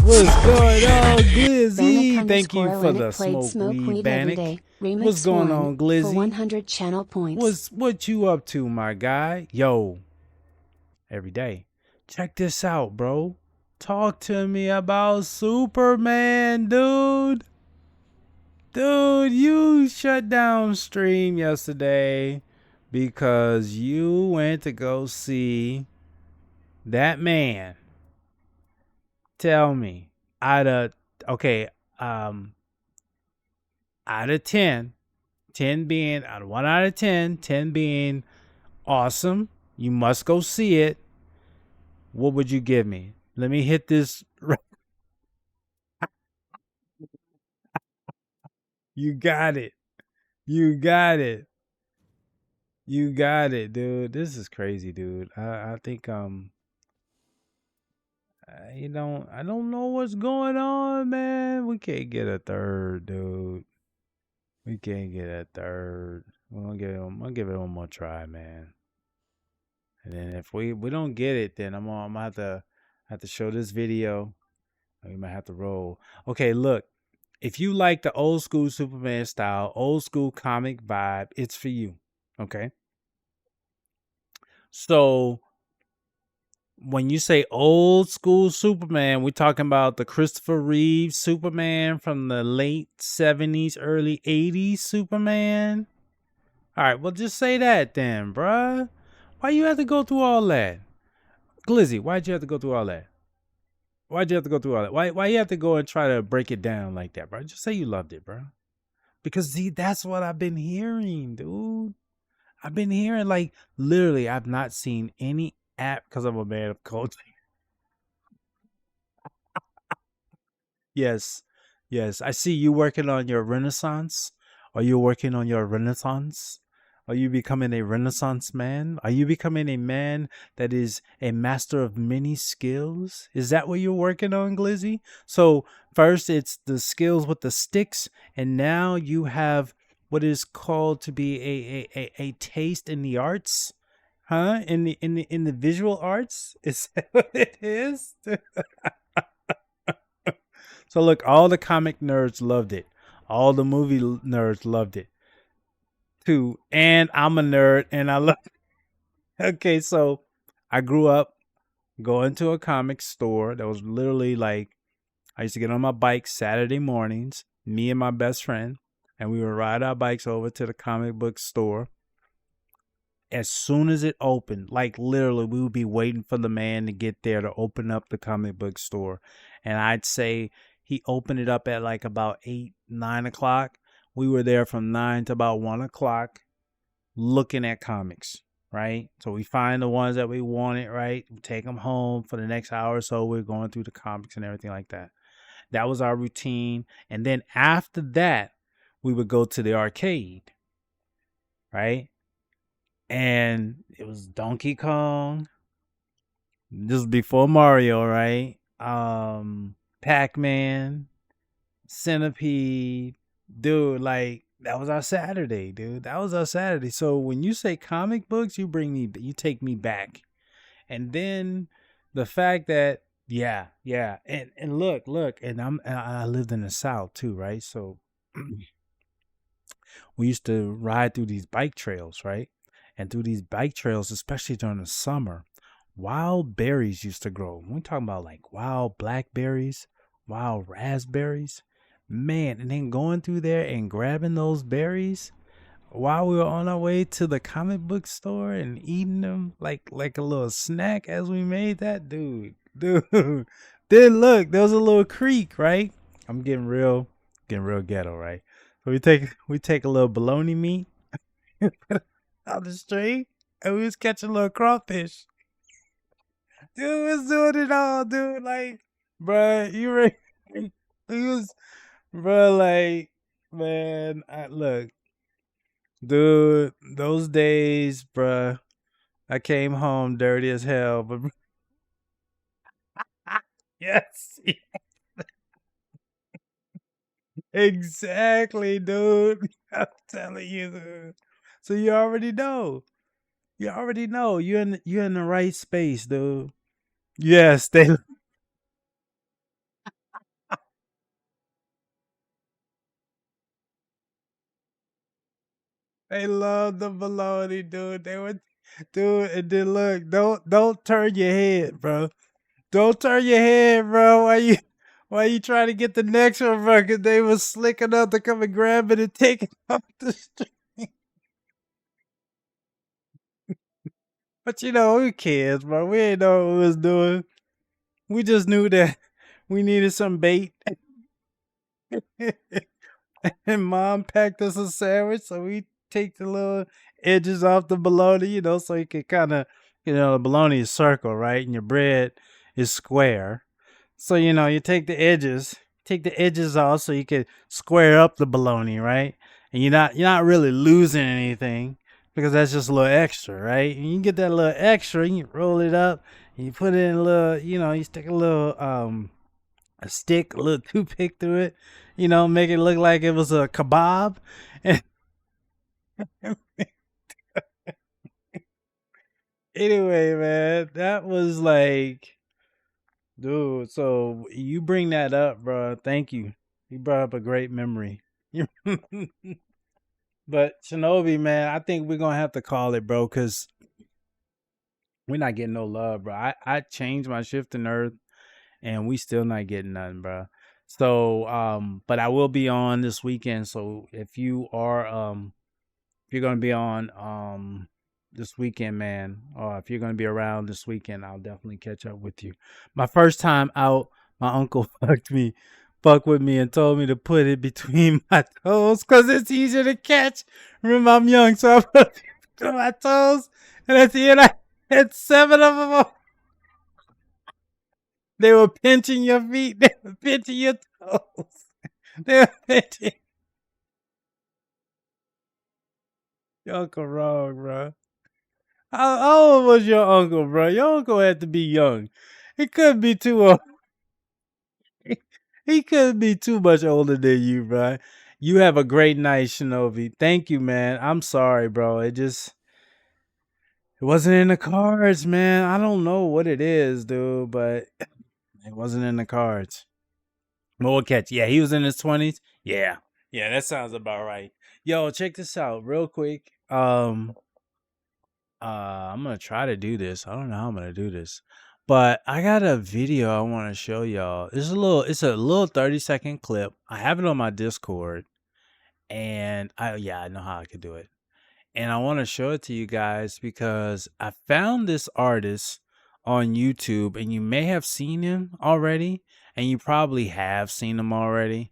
What's going on, Glizzy? Thank you for the smoke weed Bannock. What's going on, Glizzy? For 100 channel points. What you up to, my guy? Yo, every day. Check this out, bro. Talk to me about Superman, dude. Dude, you shut down stream yesterday because you went to go see that man. Tell me, out of 10, 10 being 1 out of 10, 10 being awesome. You must go see it. What would you give me? Let me hit this. You got it. You got it. You got it, dude. This is crazy, dude. I think I don't know what's going on, man. We can't get a third, dude. We can't get a third. I'll give it one more try, man. And then if we don't get it, then I'm gonna have to show this video. We might have to roll. Okay, look. If you like the old school Superman style, old school comic vibe, it's for you. Okay. So when you say old school Superman, we're talking about the Christopher Reeve Superman from the late 70s, early 80s Superman. All right, well, just say that then, bruh. Why you have to go through all that? Glizzy, why'd you have to go through all that? Why'd you have to go through all that? Why you have to go and try to break it down like that, bro? Just say you loved it, bro. Because see, that's what I've been hearing, dude. I've been hearing like literally I've not seen any app because I'm a man of culture. Yes. Yes. I see you working on your renaissance. Are you working on your renaissance? Are you becoming a renaissance man? Are you becoming a man that is a master of many skills? Is that what you're working on, Glizzy? So first it's the skills with the sticks, and now you have what is called to be a taste in the arts. Huh? In the visual arts? Is that what it is? So look, all the comic nerds loved it. All the movie nerds loved it too. And I'm a nerd and I love Okay, so I grew up going to a comic store that was literally like I used to get on my bike Saturday mornings, me and my best friend, and we would ride our bikes over to the comic book store as soon as it opened, like literally, we would be waiting for the man to get there to open up the comic book store. And I'd say he opened it up at like about 8, 9 o'clock. We were there from 9 to about 1 o'clock looking at comics, right? So we find the ones that we wanted, right? We take them home for the next hour or so. We're going through the comics and everything like that. That was our routine. And then after that, we would go to the arcade, right? And it was Donkey Kong. This was before Mario, right? Pac-Man, Centipede, dude. Like that was our Saturday, dude. That was our Saturday. So when you say comic books, you take me back, and then the fact that yeah, and look, and I lived in the South too, right? So we used to ride through these bike trails, right? And through these bike trails, especially during the summer, wild berries used to grow. We're talking about like wild blackberries, wild raspberries. Man, and then going through there and grabbing those berries while we were on our way to the comic book store and eating them like a little snack as we made that, dude. Then look, there was a little creek, right? I'm getting real ghetto, right? So we take a little bologna meat out the street, and we was catching little crawfish. Dude was doing it all, dude. Like, bruh, you ready? He was, bruh, like, man, look, dude, those days, bruh, I came home dirty as hell, but yes, exactly, dude. I'm telling you, dude. So you already know. You already know. You're in the right space, dude. Yes, they love the bologna, dude. They would, dude. And then look, don't turn your head, bro. Don't turn your head, bro. Why you trying to get the next one, bro? Cause they was slick enough to come and grab it and take it off the street. But you know, who cares, bro? We ain't know what we was doing. We just knew that we needed some bait. And mom packed us a sandwich, so we take the little edges off the bologna, so you can kind of, the bologna is circle, right? And your bread is square. So, you take the edges off so you can square up the bologna, right? And you're not really losing anything because that's just a little extra, right? And you get that little extra, and you roll it up, and you put it in a little, you stick a little a stick, a little toothpick through it, make it look like it was a kebab. And anyway, man, that was like, dude. So you bring that up, bro. Thank you. You brought up a great memory. But Shinobi, man, I think we're gonna have to call it, bro, because we're not getting no love, bro. I changed my shift in Earth, and we still not getting nothing, bro. So, but I will be on this weekend. So if you're gonna be on this weekend, man, or if you're gonna be around this weekend, I'll definitely catch up with you. My first time out, my uncle fucked with me and told me to put it between my toes because it's easier to catch. Remember, I'm young, so I put it between my toes, and at the end, I had 7 of them. They were pinching your feet. They were pinching your toes. They were pinching. Your uncle wrong, bro. How old was your uncle, bro? Your uncle had to be young. He couldn't be too old. He couldn't be too much older than you, bro. You have a great night, Shinobi. Thank you, man. I'm sorry, bro. It wasn't in the cards, man. I don't know what it is, dude, but it wasn't in the cards. But we'll catch. Yeah, he was in his 20s. Yeah. Yeah, that sounds about right. Yo, check this out real quick. I'm gonna try to do this. I don't know how I'm gonna do this. But I got a video I want to show y'all. It's a little 30-second clip. I have it on my Discord. And I know how I could do it. And I want to show it to you guys because I found this artist on YouTube, and you may have seen him already, and you probably have seen him already.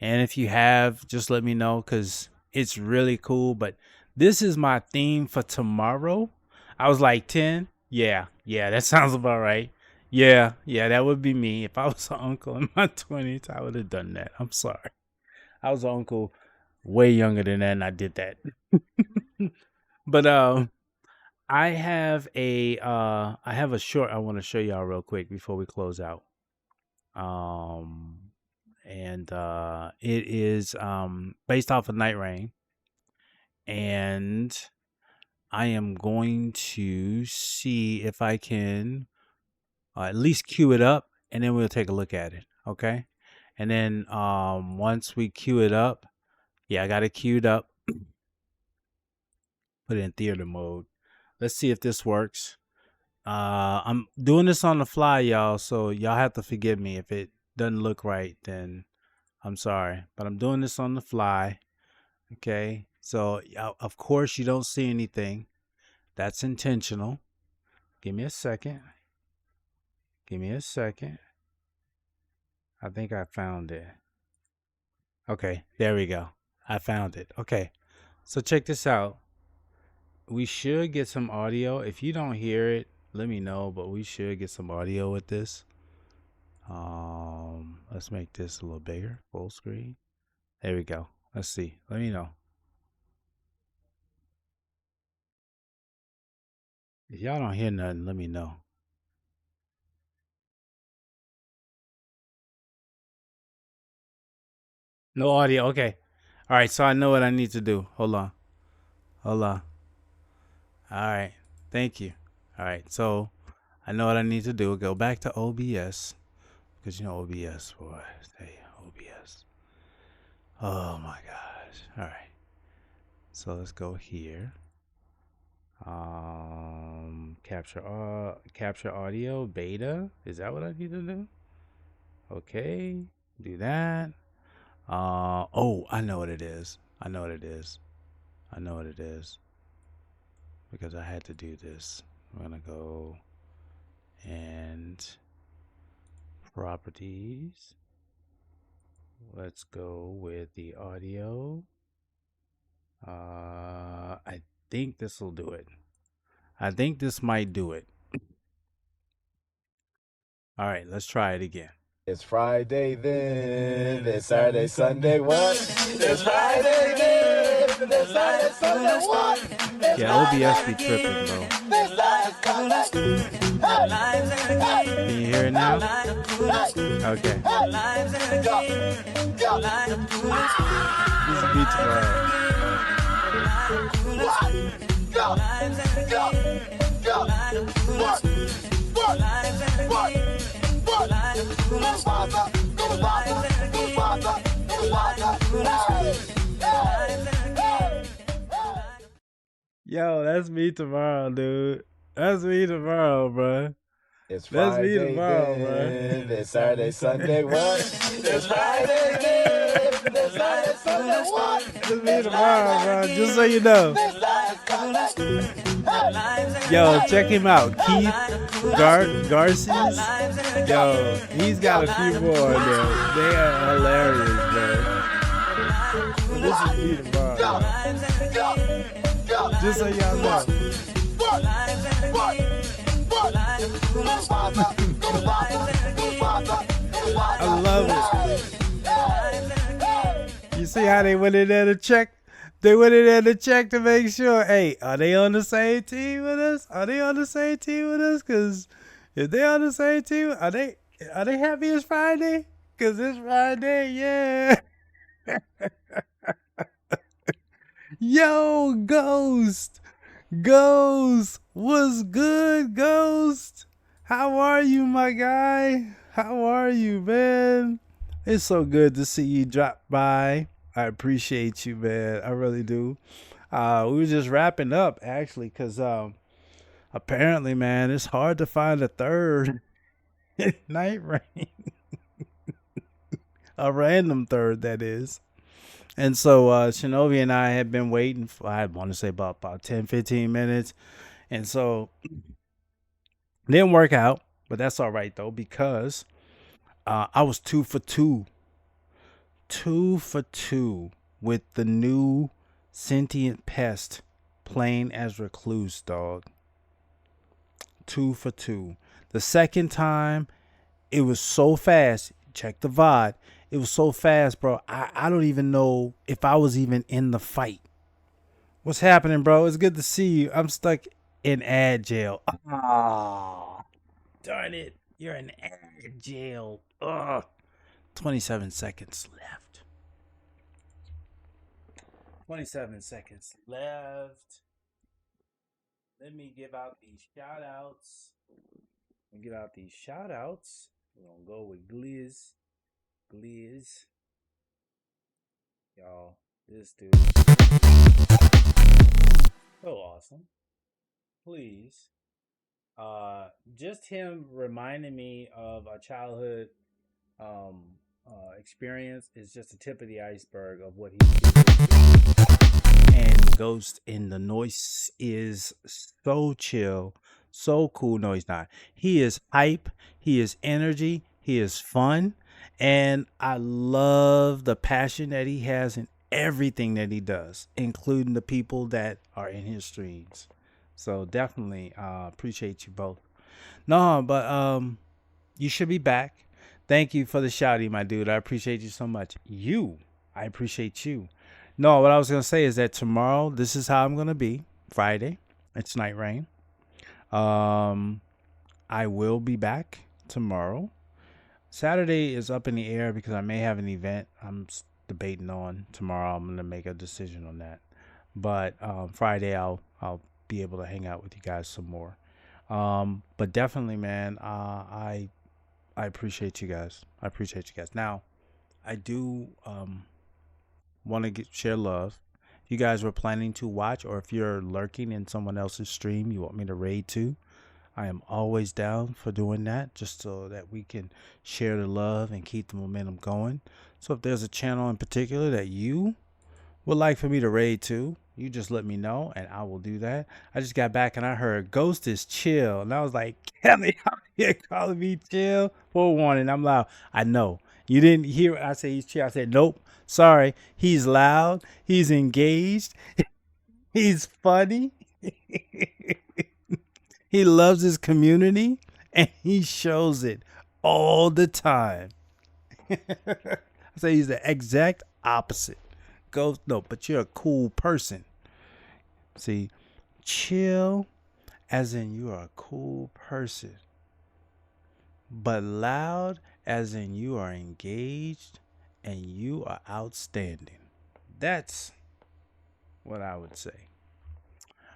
And if you have, just let me know because it's really cool. But this is my theme for tomorrow. I was like 10. Yeah, yeah, that sounds about right. Yeah, yeah, that would be me. If I was an uncle in my 20s, I would have done that. I'm sorry. I was an uncle way younger than that, and I did that. But I have a short I want to show y'all real quick before we close out. Um and it is based off of Night Rain, and I am going to see if I can at least cue it up, and then we'll take a look at it, okay? And then once we cue it up, yeah, I got it queued up. Put it in theater mode. Let's see if this works. I'm doing this on the fly, y'all, so y'all have to forgive me if it doesn't look right. Then I'm sorry, but I'm doing this on the fly. Okay, so of course you don't see anything. That's intentional. Give me a second. Give me a second. I think I found it. Okay, there we go. I found it. Okay, so check this out. We should get some audio. If you don't hear it, let me know, but we should get some audio with this. Let's make this a little bigger, full screen. There we go. Let's see. Let me know. If y'all don't hear nothing, let me know. No audio. Okay. All right. So I know what I need to do. Hold on. Hold on. All right. Thank you. All right. So I know what I need to do. Go back to OBS because you know OBS, boy. Hey, OBS. Oh my gosh. All right. So let's go here. Capture audio beta. Is that what I need to do? Okay. Do that. Oh, I know what it is. I know what it is. I know what it is. Because I had to do this. I'm gonna go and properties. Let's go with the audio. I think this will do it. I think this might do it. All right, let's try it again. It's Friday then, it's Saturday, Sunday, what? It's Friday then, it's Saturday, Sunday, what? It's Yeah, OBS be tripping, bro. Can you hear it now? Okay. This will be tomorrow. Yo, that's me tomorrow, dude. That's me tomorrow, bro. It's That's me Friday tomorrow, then, bro. it's Saturday, Sunday, what? It's Friday then, it's Saturday, Sunday, what? That's me tomorrow, bro. Just so you know. Yo, check him out. Keith Garces. Yo, he's got a few more in there. They are hilarious, bro. This is me tomorrow, bro. Just so y'all know. I love it. You see how they went in there to check? They went in there to check to make sure. Hey, are they on the same team with us? Are they on the same team with us? Cause if they on the same team, are they happy it's Friday? Cause it's Friday, yeah. Yo, Ghost. Ghost, what's good, Ghost? How are you, my guy? How are you, man? It's so good to see you drop by. I appreciate you, man. I really do. We were just wrapping up, actually, because apparently, man, it's hard to find a third night rain. A random third, that is. And so Shinobi and I had been waiting for, I want to say about 10, 15 minutes. And so didn't work out, but that's all right, though, because I was 2 for 2. 2 for 2 with the new sentient pest playing as recluse, dog. 2 for 2. The second time, it was so fast. Check the VOD. It was so fast, bro. I don't even know if I was even in the fight. What's happening, bro? It's good to see you. I'm stuck in ad jail. Oh, darn it. You're in ad jail. Ugh. 27 seconds left. 27 seconds left. Let me give out these shout outs. We're going to go with Gliz. Y'all, this dude. So awesome. Please. Just him reminding me of a childhood experience is just the tip of the iceberg of what he's doing. And Ghost in the noise is so chill, so cool. No, he's not. He is hype. He is energy. He is fun. And I love the passion that he has in everything that he does, including the people that are in his streams. So definitely appreciate you both. No, but you should be back. Thank you for the shouty, my dude. I appreciate you so much. I appreciate you. No, what I was gonna say is that tomorrow, this is how I'm gonna be. Friday, it's night rain. I will be back tomorrow. Saturday is up in the air because I may have an event I'm debating on tomorrow. I'm gonna make a decision on that. But Friday, I'll be able to hang out with you guys some more. But definitely, man, I appreciate you guys. Now, I do want to share love. If you guys were planning to watch, or if you're lurking in someone else's stream, you want me to raid too, I am always down for doing that, just so that we can share the love and keep the momentum going. So if there's a channel in particular that you would like for me to raid to, you just let me know and I will do that. I just got back and I heard Ghost is chill. And I was like, Kelly, how you calling me chill? Forewarning, I'm loud. I know. You didn't hear what I said he's chill. I said, nope. Sorry. He's loud. He's engaged. He's funny. He loves his community and he shows it all the time. I say he's the exact opposite. Ghost, no, but you're a cool person. See, chill as in you are a cool person, but loud as in you are engaged and you are outstanding. That's what I would say.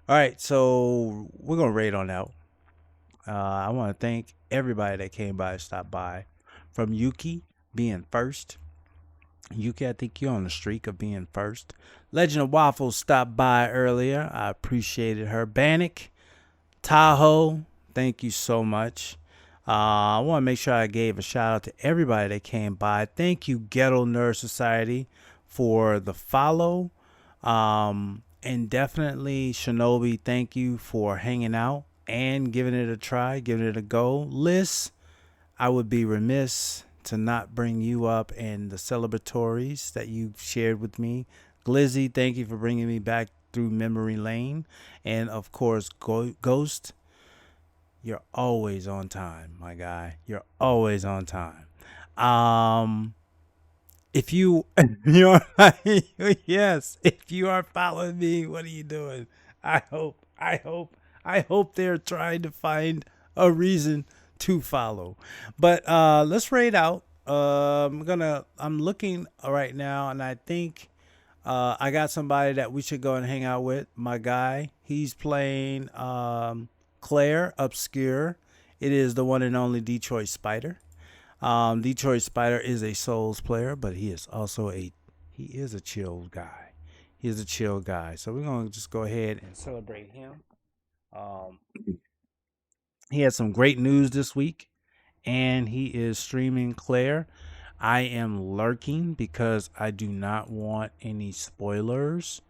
All right, so we're gonna rate on out. I want to thank everybody that came by and stopped by. From Yuki being first. Yuki, I think you're on the streak of being first. Legend of Waffles stopped by earlier. I appreciated her. Bannock, Tahoe, thank you so much. I want to make sure I gave a shout out to everybody that came by. Thank you, Ghetto Nerd Society, for the follow. And definitely, Shinobi, thank you for hanging out and giving it a try, giving it a go. Liz, I would be remiss to not bring you up and the celebratories that you shared with me. Glizzy, thank you for bringing me back through memory lane. And of course, Ghost, you're always on time, my guy. You're always on time. If you you're yes, if you are following me, what are you doing? I hope they're trying to find a reason to follow. But let's rate out. I'm looking right now and I think I got somebody that we should go and hang out with. My guy. He's playing Claire Obscure. It is the one and only Detroit Spider. Detroit Spider is a Souls player, but he is a chill guy. He is a chill guy. So we're gonna just go ahead and celebrate him. Um, he had some great news this week, and he is streaming Claire. I am lurking because I do not want any spoilers.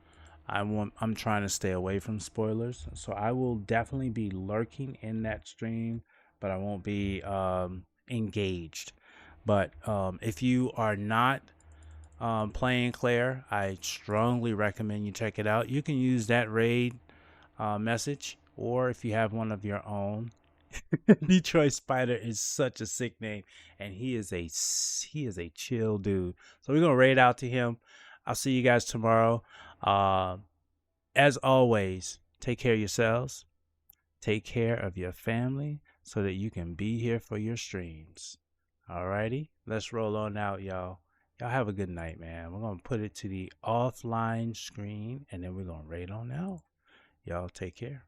I'm trying to stay away from spoilers. So I will definitely be lurking in that stream, but I won't be engaged. But if you are not playing Claire, I strongly recommend you check it out. You can use that raid message, or if you have one of your own. Detroit Spider is such a sick name, and he is a chill dude. So we're gonna raid out to him. I'll see you guys tomorrow. As always, take care of yourselves. Take care of your family so that you can be here for your streams. Alrighty, let's roll on out, y'all. Y'all have a good night, man. We're gonna put it to the offline screen, and then we're gonna raid on out. Y'all take care.